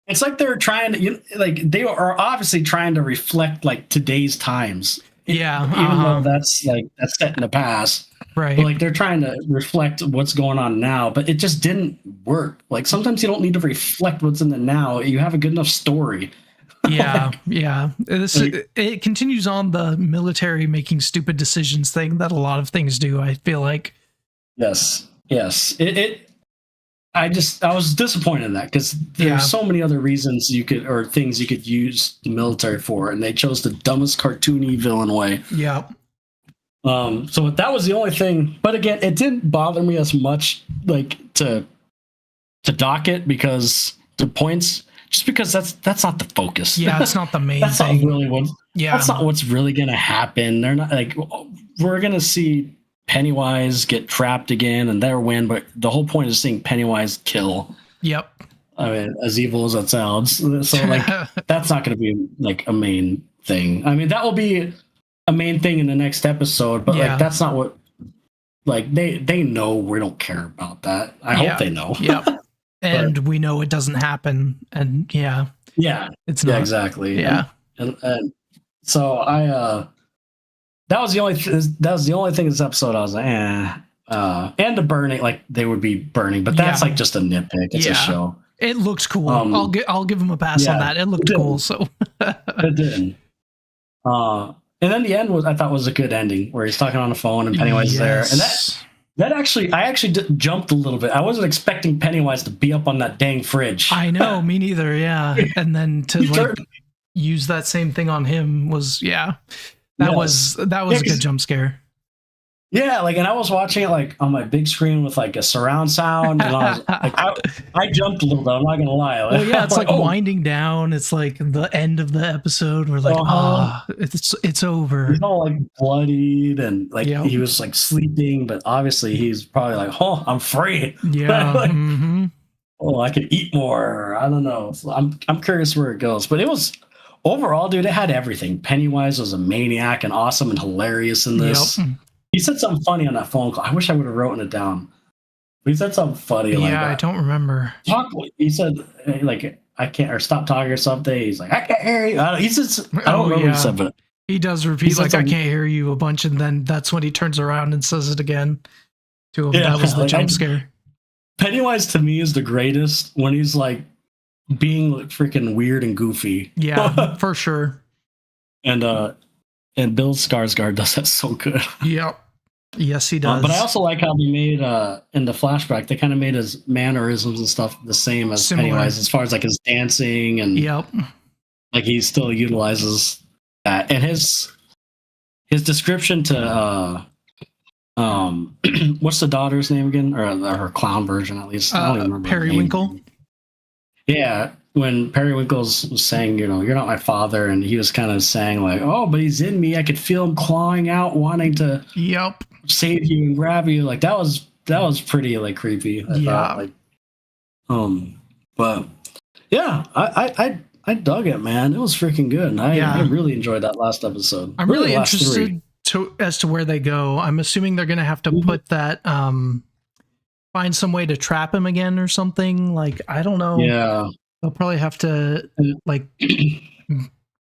B: It's like they're trying to, they are obviously trying to reflect like today's times.
A: Yeah.
B: Even though that's set in the past.
A: Right.
B: But like they're trying to reflect what's going on now, but it just didn't work. Like sometimes you don't need to reflect what's in the now. You have a good enough story.
A: Yeah. It continues on the military making stupid decisions thing that a lot of things do, I feel like.
B: Yes. I was disappointed in that because there's so many other reasons things you could use the military for, and they chose the dumbest cartoony villain way.
A: Yeah.
B: So that was the only thing, but again, it didn't bother me as much, like to dock it because the points, just because that's not the focus.
A: Yeah, it's not the main
B: that's
A: thing.
B: Not really that's not what's really gonna happen. They're not like we're gonna see Pennywise get trapped again and their win, but the whole point is seeing Pennywise kill.
A: Yep.
B: I mean, as evil as that sounds, so like that's not gonna be like a main thing. I mean, that will be a main thing in the next episode, but like that's not what, like they know we don't care about that. I hope they know.
A: Yep. And we know it doesn't happen, and it's not
B: exactly.
A: Yeah.
B: And so I that was the only thing in this episode I was like and the burning, like they would be burning, but that's like just a nitpick. It's a show. It
A: looks cool. I'll give them a pass on that. It looked cool. So
B: it did. And then the end I thought was a good ending where he's talking on the phone and Pennywise is there. And that actually, I actually jumped a little bit. I wasn't expecting Pennywise to be up on that dang fridge.
A: I know, me neither. Yeah. And then to use that same thing on him was, that was a good jump scare. Yeah,
B: like, and I was watching it like on my big screen with like a surround sound, and I was like, I jumped a little bit. I'm not gonna lie.
A: Well, yeah, it's like winding down. It's like the end of the episode. We're like, it's over.
B: He's all like bloodied and like he was like sleeping, but obviously he's probably like, oh, I'm free.
A: Yeah.
B: Like, I can eat more. I don't know. So I'm curious where it goes, but it was. Overall, dude, it had everything. Pennywise was a maniac and awesome and hilarious in this. Yep. He said something funny on that phone call. I wish I would have written it down. He said something funny like that.
A: Yeah, I don't remember.
B: He said, like, I can't, or stop talking or something. He's like, I can't hear you. I don't remember what he said, but
A: he does repeat, like, I can't hear you a bunch, and then that's when he turns around and says it again to him. That was the jump scare.
B: Pennywise, to me, is the greatest when he's, like, being like freaking weird and goofy.
A: Yeah, for sure.
B: And Bill Skarsgård does that so good.
A: Yep. Yes, he does.
B: But I also like how they made in the flashback, they kind of made his mannerisms and stuff the same as Pennywise, as far as like his dancing and like he still utilizes that. And his description to what's the daughter's name again, or her clown version at least? I don't even remember.
A: Periwinkle.
B: Yeah, when Periwinkles was saying, you're not my father, and he was kind of saying like, oh, but he's in me. I could feel him clawing out, wanting to save you and grab you. Like that was pretty like creepy. I thought, like, but yeah, I dug it, man. It was freaking good. And I really enjoyed that last episode.
A: I'm really interested as to where they go, I'm assuming they're going to have to put that, find some way to trap him again or something. Like, I don't know.
B: Yeah.
A: They'll probably have to like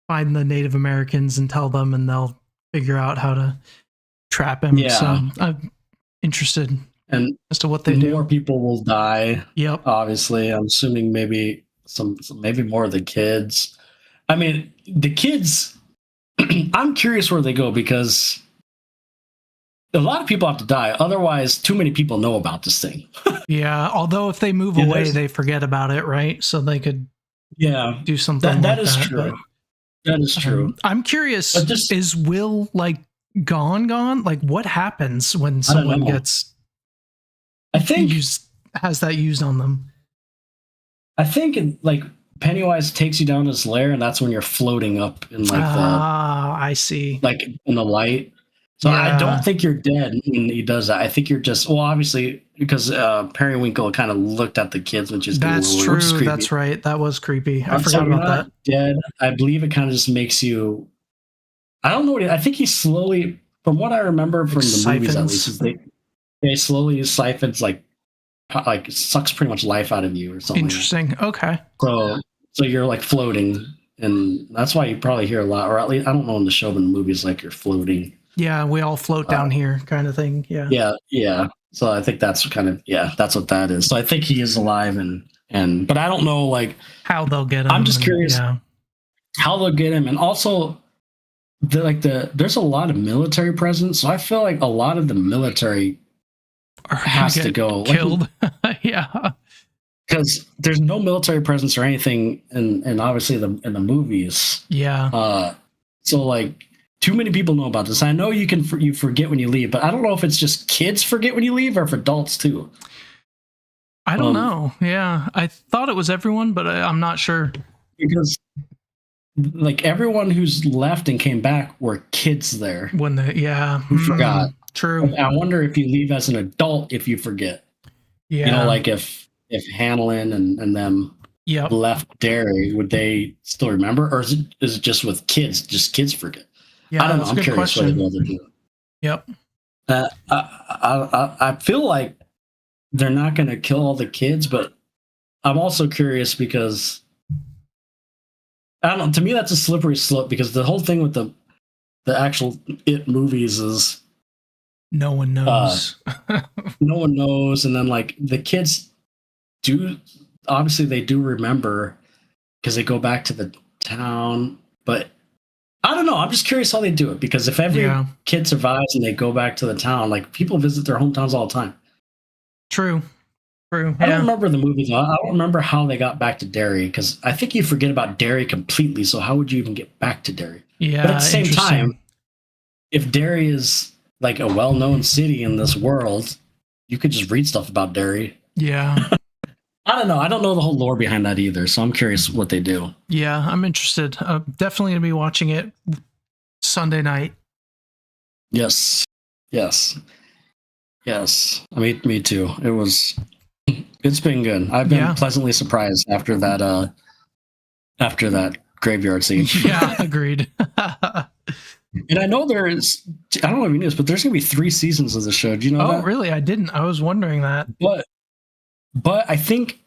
A: find the Native Americans and tell them, and they'll figure out how to trap him.
B: Yeah.
A: So I'm interested as to what they do.
B: More people will die.
A: Yep.
B: Obviously, I'm assuming maybe maybe more of the kids. I mean, the kids. I'm curious where they go because a lot of people have to die. Otherwise, too many people know about this thing.
A: Yeah. Although if they move away, they forget about it, right? So they could do something.
B: That is true. That is true.
A: I'm curious. Is Will like gone? Like, what happens when someone gets?
B: I think
A: has that used on them.
B: I think like Pennywise takes you down his lair, and that's when you're floating up in like
A: I see,
B: like in the light. So I don't think you're dead when he does that. I think you're just obviously because Periwinkle kind of looked at the kids when she's
A: that's true. That's right. That was creepy. I forgot about that.
B: Dead. I believe it kind of just makes you. I don't know what I think he slowly, from what I remember from the movies at least, is they slowly siphons like sucks pretty much life out of you or something.
A: Interesting. Okay.
B: So you're like floating, and that's why you probably hear a lot, or at least I don't know in the show, but in the movies, like you're floating.
A: Yeah, we all float down here, kind of thing. Yeah.
B: Yeah. So I think that's kind of that's what that is. So I think he is alive, and but I don't know like
A: how they'll get him.
B: I'm just curious how they'll get him, and also there's a lot of military presence, so I feel like a lot of the military has to go
A: killed. Yeah.
B: Because there's no military presence or anything, and obviously in the movies.
A: Yeah.
B: So like, too many people know about this. I know you forget when you leave, but I don't know if it's just kids forget when you leave or if adults too.
A: I don't know. Yeah, I thought it was everyone, but I'm not sure.
B: Because like everyone who's left and came back were kids there
A: when
B: who forgot.
A: True.
B: I wonder if you leave as an adult if you forget.
A: Yeah.
B: You know, like if Hanlon and them left Derry, would they still remember, or is it just with kids? Just kids forget.
A: Yeah,
B: I don't know. I'm curious what they're doing.
A: Yep.
B: I feel like they're not going to kill all the kids, but I'm also curious because I don't know. To me, that's a slippery slope because the whole thing with the actual It movies is
A: no one knows.
B: No one knows, and then like the kids obviously they do remember because they go back to the town, but I don't know. I'm just curious how they do it because if every kid survives and they go back to the town, like people visit their hometowns all the time.
A: True.
B: I don't remember the movie though. I don't remember how they got back to Derry because I think you forget about Derry completely. So how would you even get back to Derry?
A: Yeah.
B: But at the same time, if Derry is like a well-known city in this world, you could just read stuff about Derry.
A: Yeah.
B: I don't know. I don't know the whole lore behind that either. So I'm curious what they do.
A: Yeah, I'm interested. Definitely going to be watching it Sunday night.
B: Yes. I mean, me too. It's been good. I've been pleasantly surprised after that graveyard scene.
A: Yeah, agreed.
B: And I know I don't know if you knew this, but there's going to be 3 seasons of the show. Do you know that?
A: Oh, really? I didn't. I was wondering that.
B: But I think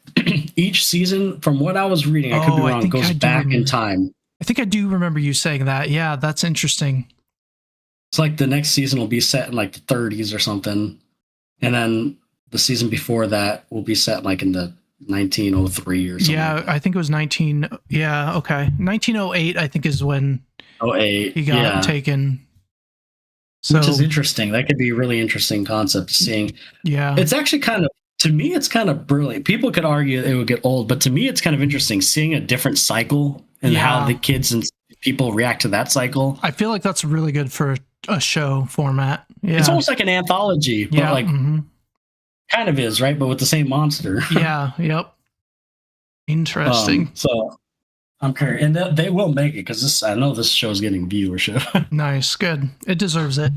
B: each season, from what I was reading, I could be wrong, goes back in time.
A: I think I do remember you saying that. Yeah, that's interesting.
B: It's like the next season will be set in like the 30s or something. And then the season before that will be set like in the 1903 or something.
A: Yeah, I think it was 1908, I think is when he got taken. So,
B: which is interesting. That could be a really interesting concept seeing.
A: Yeah.
B: It's actually to me, it's kind of brilliant. People could argue it would get old, but to me, it's kind of interesting seeing a different cycle and how the kids and people react to that cycle.
A: I feel like that's really good for a show format. Yeah.
B: It's almost like an anthology, but kind of is, right? But with the same monster.
A: Yeah. Yep. Interesting.
B: So I'm curious. And they will make it because I know this show is getting viewership.
A: Nice. Good. It deserves it.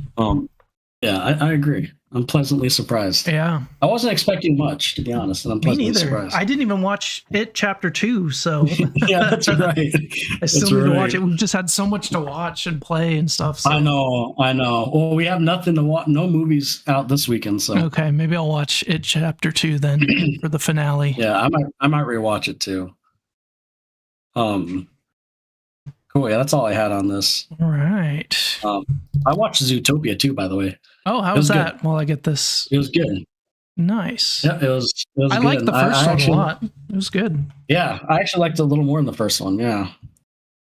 B: Yeah, I agree. I'm pleasantly surprised.
A: Yeah.
B: I wasn't expecting much, to be honest, and I'm
A: Me
B: pleasantly
A: neither.
B: surprised.
A: I didn't even watch it chapter 2, so
B: Yeah, that's right.
A: I still need to watch it. We've just had so much to watch and play and stuff. So.
B: I know. Well, we have nothing to watch. No movies out this weekend, so
A: okay, maybe I'll watch it chapter 2 then for the finale.
B: Yeah, I might rewatch it too. Cool. Yeah, that's all I had on this.
A: All right.
B: I watched Zootopia too, by the way.
A: Oh, how was that? While I get this.
B: It was good.
A: Nice.
B: Yeah, it was
A: I
B: good.
A: liked the first one a lot. It was good.
B: Yeah, I actually liked it a little more than the first one. Yeah.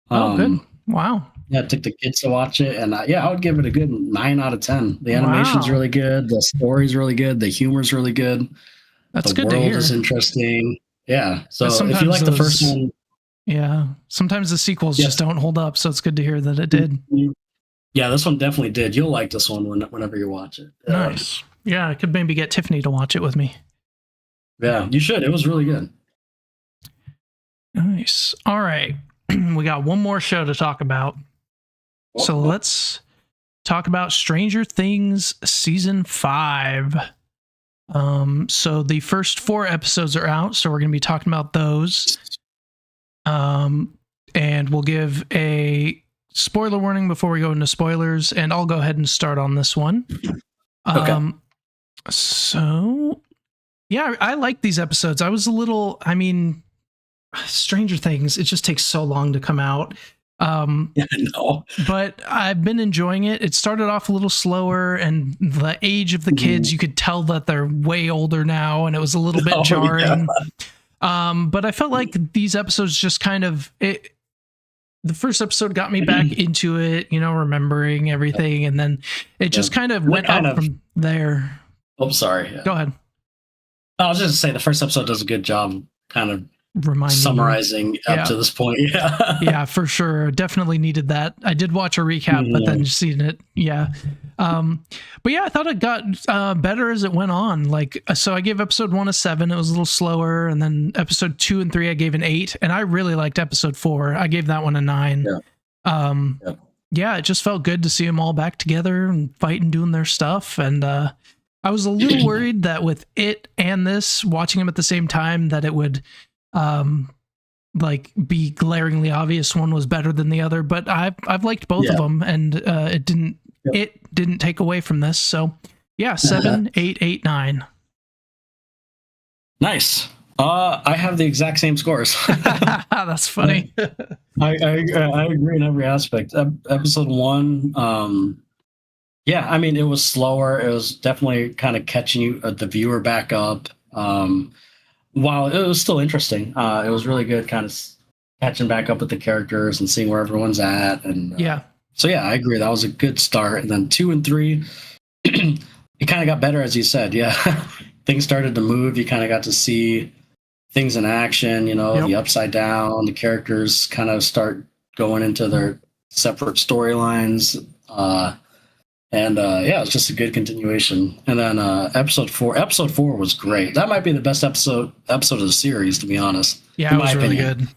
A: Oh, good. Wow.
B: Yeah, I took the kids to watch it, and I would give it a good 9 out of 10. The animation's really good. The story's really good. The humor's really good.
A: That's good to hear.
B: The world is interesting. Yeah. So if you like the first one.
A: Yeah. Sometimes the sequels just don't hold up, so it's good to hear that it did.
B: Yeah, this one definitely did. You'll like this one whenever you watch it.
A: Nice. Yeah, I could maybe get Tiffany to watch it with me.
B: Yeah, you should. It was really good.
A: Nice. All right. We got one more show to talk about. So let's talk about Stranger Things Season 5. So the first 4 episodes are out, so we're going to be talking about those. And we'll give a spoiler warning before we go into spoilers, and I'll go ahead and start on this one.
B: Okay.
A: So yeah, I like these episodes. I was a little, Stranger Things, it just takes so long to come out.
B: Yeah, I know.
A: But I've been enjoying it. It started off a little slower, and the age of the kids, you could tell that they're way older now, and it was a little bit jarring. Yeah. But I felt like these episodes just kind of the first episode got me back into it, remembering everything, and then it just kind of went up from there.
B: Oh, sorry.
A: Go ahead.
B: I was just saying the first episode does a good job kind of summarizing up to this point. Yeah.
A: Yeah, for sure. Definitely needed that. I did watch a recap, but then seeing it. Yeah. But yeah, I thought it got better as it went on. So I gave episode 1 a 7. It was a little slower. And then episode 2 and 3, I gave an 8. And I really liked episode 4. I gave that one a 9. Yeah. Yeah, it just felt good to see them all back together and fighting, doing their stuff. And I was a little worried that with it and this, watching them at the same time, that it would be glaringly obvious one was better than the other, but I've liked both of them, and it didn't take away from this. So yeah, 7, 8, 8, 9.
B: Nice. I have the exact same scores.
A: That's funny.
B: I agree in every aspect. Episode 1, yeah, it was slower. It was definitely kind of catching you, the viewer back up. While it was still interesting, it was really good kind of catching back up with the characters and seeing where everyone's at. And so yeah, I agree. That was a good start. And then 2 and 3, it kind of got better, as you said. Yeah, things started to move. You kind of got to see things in action, the upside down, the characters kind of start going into their separate storylines. And yeah, it's just a good continuation. And then episode 4 was great. That might be the best episode of the series, to be honest.
A: Yeah, it was really good.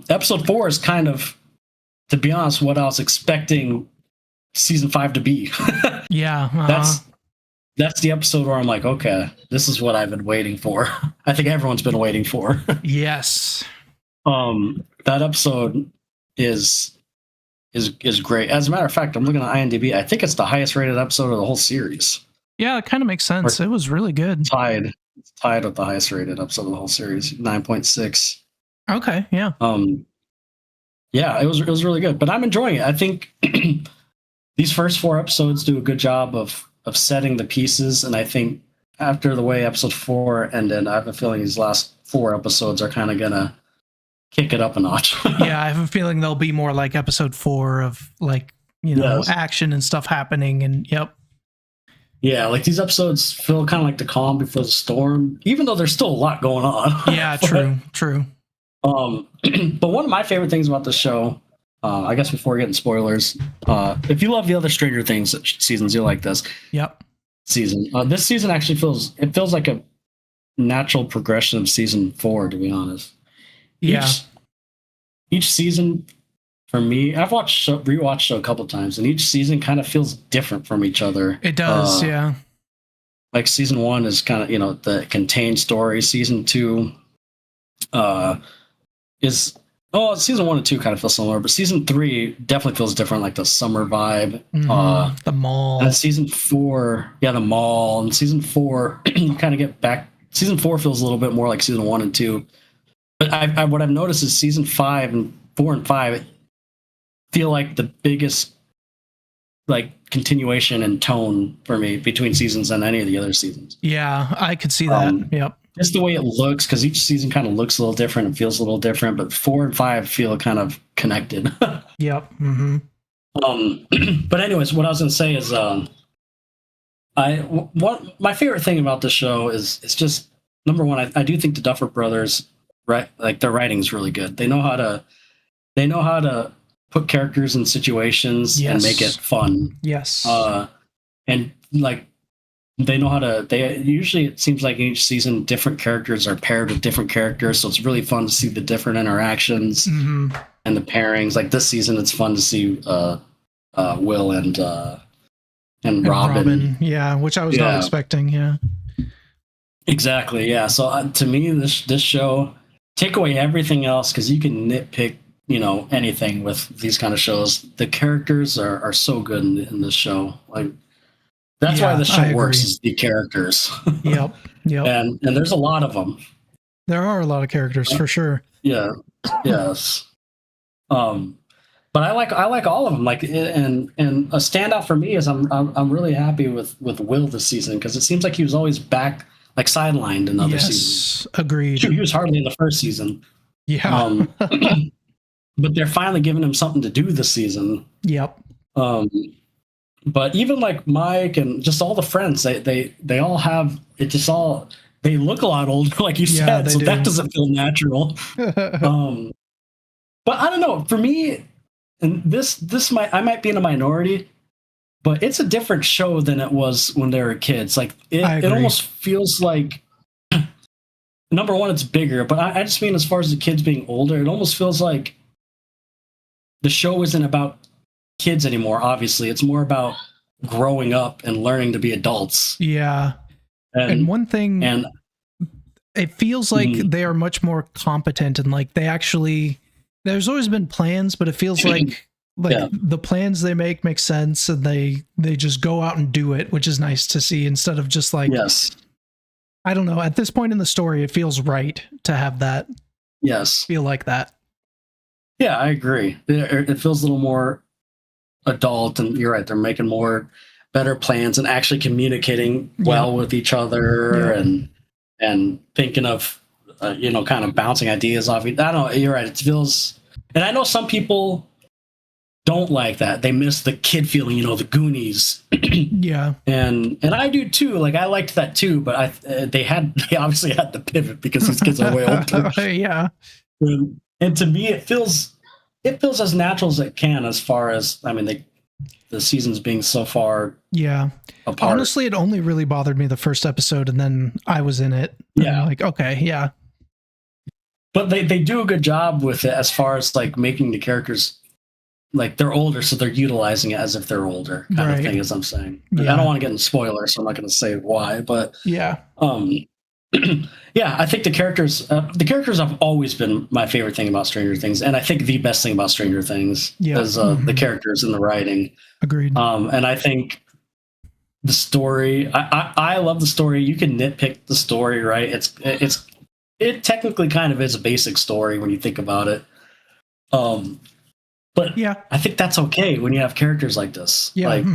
B: Episode 4 is kind of, to be honest, what I was expecting season 5 to be.
A: Yeah.
B: That's the episode where I'm like, okay, this is what I've been waiting for. I think everyone's been waiting for.
A: Yes.
B: That episode is great. As a matter of fact, I'm looking at IMDb. I think it's the highest rated episode of the whole series.
A: Yeah, it kind of makes sense. It was really good.
B: It's tied with the highest rated episode of the whole series, 9.6.
A: Okay, yeah.
B: Yeah, it was really good. But I'm enjoying it. I think these first 4 episodes do a good job of setting the pieces, and I think after the way episode 4 ended, I have a feeling these last 4 episodes are kind of gonna kick it up a notch.
A: Yeah, I have a feeling they'll be more like episode 4 of action and stuff happening, and
B: yeah, like these episodes feel kind of like the calm before the storm, even though there's still a lot going on.
A: Yeah, true.
B: But one of my favorite things about the show, I guess before getting spoilers, if you love the other Stranger Things seasons, you'll like this.
A: Yep.
B: Season. This season actually feels like a natural progression of season 4, to be honest.
A: Yeah.
B: Each season for me, I've rewatched it a couple times, and each season kind of feels different from each other.
A: It does, yeah.
B: Like season 1 is kind of the contained story. Season 2 is season 1 and 2 kind of feel similar, but season 3 definitely feels different, like the summer vibe.
A: The mall.
B: And season 4, the mall. And season 4, you kind of get back. Season 4 feels a little bit more like season 1 and 2. But what I've noticed is season 5 and 4 and 5 feel like the biggest continuation and tone for me between seasons and any of the other seasons.
A: Yeah, I could see that. Yep.
B: Just the way it looks, because each season kind of looks a little different and feels a little different, but 4 and 5 feel kind of connected.
A: Yep. Mm-hmm.
B: But anyways, what I was going to say is, my favorite thing about the show is it's just, number one, I do think the Duffer Brothers, right, like their writing is really good. They know how to put characters in situations and make it fun.
A: Yes.
B: And like they know how to. Usually it seems like in each season different characters are paired with different characters, so it's really fun to see the different interactions and the pairings. Like this season, it's fun to see Will and Robin.
A: Yeah, which I was not expecting. Yeah.
B: Exactly. Yeah. So to me, this show, take away everything else, because you can nitpick anything with these kind of shows. The characters are so good in this show. Like that's why the show works, is the characters.
A: Yep.
B: And there's a lot of them.
A: There are a lot of characters for sure.
B: Yeah. Yes. But I like all of them. Like, and a standout for me is I'm really happy with Will this season, because it seems like he was always back, like sidelined in other seasons.
A: Agreed.
B: He was hardly in the first season.
A: Yeah.
B: But they're finally giving him something to do this season.
A: Yep.
B: But even like Mike and just all the friends, they all have it. Just all they look a lot older, like you said. So that doesn't feel natural. But I don't know. For me, and I might be in a minority, but it's a different show than it was when they were kids. Like it almost feels like. Number one, it's bigger, but I just mean as far as the kids being older, it almost feels like the show isn't about kids anymore. Obviously, it's more about growing up and learning to be adults.
A: Yeah. And one thing, it feels like they are much more competent, and like there's always been plans, but it feels like the plans they make sense, and they just go out and do it, which is nice to see, instead of just like, I don't know, at this point in the story, it feels right to have that.
B: Yes.
A: Feel like that.
B: Yeah, I agree. It feels a little more adult, and you're right. They're making better plans and actually communicating well with each other, and thinking of, kind of bouncing ideas off. I don't know. You're right. It feels, and I know some people don't like that. They miss the kid feeling, the Goonies.
A: Yeah.
B: And I do too. Like I liked that too, but they obviously had to pivot because these kids are way older.
A: Yeah.
B: And to me, it feels as natural as it can, as far as, I mean, the seasons being so far apart.
A: Honestly, it only really bothered me the first episode, and then I was in it.
B: Yeah.
A: Like, okay, yeah.
B: But they do a good job with it, as far as like making the characters, like they're older, so they're utilizing it as if they're older, kind of thing, as I'm saying. I don't want to get into spoilers, so I'm not going to say why, but I think the characters have always been my favorite thing about Stranger Things, and I think the best thing about Stranger Things is the characters and the writing.
A: Agreed.
B: And I think the story, I love the story. You can nitpick the story, right? It technically kind of is a basic story when you think about it. But I think that's okay when you have characters like this.
A: Yeah.
B: Like,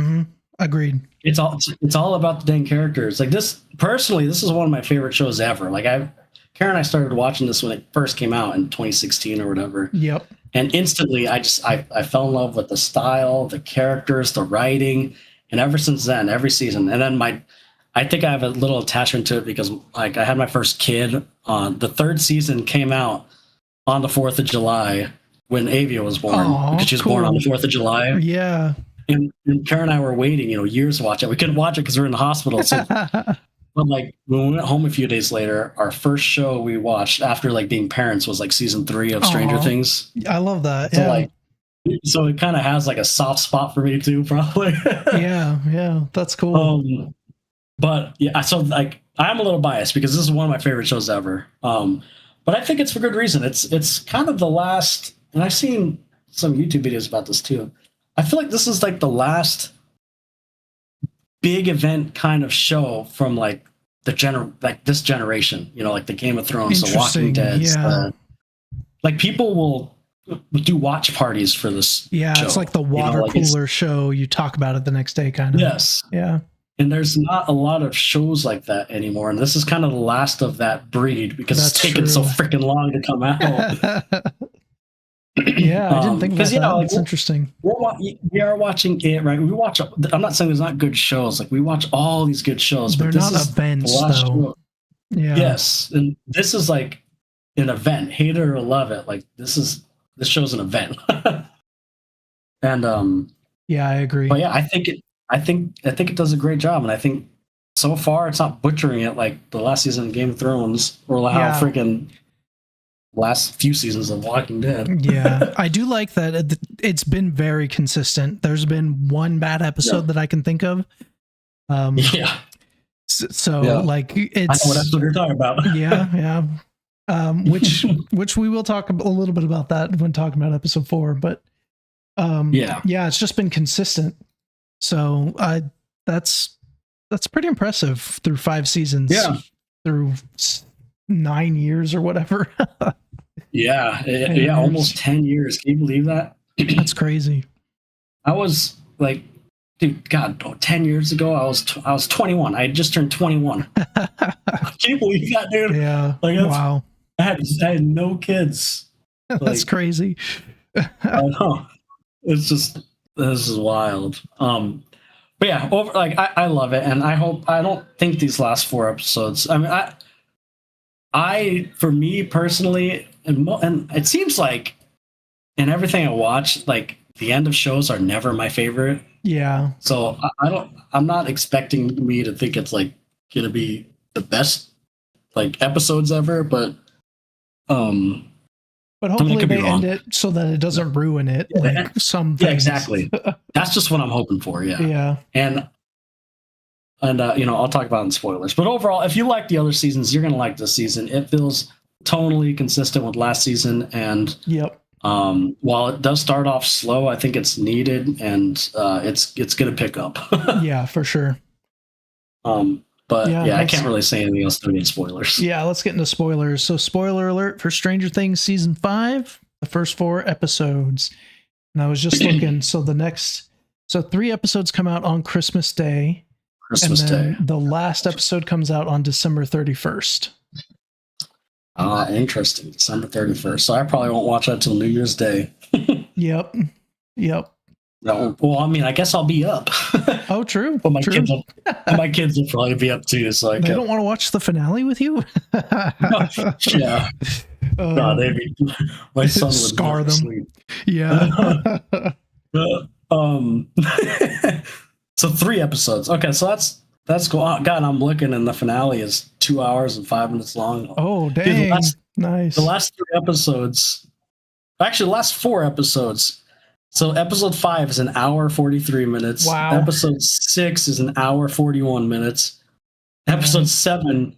A: agreed.
B: It's all about the dang characters. Like this, personally, this is one of my favorite shows ever. Like Karen and I started watching this when it first came out in 2016 or whatever.
A: Yep.
B: And instantly I fell in love with the style, the characters, the writing. And ever since then, every season. And then I think I have a little attachment to it because like I had my first kid on the third season, came out on the 4th of July when Avia was born. Because she was born on the 4th of July.
A: Yeah.
B: And Karen and I were waiting, years to watch it. We couldn't watch it because we were in the hospital. So, but like when we went home a few days later, our first show we watched after like being parents was like season 3 of Stranger Things.
A: I love that.
B: So like So it kind of has like a soft spot for me too, probably.
A: Yeah, that's cool.
B: But yeah, so like I'm a little biased because this is one of my favorite shows ever. But I think it's for good reason. It's kind of the last, and I've seen some YouTube videos about this too. I feel like this is like the last big event kind of show from like this generation. You know, like the Game of Thrones, the Walking Dead.
A: Yeah.
B: Like people will do watch parties for this.
A: Yeah,
B: show,
A: it's like the water cooler show. You talk about it the next day, kind of.
B: Yes.
A: Yeah.
B: And there's not a lot of shows like that anymore. And this is kind of the last of that breed because it's taken so freaking long to come out.
A: Yeah, I didn't think about that. Like, it's interesting.
B: We are watching it, right? We watch. I'm not saying there's not good shows. Like we watch all these good shows,
A: they're
B: but this
A: not
B: is
A: events, though. Show. Yeah.
B: Yes, and this is like an event. Hate it or love it. Like this show's an event. And
A: yeah, I agree.
B: But yeah, I think it does a great job, and I think so far it's not butchering it like the last season of Game of Thrones or how freaking last few seasons of Walking Dead.
A: Yeah, I do like that it's been very consistent. There's been one bad episode that I can think of.
B: Yeah.
A: So like it's
B: I know that's what you're talking about.
A: Yeah. Which we will talk a little bit about that when talking about episode 4, but yeah, it's just been consistent. So that's pretty impressive through 5 seasons.
B: Yeah.
A: Through 9 years or whatever.
B: Yeah, almost 10 years. Can you believe that?
A: That's crazy.
B: I was like, dude, God, 10 years ago, I was 21. I had just turned 21. Can you believe that, dude?
A: Yeah.
B: Like,
A: wow.
B: I had no kids.
A: That's crazy.
B: I know. It's just, this is wild. But yeah, I love it, and I don't think these last 4 episodes. I mean, I for me personally, and it seems like in everything I watch, like the end of shows are never my favorite.
A: Yeah.
B: So I'm not expecting me to think it's like gonna be the best like episodes ever, but
A: hopefully they end it so that it doesn't ruin it. Like some things.
B: Yeah, exactly. That's just what I'm hoping for. Yeah.
A: Yeah.
B: And I'll talk about it in spoilers. But overall, if you like the other seasons, you're gonna like this season. It feels tonally consistent with last season, and while it does start off slow, I think it's needed, and it's gonna pick up.
A: Yeah, for sure.
B: But I can't really say anything else to get spoilers.
A: Yeah, let's get into spoilers. So, spoiler alert for Stranger Things season 5, the first 4 episodes. And I was just looking. So 3 episodes come out on Christmas Day. The last episode comes out on December 31st.
B: Interesting. December 31st. So I probably won't watch that till New Year's Day.
A: Yep.
B: No, well, I mean, I guess I'll be up.
A: Oh, true.
B: But my kids will probably be up too. So
A: they don't want to watch the finale with you.
B: Yeah. No, my son would
A: scar them.
B: Sleep.
A: Yeah.
B: So 3 episodes. Okay, so that's cool. Oh, God, I'm looking, and the finale is 2 hours and 5 minutes long.
A: Oh, dang! Nice.
B: The last 3 episodes, actually, the last 4 episodes. So episode 5 is an hour 43 minutes.
A: Wow.
B: Episode 6 is an hour 41 minutes. Episode 7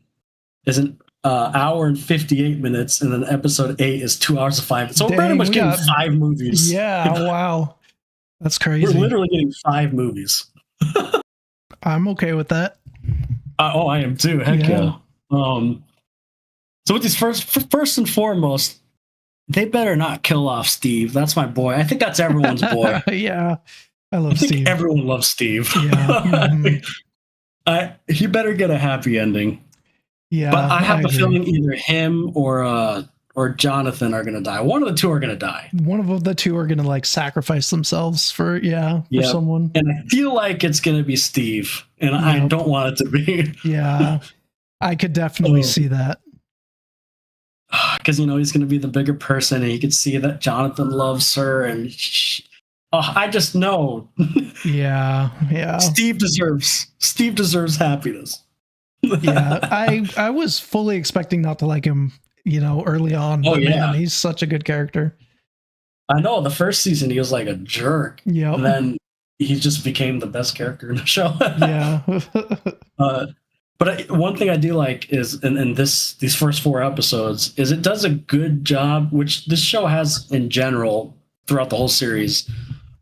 B: is an hour and 58 minutes, and then episode 8 is 2 hours and 5 minutes. So we're pretty much getting 5 movies.
A: Yeah, wow. That's crazy.
B: We're literally getting 5 movies.
A: I'm okay with that.
B: I am too. Heck yeah. So with these first and foremost, they better not kill off Steve. That's my boy. I think that's everyone's boy.
A: Yeah, I love Steve.
B: Think everyone loves Steve.
A: Yeah.
B: He better get a happy ending.
A: Yeah,
B: but I have a feeling either him or Jonathan are going to die. One of the two are going to die.
A: One of the two are going to like sacrifice themselves for someone.
B: And I feel like it's going to be Steve, and I don't want it to be.
A: Yeah, I could definitely see that.
B: Because he's going to be the bigger person, and he could see that Jonathan loves her, and I just know.
A: Yeah.
B: Steve deserves happiness.
A: Yeah, I was fully expecting not to like him, early on.
B: Oh, yeah.
A: Man, he's such a good character.
B: I know the first season he was like a jerk.
A: Yeah.
B: And then he just became the best character in the show.
A: Yeah.
B: But one thing I do like is in these first 4 episodes is it does a good job, which this show has in general throughout the whole series,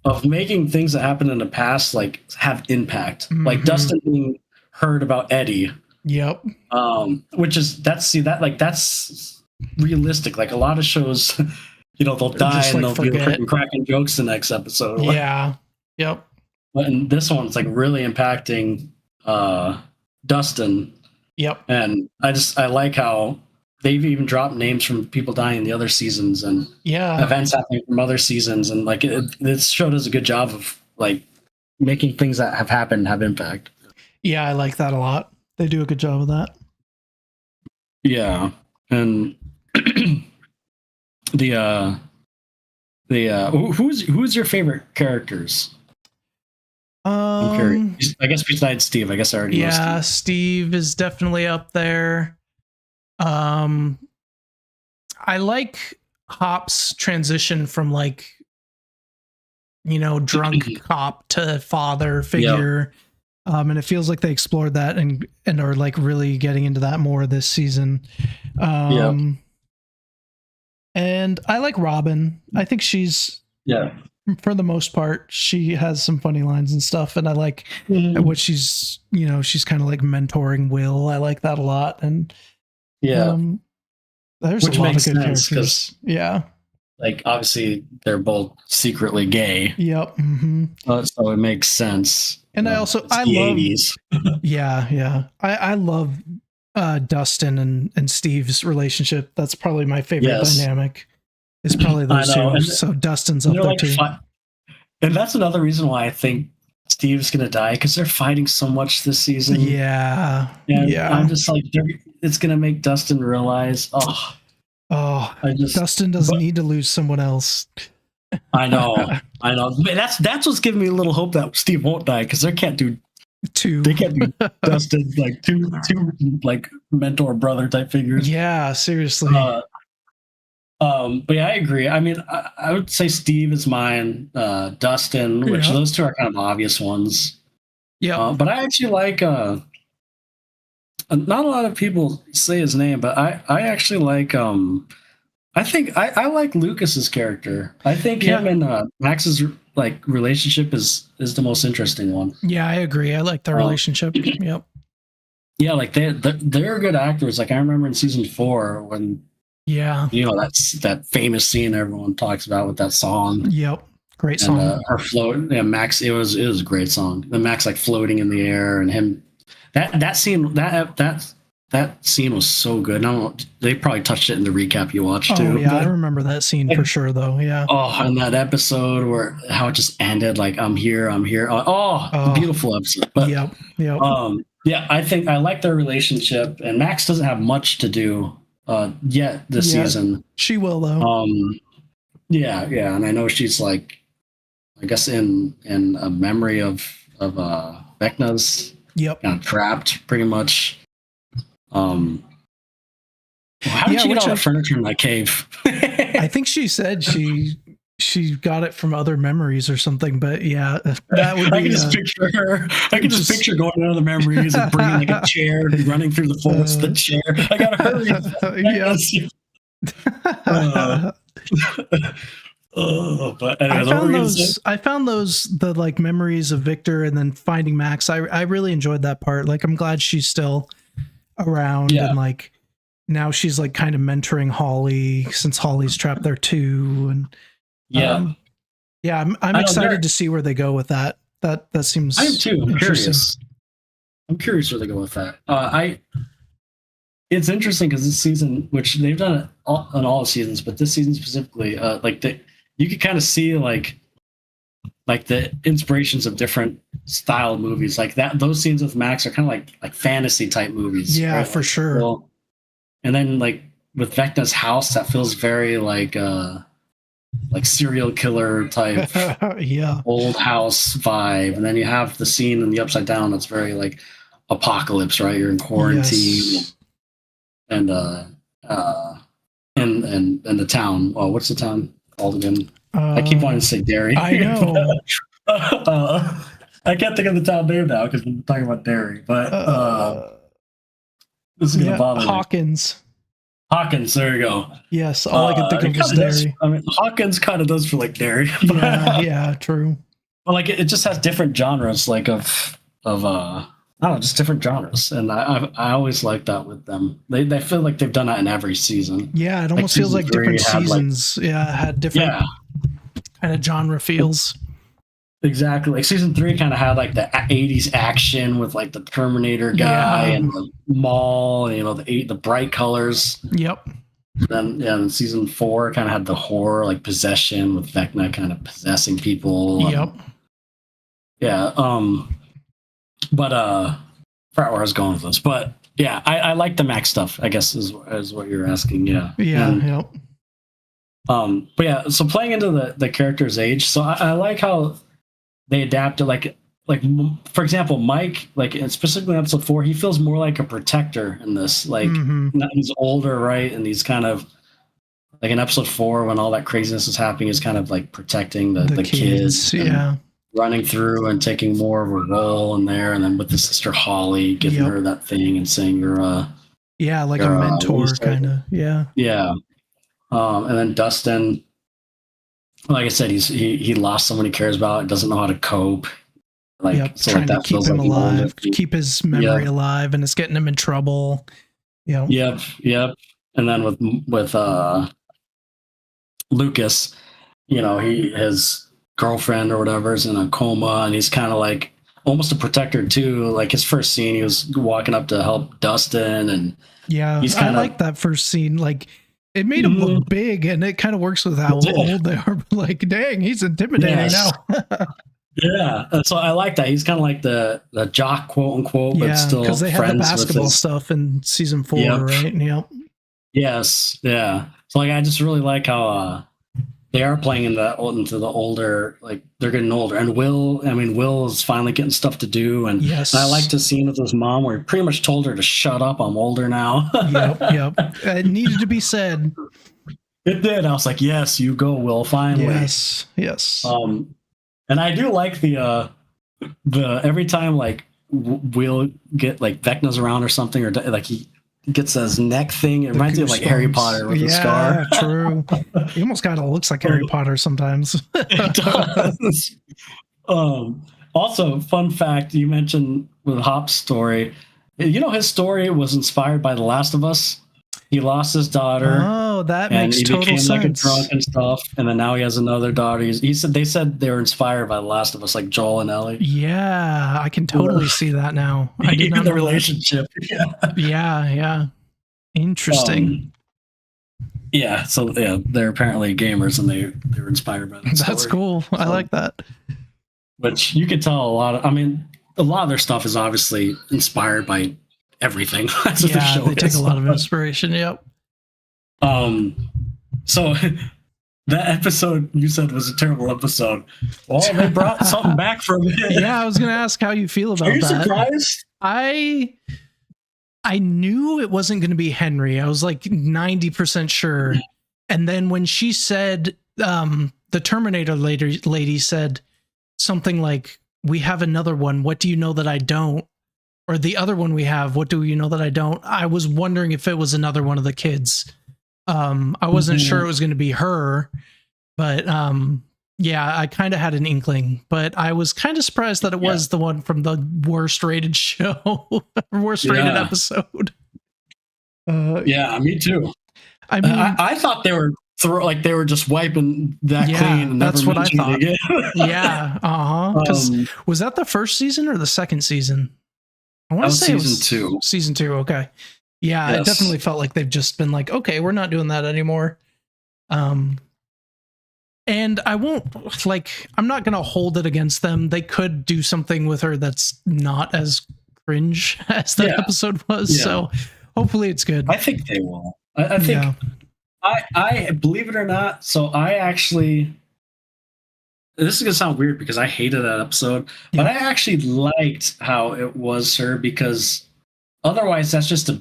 B: of making things that happened in the past like have impact. Mm-hmm. Like Dustin being heard about Eddie.
A: Yep.
B: Which is that's realistic. Like a lot of shows, they'll die and they'll be cracking jokes the next episode.
A: Yeah. Yep.
B: But in this one, it's like really impacting Dustin.
A: Yep.
B: And I like how they've even dropped names from people dying in the other seasons and events happening from other seasons, and like this show does a good job of like making things that have happened have impact.
A: Yeah, I like that a lot. They do a good job of that.
B: Yeah, and who's your favorite characters? I'm curious. I guess besides Steve, I already know
A: Steve is definitely up there. I like Hop's transition from like, drunk cop to father figure. Yep. And it feels like they explored that and are like really getting into that more this season. And I like Robin. I think she's for the most part, she has some funny lines and stuff, and I like what she's kind of like mentoring Will. I like that a lot, and there's
B: which
A: a lot
B: makes
A: of good
B: sense
A: characters. Yeah,
B: like obviously they're both secretly gay.
A: Yep. Mm-hmm.
B: So it makes sense.
A: And I love 80s. I love Dustin and Steve's relationship. That's probably my favorite dynamic. It's probably those two. And so Dustin's up there like too.
B: And that's another reason why I think Steve's gonna die, because they're fighting so much this season.
A: Yeah.
B: And I'm just like, it's gonna make Dustin realize,
A: Dustin doesn't need to lose someone else.
B: I know. That's what's giving me a little hope that Steve won't die, because they can't do Dustin like two like mentor brother type figures.
A: Yeah, seriously.
B: But yeah, I agree. I mean, I would say Steve is mine, Dustin, which those two are kind of obvious ones.
A: Yeah.
B: But I actually like not a lot of people say his name, but I actually like I think I like Lucas's character. I think him and Max's like relationship is the most interesting one.
A: Yeah, I agree. I like their relationship. Yep.
B: Yeah, like they're good actors. Like I remember in season 4 when that's that famous scene everyone talks about with that song.
A: Yep. Great song.
B: And, her float. Yeah, Max. It was a great song. The Max like floating in the air and him. That scene was so good. I don't know, they probably touched it in the recap you watched too.
A: Yeah, I remember that scene for sure though. Yeah.
B: And that episode where how it just ended, like I'm here. Beautiful episode. But
A: yep.
B: I think I like their relationship, and Max doesn't have much to do yet this season.
A: She will though.
B: And I know she's like, I guess in a memory of Vecna's.
A: Yep.
B: Kind of trapped pretty much. How did she get all the furniture in that cave?
A: I think she said she got it from other memories or something, but that would be.
B: I can just picture her. I can just picture going into the memories and bringing like a chair and running through the forest with the chair. I gotta hurry. But anyways,
A: I found the like memories of Victor and then finding Max. I really enjoyed that part. Like I'm glad she's still around and like now she's like kind of mentoring Holly since Holly's trapped there too. And I'm excited to see where they go with that. That seems.
B: I am too. I'm curious. I'm curious where they go with that. It's interesting because this season, which they've done it on all seasons, but this season specifically, you could kind of see like the inspirations of different style movies, like that. Those scenes with Max are kind of like fantasy type movies.
A: Yeah,
B: right?
A: for sure.
B: Well, and then like with Vecna's house, that feels very like serial killer type, old house vibe. And then you have the scene in the Upside Down that's very like apocalypse, right? You're in quarantine, and the town. Oh, what's the town called again? I keep wanting to say Derry.
A: I know.
B: I can't think of the town name now because we're talking about Derry, but this is gonna bother
A: Hawkins.
B: me. Hawkins, there you go.
A: Yes, all I can think of is Derry.
B: Hawkins kind of does feel like Derry.
A: Yeah, true.
B: But like it just has different genres, like of I don't know, just different genres, and I always like that with them. They feel like they've done that in every season.
A: Yeah, it almost feels like different seasons. Had different kind of genre feels.
B: Exactly. Like season 3 kind of had like the 80s action with like the Terminator guy and the mall, the bright colors.
A: Yep.
B: Then season 4 kind of had the horror, like possession with Vecna kind of possessing people.
A: Yep.
B: But I forgot where I was going with this. But yeah, I like the Mac stuff, I guess is what you're asking. Yeah.
A: Yep.
B: But yeah, so playing into the character's age, so I like how they adapted, like for example, Mike, like specifically in episode 4, he feels more like a protector in this. Like he's older, right? And he's kind of like in episode 4 when all that craziness is happening, is kind of like protecting the kids. Running through and taking more of a role in there, and then with the sister Holly giving her that thing and saying you're
A: like a mentor kind of.
B: And then Dustin, like I said, he lost someone he cares about, doesn't know how to cope. Like
A: trying to keep him alive, keep his memory alive, and it's getting him in trouble.
B: Yep. And then with Lucas, his girlfriend or whatever is in a coma, and he's kind of like almost a protector too. Like his first scene, he was walking up to help Dustin, and he's
A: I like that first scene. Like it made him look big, and it kind of works with how old they are. Like, dang, he's intimidating now.
B: So I like that. He's kind of like the jock, quote unquote, but still
A: because they had the basketball stuff in season 4, right? Yep.
B: Yes, yeah. So like I just really like how they are playing into the older, like they're getting older, and Will is finally getting stuff to do, and I like the scene with his mom where he pretty much told her to shut up. I'm older now.
A: Yep. It needed to be said.
B: It did. I was like, yes, you go, Will. Finally.
A: Yes.
B: And I do like the every time like Will get like Vecna's around or something, or like he gets his neck thing. It reminds me of like Harry Potter with the scar.
A: True. He almost kind of looks like Harry Potter sometimes.
B: It does. Also, fun fact, you mentioned with Hop's story, his story was inspired by The Last of Us. He lost his daughter.
A: Oh, that makes total sense.
B: He became like a drunk and stuff, and then now he has another daughter. They said they were inspired by The Last of Us, like Joel and Ellie.
A: Yeah, I can totally see that now. I did not know
B: the relationship.
A: Yeah. Interesting.
B: So they're apparently gamers, and they were inspired by that.
A: That's cool. I like that.
B: Which you could tell a lot of their stuff is obviously inspired by everything. That's what the show
A: they take a lot of inspiration. Yep.
B: So that episode you said was a terrible episode. Well, they brought something back from it.
A: Yeah, I was going to ask how you feel about that.
B: Are you surprised?
A: I knew it wasn't going to be Henry. I was like 90% sure. And then when she said, the Terminator lady said something like, "We have another one. What do you know that I don't?" Or the other one we have, "What do you know that I don't?" I was wondering if it was another one of the kids. I wasn't sure it was going to be her, but I kind of had an inkling, but I was kind of surprised that it was the one from the worst rated show, worst rated episode.
B: Me too.
A: I mean,
B: I thought they were they were just wiping that clean. And
A: that's what I thought.
B: Again.
A: Because was that the first season or the second season? I want to say
B: season 2.
A: Season 2. Okay. Yeah, It definitely felt like they've just been like, okay, we're not doing that anymore. And I won't I'm not going to hold it against them. They could do something with her that's not as cringe as that episode was. So hopefully it's good.
B: I think they will. I think I believe it or not. So I actually, this is going to sound weird because I hated that episode, but I actually liked how it was her, because otherwise that's just a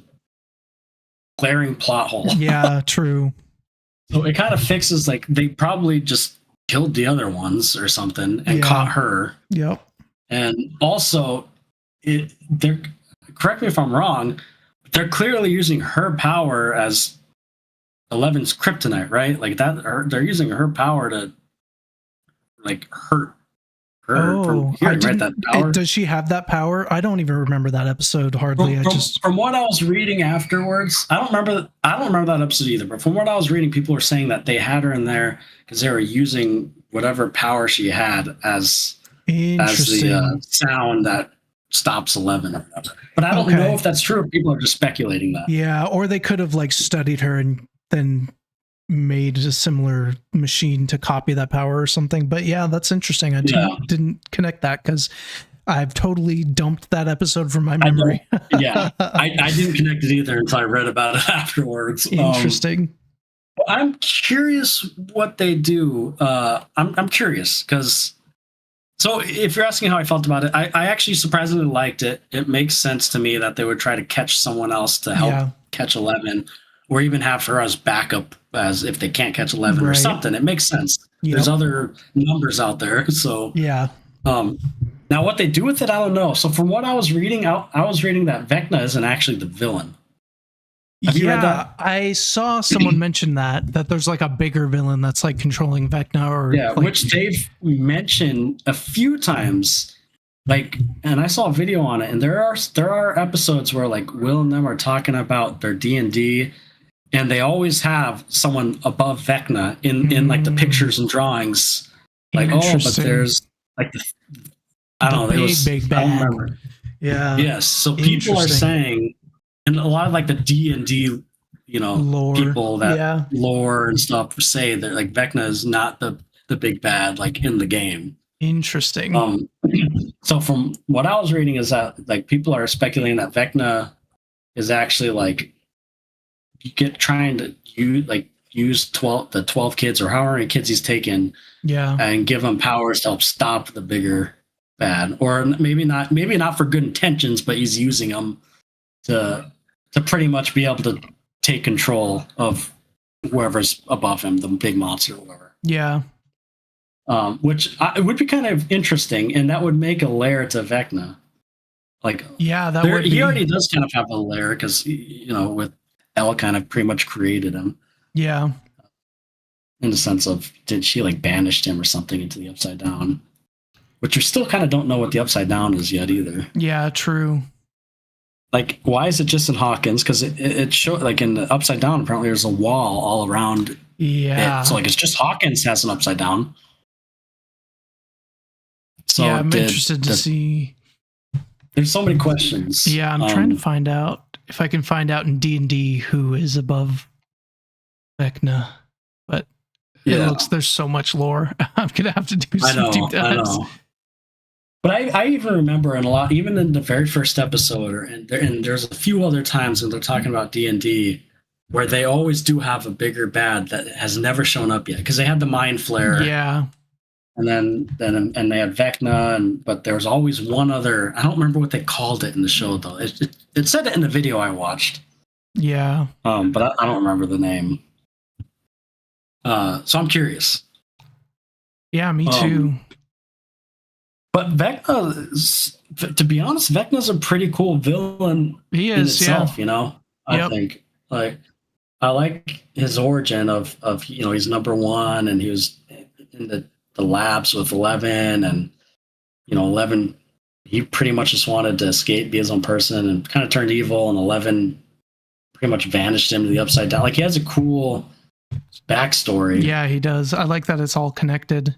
B: glaring plot hole.
A: Yeah, true.
B: So it kind of fixes, like, they probably just killed the other ones or something and caught her.
A: Yep.
B: And also, they're correct me if I'm wrong, but they're clearly using her power as 11's kryptonite, right? Like that, they're using her power to like hurt her. That power.
A: Does she have that power? I don't even remember that episode hardly.
B: From what I was reading afterwards, I don't remember that episode either. But from what I was reading, people were saying that they had her in there because they were using whatever power she had as the sound that stops 11 or whatever. But I don't know if that's true. People are just speculating that.
A: Yeah, or they could have like studied her and then made a similar machine to copy that power or something. But yeah, that's interesting. I didn't connect that because I've totally dumped that episode from my memory.
B: I didn't connect it either until I read about it afterwards.
A: Interesting.
B: I'm curious what they do. I'm curious because. So if you're asking how I felt about it, I actually surprisingly liked it. It makes sense to me that they would try to catch someone else to help catch 11, or even have her as backup as if they can't catch 11 or something. It makes sense. Yep. There's other numbers out there. So now what they do with it, I don't know. So from what I was reading, I was reading that Vecna isn't actually the villain. Have you read that?
A: I saw someone mention that there's like a bigger villain that's like controlling Vecna, or
B: which they've mentioned a few times. Like, and I saw a video on it, and there are episodes where like Will and them are talking about their D&D, and they always have someone above Vecna in like the pictures and drawings. Like, but there's like I don't know,
A: big bad.
B: I don't remember.
A: Yeah.
B: Yes. So people are saying. And a lot of like the D&D, lore. People that lore and stuff say that like Vecna is not the big bad like in the game.
A: Interesting.
B: So from what I was reading is that like people are speculating that Vecna is actually like trying to use the 12 kids or however many kids he's taken, and give them powers to help stop the bigger bad, or maybe not for good intentions, but he's using them to pretty much be able to take control of whoever's above him, the big monster or whatever.
A: Yeah.
B: Which it would be kind of interesting, and that would make a lair to Vecna. Like, he already does kind of have a lair because with Elle kind of pretty much created him.
A: Yeah.
B: In the sense of, did she like banished him or something into the Upside Down? Which you still kind of don't know what the Upside Down is yet either.
A: Yeah, true.
B: Like, why is it just in Hawkins? Because it showed, like, in the Upside Down, apparently there's a wall all around it. So, like, it's just Hawkins has an Upside Down. So
A: I'm interested to see.
B: There's so many questions.
A: Yeah, I'm trying to find out if I can find out in D&D who is above Vecna. But it looks, there's so much lore. I'm going to have to do some deep dives.
B: I know. But I even remember even in the very first episode, and there's a few other times when they're talking about D&D, where they always do have a bigger bad that has never shown up yet, because they had the Mind Flare.
A: Yeah.
B: And then they had Vecna, but there was always one other. I don't remember what they called it in the show though. It said it in the video I watched.
A: Yeah.
B: But I don't remember the name. So I'm curious.
A: Yeah, me too.
B: But Vecna, to be honest, Vecna's a pretty cool villain in itself, I think. Like, I like his origin of he's number one, and he was in the labs with 11, and 11, he pretty much just wanted to escape, be his own person, and kind of turned evil, and 11 pretty much vanished him to the Upside Down. Like, he has a cool backstory.
A: Yeah, he does. I like that it's all connected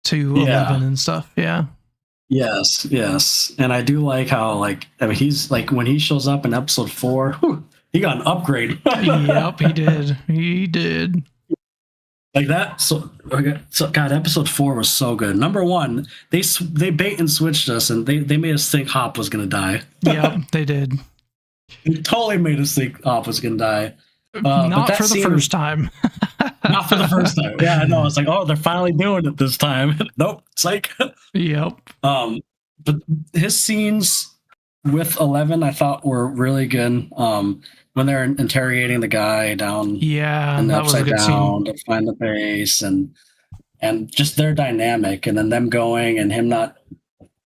A: to 11 and stuff. Yeah.
B: Yes. And I do like how, he's like, when he shows up in episode 4, he got an upgrade.
A: Yep, he did.
B: Like that. So God, episode 4 was so good. Number 1, they bait and switched us, and they made us think Hop was going to die.
A: Yep, they did.
B: They totally made us think Hop was going to die.
A: Not for the first time.
B: Not for the first time. Yeah, I know. It's like, oh, they're finally doing it this time. Nope. It's like,
A: yep.
B: But his scenes with 11, I thought were really good. When they're interrogating the guy down,
A: in
B: the Upside Down to find the base, and and just their dynamic, and then them going and him not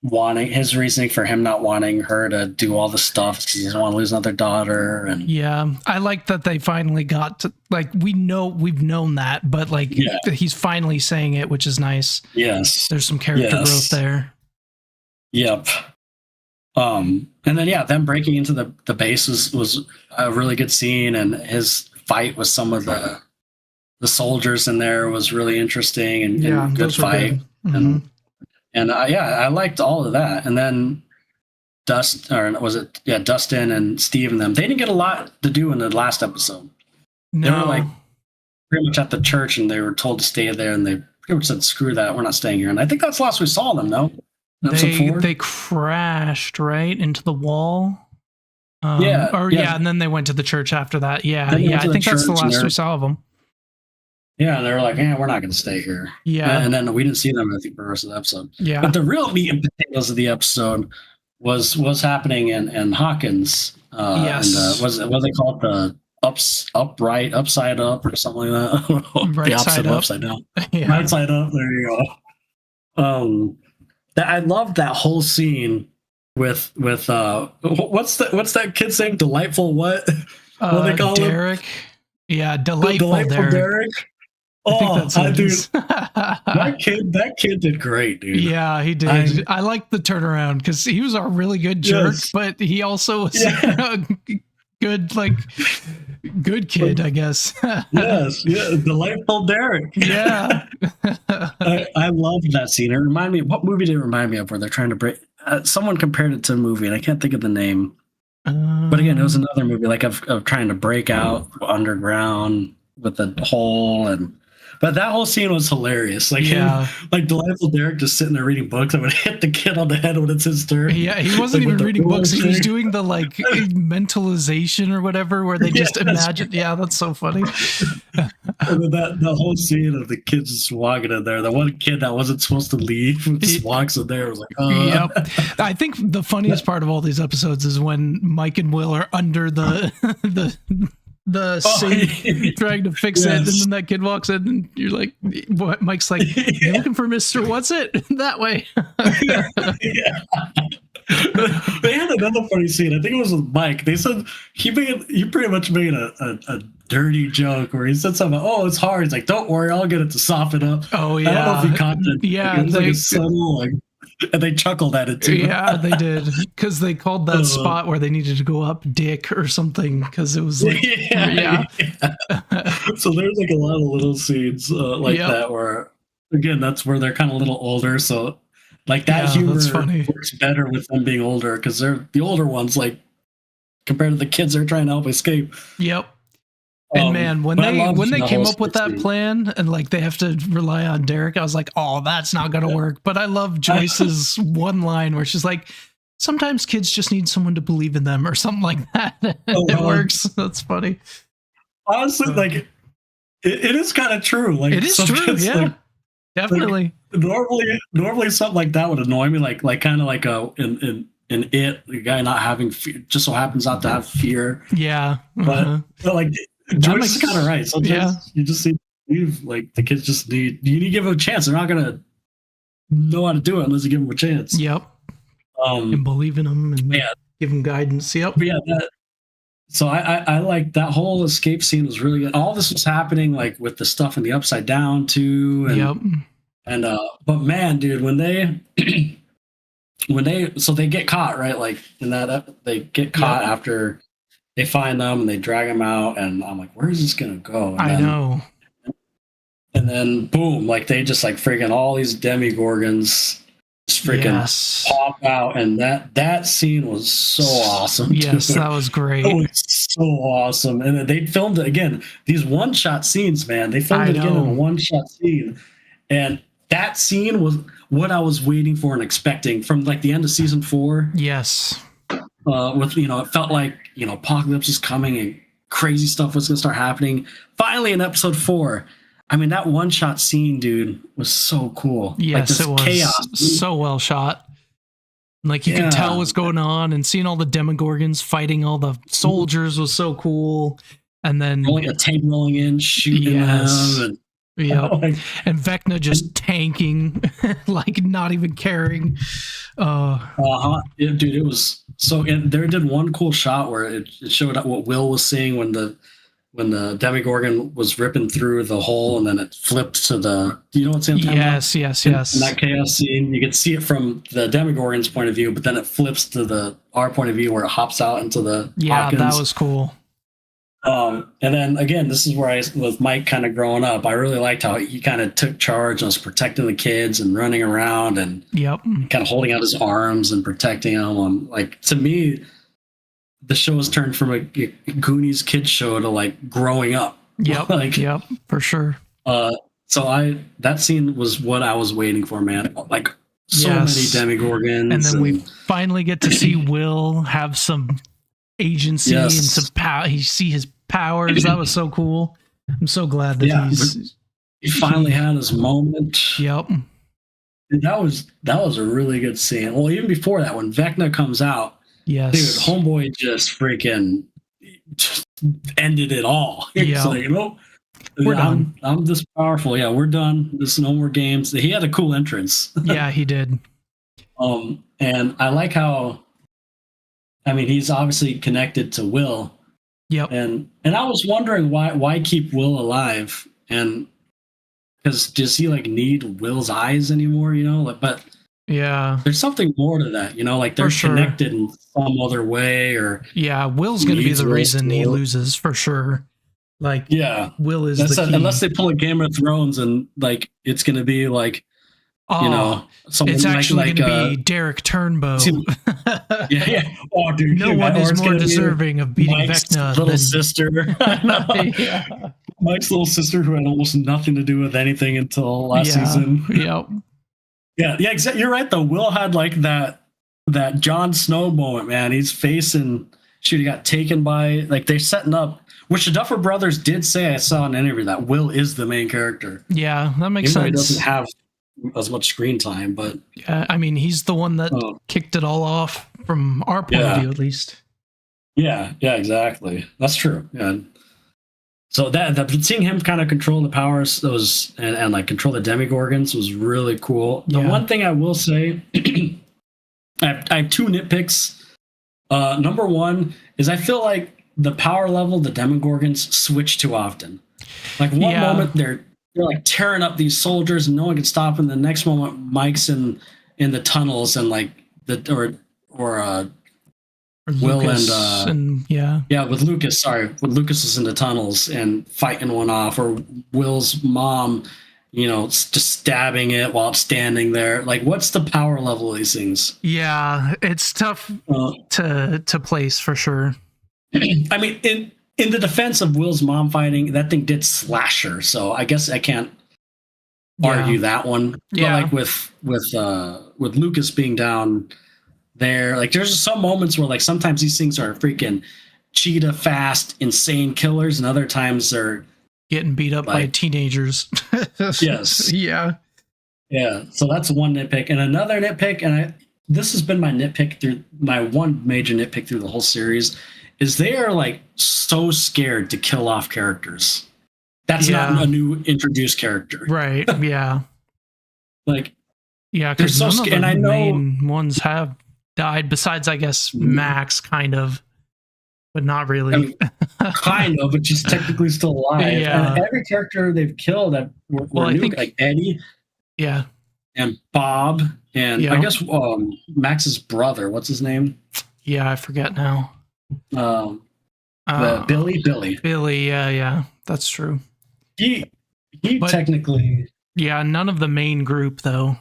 B: wanting, his reasoning for him not wanting her to do all the stuff because he doesn't want to lose another daughter. And
A: yeah, I like that they finally got to, like, we've known that, but like he's finally saying it, which is nice.
B: Yes,
A: there's some character growth there.
B: Yep. And then them breaking into the base was a really good scene, and his fight with some of the soldiers in there was really interesting and good fight. Good. Mm-hmm. And I liked all of that. And then Dustin and Steve and them, they didn't get a lot to do in the last episode. No. They were like pretty much at the church, and they were told to stay there, and they pretty much said, screw that, we're not staying here. And I think that's the last we saw them, no?
A: They crashed right into the wall. And then they went to the church after that. I think that's the last we saw of them.
B: Yeah, they were like, we're not going to stay here. Yeah. And then we didn't see them, I think, for the rest of the episode. Yeah. But the real meat and potatoes of the episode was happening in Hawkins.
A: Yes.
B: And what they call it, the upright, upside up, or something like that.
A: Right, the opposite of
B: upside down. Right side up. There you go. I loved that whole scene with what's that kid's name? Delightful what? What they call
A: Derek? Him? Yeah, delightful Derek.
B: Oh, dude, that kid did great, dude.
A: Yeah, he did. I liked the turnaround because he was a really good jerk, but he also was a good kid, I guess.
B: Yes, delightful Derek.
A: Yeah.
B: I loved that scene. It reminded me, what movie did it remind me of where they're trying to break? Someone compared it to a movie, and I can't think of the name. But again, it was another movie like of trying to break out underground with a hole, but that whole scene was hilarious. Like like delightful Derek just sitting there reading books and would hit the kid on the head when it's his turn.
A: Yeah, he wasn't even reading books. He was doing the like mentalization or whatever, where they just imagine. Yeah, that's so funny.
B: And then that whole scene of the kids just walking in there. The one kid that wasn't supposed to leave just walks in there. It was like,
A: Yep. I think the funniest part of all these episodes is when Mike and Will are under the sink trying to fix it, and then that kid walks in, and you're like, what? Mike's like, you're looking for Mr. What's it? That way.
B: They had another funny scene. I think it was with Mike. They said he pretty much made a dirty joke where he said something, it's hard. He's like, don't worry, I'll get it to soften up.
A: Oh yeah.
B: I don't know if he caught that.
A: Yeah.
B: It was like a subtle, and they chuckled at it too.
A: Yeah, they did, because they called that spot where they needed to go up Dick or something, because it was like,
B: So there's like a lot of little scenes that where, again, that's where they're kind of a little older. So like that humor works better with them being older, because they're the older ones, like compared to the kids they're trying to help escape.
A: Yep. And man, when they came up with that plan, and like they have to rely on Derek, I was like, oh, that's not gonna work. But I love Joyce's one line where she's like, sometimes kids just need someone to believe in them, or something like that. It works. That's funny.
B: Honestly, like it is kind of true. Like
A: it is true. Yeah, like, definitely.
B: Like, normally something like that would annoy me. Like kind of like in It, the guy not having fear, just so happens not to have fear.
A: Yeah.
B: But like, Joyce is kind of right. Sometimes you just need to believe, like, the kids just you need to give them a chance. They're not going to know how to do it unless you give them a chance.
A: Yep. And believe in them and give them guidance. Yep.
B: But so I like that whole escape scene was really good. All this was happening like with the stuff in the Upside Down too. And, And but man, dude, when they get caught, right? Like in that they get caught after they find them and they drag them out, and I'm like, where is this gonna go? And
A: I know.
B: And then boom, like they just like freaking all these demigorgons just freaking pop out, and that scene was so awesome.
A: Yes, that was great.
B: It was so awesome. And they filmed it again. These one-shot scenes, man. They filmed it again in a one-shot scene, and that scene was what I was waiting for and expecting from like the end of season 4.
A: Yes.
B: With it felt like apocalypse is coming and crazy stuff was gonna start happening. Finally, in episode 4. I mean, that one-shot scene, dude, was so cool.
A: Yes, it was chaos, so well shot. Like, you could tell what's going on, and seeing all the demogorgons fighting all the soldiers was so cool. And then
B: the tank rolling in, shooting them. And
A: Yep. And Vecna just tanking, like not even caring.
B: Yeah, dude, it was so. And there did one cool shot where it showed up what Will was seeing when the Demogorgon was ripping through the hole, and then it flipped to the. You know what's in?
A: Yes.
B: In that chaos scene, you can see it from the Demogorgon's point of view, but then it flips to our point of view where it hops out into the.
A: Yeah,
B: Hawkins.
A: That was cool.
B: And then again, this is where with Mike kind of growing up, I really liked how he kind of took charge and was protecting the kids and running around and kind of holding out his arms and protecting them. Like, to me, the show has turned from a Goonies kids show to like growing up.
A: Yep, for sure.
B: So that scene was what I was waiting for, man. Like so many Demogorgons,
A: and then we finally get to see Will have some agency and some power. You see his powers. That was so cool. I'm so glad that
B: he finally had his moment.
A: Yep.
B: And that was a really good scene. Well, even before that, when Vecna comes out, dude, homeboy just freaking ended it all.
A: Yeah.
B: So, we're done. I'm this powerful. Yeah, we're done. There's no more games. He had a cool entrance.
A: Yeah, he did.
B: And I like how. I mean, he's obviously connected to Will.
A: Yep.
B: And I was wondering why keep Will alive, and because does he like need Will's eyes anymore? But
A: yeah,
B: there's something more to that. Like they're connected in some other way, or
A: Will's going to be the reason he loses for sure. Like Will is the key.
B: Unless they pull a Game of Thrones and like it's going to be like.
A: It's actually going to be Derek Turnbow.
B: Yeah. Oh, dude,
A: no one is more deserving of beating
B: Mike's
A: Vecna
B: little sister. Mike's little sister, who had almost nothing to do with anything until last season.
A: Yep.
B: Yeah. Exactly. You're right, though. Will had like that Jon Snow moment, man. He's facing. He got taken by like they're setting up. Which the Duffer Brothers did say. I saw in an interview that Will is the main character.
A: Yeah, that makes sense.
B: He doesn't have as much screen time, but
A: I mean, he's the one that kicked it all off from our point of view, at least.
B: Yeah, exactly. That's true. Yeah. So that seeing him kind of control the powers, and like control the Demogorgons was really cool. The one thing I will say, I have two nitpicks. Number one is I feel like the power level the Demogorgons switch too often. Like one moment they're like tearing up these soldiers and no one can stop them. The next moment, Mike's in the tunnels and like Will with Lucas. Sorry, with Lucas is in the tunnels and fighting one off, or Will's mom, just stabbing it while it's standing there. Like, what's the power level of these things?
A: Yeah, it's tough to place for sure.
B: I mean, in the defense of Will's mom fighting, that thing did slash her, so I guess I can't argue that one.
A: Yeah.
B: But like with Lucas being down there, like there's some moments where like sometimes these things are freaking cheetah fast, insane killers, and other times they're
A: getting beat up by teenagers.
B: Yes.
A: Yeah.
B: Yeah. So that's one nitpick. And another nitpick, and this has been my one major nitpick through the whole series, is they are like so scared to kill off characters. That's not a new introduced character.
A: Right. Yeah.
B: Like,
A: because none of the main ones have died, besides, I guess, Max, kind of, but not really.
B: I mean, kind of, but she's technically still alive.
A: Yeah.
B: And every character they've killed that were new, think, like Eddie.
A: Yeah.
B: And Bob, and I guess Max's brother. What's his name?
A: Yeah, I forget now.
B: Billy.
A: Billy, yeah, that's true.
B: He technically.
A: Yeah, none of the main group though.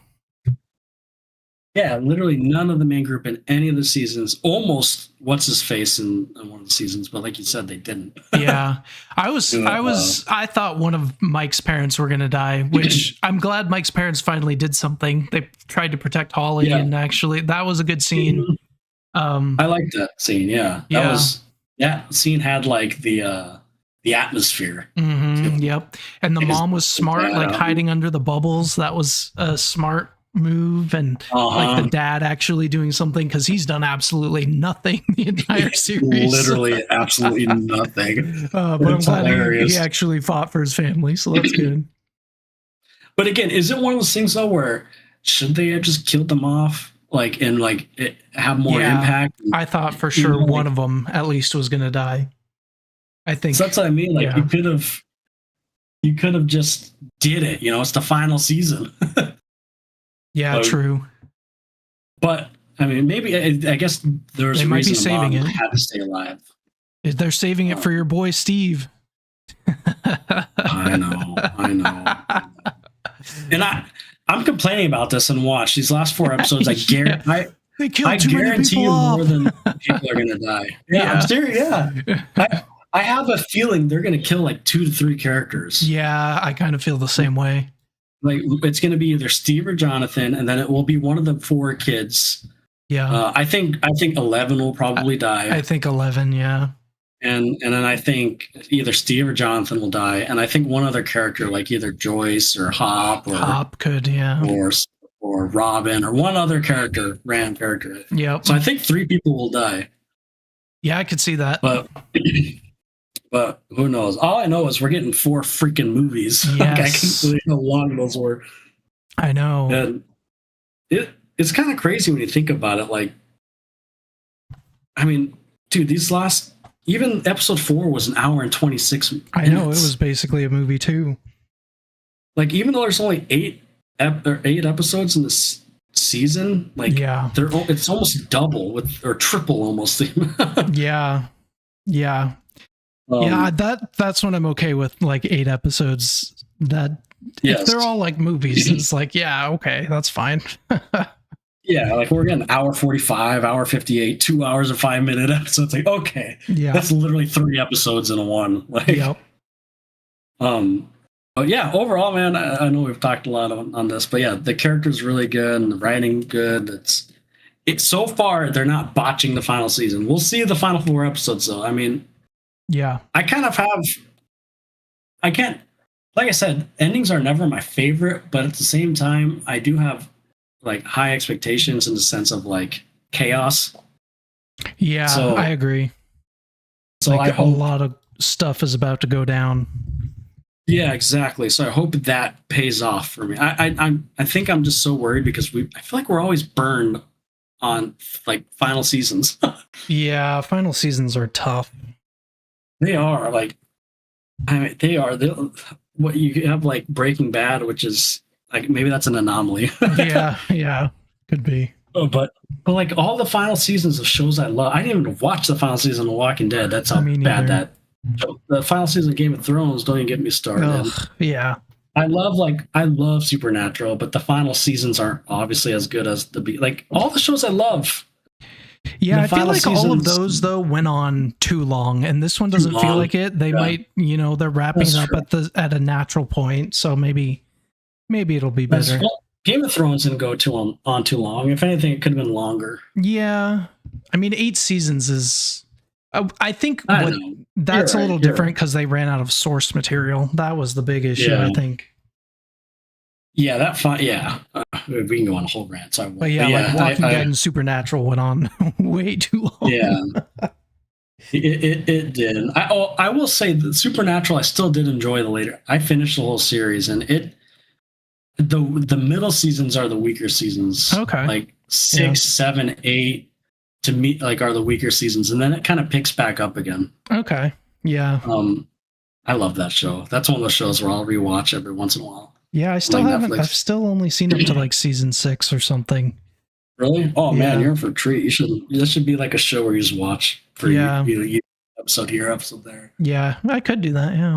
B: Yeah, literally none of the main group in any of the seasons. Almost what's his face in one of the seasons, but like you said, they didn't.
A: Yeah, I thought one of Mike's parents were gonna die, which I'm glad Mike's parents finally did something. They tried to protect Holly, and actually that was a good scene.
B: I liked that scene. Yeah, that scene had like the atmosphere.
A: Mm-hmm, yep, and the mom was smart, like hiding under the bubbles. That was a smart move, and like the dad actually doing something, because he's done absolutely nothing the entire series.
B: Literally absolutely nothing.
A: But I'm glad he actually fought for his family, so that's good.
B: But again, is it one of those things though where should they have just killed them off, like, and like have more impact?
A: I thought for sure one of them at least was going to die. I think
B: so that's what I mean. Like you could have just did it. It's the final season.
A: Yeah, true.
B: But I mean, maybe I guess there's
A: they might be saving it.
B: Had to stay alive.
A: They're saving it for your boy Steve.
B: I know. And I'm complaining about this and watch these last 4 episodes. I guarantee more than people are gonna die. Yeah, I'm serious. Yeah. I have a feeling they're gonna kill like 2 to 3 characters.
A: Yeah, I kind of feel the same way.
B: Like it's gonna be either Steve or Jonathan, and then it will be one of the 4 kids.
A: Yeah.
B: I think 11 will probably die.
A: I think 11, yeah.
B: And then I think either Steve or Jonathan will die, and I think one other character, like either Joyce or Hop
A: could,
B: or Robin or one other character, random character.
A: Yep.
B: So I think 3 people will die.
A: Yeah, I could see that.
B: But who knows? All I know is we're getting 4 freaking movies.
A: Yes.
B: Like, I can't believe how long those were.
A: I know.
B: And it's kind of crazy when you think about it. Like, I mean, dude, even episode 4 was an hour and 26 minutes.
A: I know, it was basically a movie too.
B: Like, even though there's only 8 episodes in this season, like, it's almost double or triple almost.
A: Yeah. That's when I'm okay with like 8 episodes. If they're all like movies, it's like, yeah, okay, that's fine.
B: Yeah, like we're getting hour 45, hour 58, 2 hours and 5 minute episodes. Like, okay, that's literally 3 episodes in one. Like,
A: yep.
B: But yeah, overall, man, I know we've talked a lot on this, but yeah, the character's really good and the writing good. It's so far they're not botching the final season. We'll see the final 4 episodes though. I mean,
A: yeah,
B: I can't, like I said, endings are never my favorite, but at the same time, I do have like high expectations in the sense of like chaos.
A: Yeah, so, I agree. So like a lot of stuff is about to go down.
B: Yeah, exactly. So I hope that pays off for me. I think I'm just so worried because I feel like we're always burned on like final seasons.
A: Yeah, final seasons are tough.
B: They are like, I mean, they are. What you have like Breaking Bad, which is like maybe that's an anomaly.
A: yeah, could be.
B: Oh, but like all the final seasons of shows I love, I didn't even watch the final season of Walking Dead. That's how bad that. The final season of Game of Thrones, don't even get me started.
A: Ugh, yeah.
B: I love Supernatural, but the final seasons aren't obviously as good as like all the shows I love.
A: Yeah, I feel like all of those though went on too long, and this one doesn't feel like it. They might, they're wrapping up at a natural point, so maybe it'll be better.
B: Game of Thrones didn't go on too long. If anything, it could have been longer.
A: Yeah, I mean, 8 seasons is. I think that's a little different because they ran out of source material. That was the big issue, I think.
B: Yeah, we can go on a whole rant. So
A: but like Walking Dead and Supernatural went on way too long.
B: Yeah, it did. I will say that Supernatural, I still did enjoy the later. I finished the whole series, and the middle seasons are the weaker seasons.
A: Okay,
B: like 6, 7, 8. To me, like, are the weaker seasons, and then it kind of picks back up again.
A: Okay, yeah.
B: I love that show. That's one of those shows where I'll rewatch every once in a while.
A: Yeah, I still haven't. Netflix. I've still only seen up to like season 6 or something.
B: Really? Oh man, you're in for a treat. This should be like a show where you just watch for you episode here, episode there.
A: Yeah, I could do that. Yeah.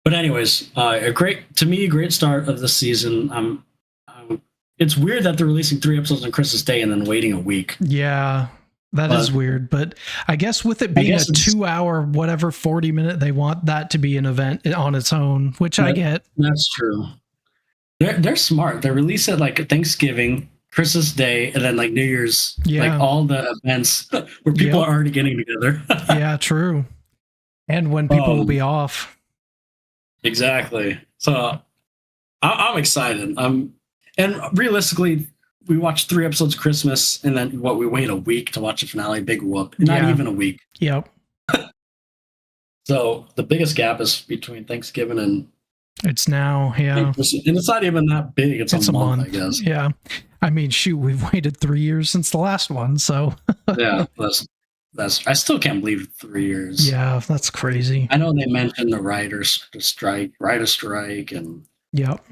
B: But anyways, a great start of the season. It's weird that they're releasing 3 episodes on Christmas Day and then waiting a week.
A: Yeah, that is weird. But I guess with it being a 2-hour, 40-minute, they want that to be an event on its own, which I get.
B: That's true. They're smart. They release it like Thanksgiving, Christmas Day, and then like New Year's. Yeah. Like all the events where people are already getting together.
A: Yeah, true. And when people will be off.
B: Exactly. So I'm excited. And realistically, we watched 3 episodes Christmas, and then we wait a week to watch the finale. Big whoop. Not even a week.
A: Yep.
B: So the biggest gap is between Thanksgiving and
A: It's now, yeah.
B: And it's not even that big. It's a month, I guess.
A: Yeah. I mean, shoot, we've waited 3 years since the last one, so.
B: Yeah, that's. I still can't believe 3 years.
A: Yeah, that's crazy.
B: I know they mentioned the writer strike, and
A: yep.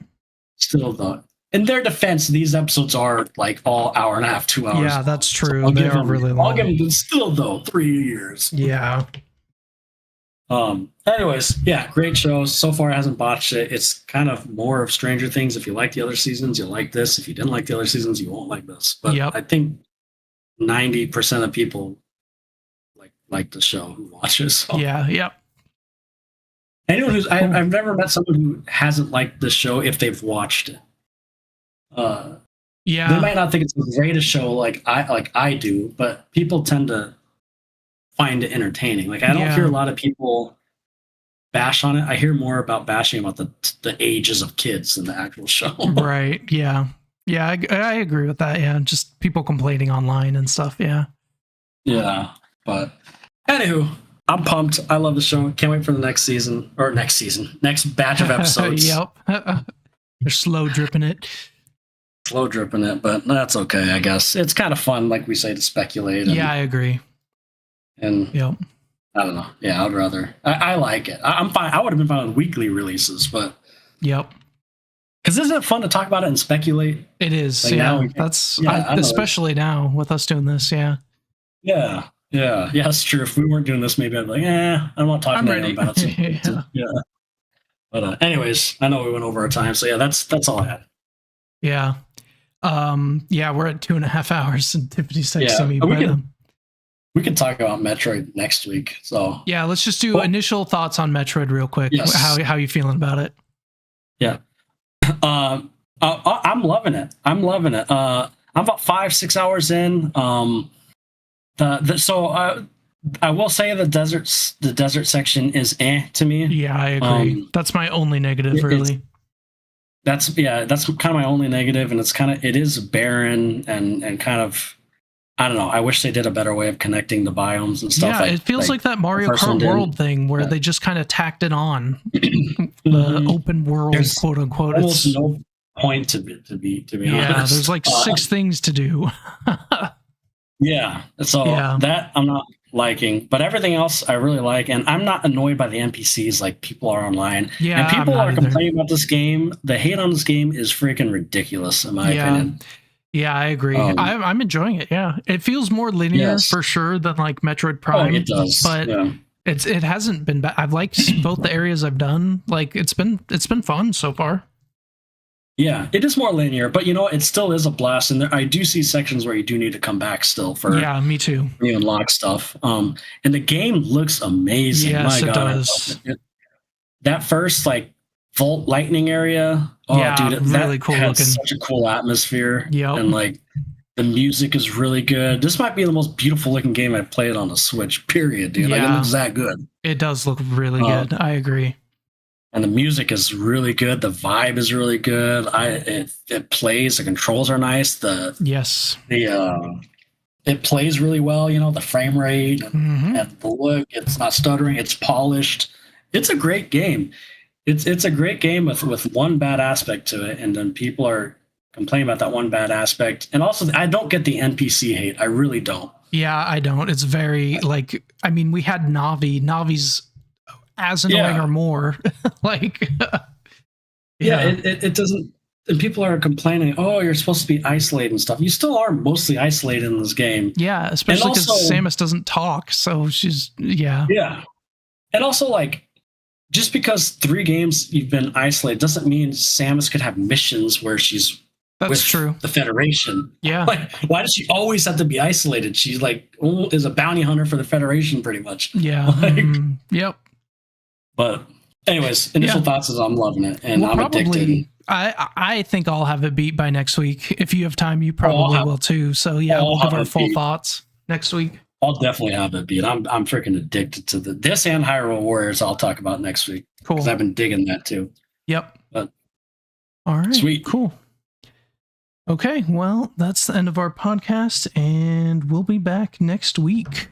B: Still though, in their defense, these episodes are like all hour and a half, 2 hours.
A: Yeah, that's true. So they are really long.
B: I'll give them still though 3 years.
A: Yeah.
B: Anyways, yeah, great show. So far, I hasn't botched it. It's kind of more of Stranger Things. If you like the other seasons, you'll like this. If you didn't like the other seasons, you won't like this. But I think 90% of people like the show who watches. So.
A: Yeah, yep.
B: Anyone who's I've never met someone who hasn't liked the show if they've watched it.
A: Yeah,
B: they might not think it's the greatest show like I do, but people tend to find it entertaining. Like I don't hear a lot of people bash on it. I hear more about bashing about the ages of kids than the actual show.
A: Right. Yeah. Yeah, I agree with that. Yeah, just people complaining online and stuff. Yeah.
B: Yeah, but anywho, I'm pumped. I love the show. Can't wait for the next batch of episodes.
A: Yep. They're slow dripping it.
B: But that's okay, I guess. It's kind of fun, like we say, to speculate.
A: Yeah, I agree.
B: And
A: yep.
B: I don't know. Yeah, I'd rather. I like it. I'm fine. I would have been fine with weekly releases, but
A: yep.
B: Because isn't it fun to talk about it and speculate?
A: It is. Like yeah, especially now with us doing this. Yeah.
B: Yeah. Yeah. Yeah. That's true. If we weren't doing this, maybe I'd be like, I don't want to talk about it. Yeah. But anyways, I know we went over our time, so yeah, that's all I had.
A: Yeah. Yeah, we're at 2.5 hours, and Tiffany's texting me.
B: We can talk about Metroid next week. So
A: yeah, let's just do initial thoughts on Metroid real quick. Yes. How you feeling about it?
B: Yeah. I'm loving it. I'm about 5-6 hours in. I will say the desert section is to me.
A: Yeah, I agree. That's my only negative, really.
B: That's kind of my only negative, and it is barren and kind of, I don't know. I wish they did a better way of connecting the biomes and stuff.
A: Yeah, it feels like that Mario Kart World thing where they just kind of tacked it on the open world, there's quote unquote.
B: Almost no point to be honest.
A: Yeah, there's like 6 things to do.
B: Yeah, so that I'm not liking, but everything else I really like, and I'm not annoyed by the NPCs like people are online.
A: Yeah,
B: and people are complaining about this game. The hate on this game is freaking ridiculous, in my opinion.
A: Yeah, I agree. I'm enjoying it. Yeah, it feels more linear for sure than like Metroid Prime.
B: It does,
A: but it hasn't been bad. I've liked both the areas I've done. Like it's been fun so far.
B: Yeah, it is more linear, but it still is a blast. And I do see sections where you do need to come back still for
A: me too.
B: You unlock stuff. And the game looks amazing.
A: Yes, it does.
B: That first Volt Lightning area. Oh, dude,
A: really cool looking.
B: Such a cool atmosphere.
A: Yeah,
B: and the music is really good. This might be the most beautiful looking game I've played on the Switch. Period, dude. It looks that good.
A: It does look really good. I agree.
B: And the music is really good. The vibe is really good. It plays. The controls are nice. It plays really well. The frame rate and the look. It's not stuttering. It's polished. It's a great game. It's a great game with one bad aspect to it, and then people are complaining about that one bad aspect. And also, I don't get the NPC hate. I really don't.
A: Yeah, I don't. It's very we had Navi. Navi's as annoying or more.
B: It doesn't. And people are complaining, oh, you're supposed to be isolated and stuff. You still are mostly isolated in this game.
A: Yeah, especially because Samus doesn't talk, so she's
B: yeah. And also just because 3 games you've been isolated doesn't mean Samus could have missions where she's
A: true.
B: The Federation.
A: Yeah.
B: Why does she always have to be isolated? She's is a bounty hunter for the Federation pretty much.
A: Yeah. Yep.
B: But anyways, initial thoughts is I'm loving it, and I'm addicted.
A: I think I'll have it beat by next week. If you have time, you probably will too. So we'll give our full thoughts next week.
B: I'll definitely have it beat. I'm freaking addicted to this and Hyrule Warriors. I'll talk about next week.
A: Cool.
B: Because I've been digging that too.
A: Yep.
B: But
A: all right.
B: Sweet.
A: Cool. Okay. Well, that's the end of our podcast, and we'll be back next week.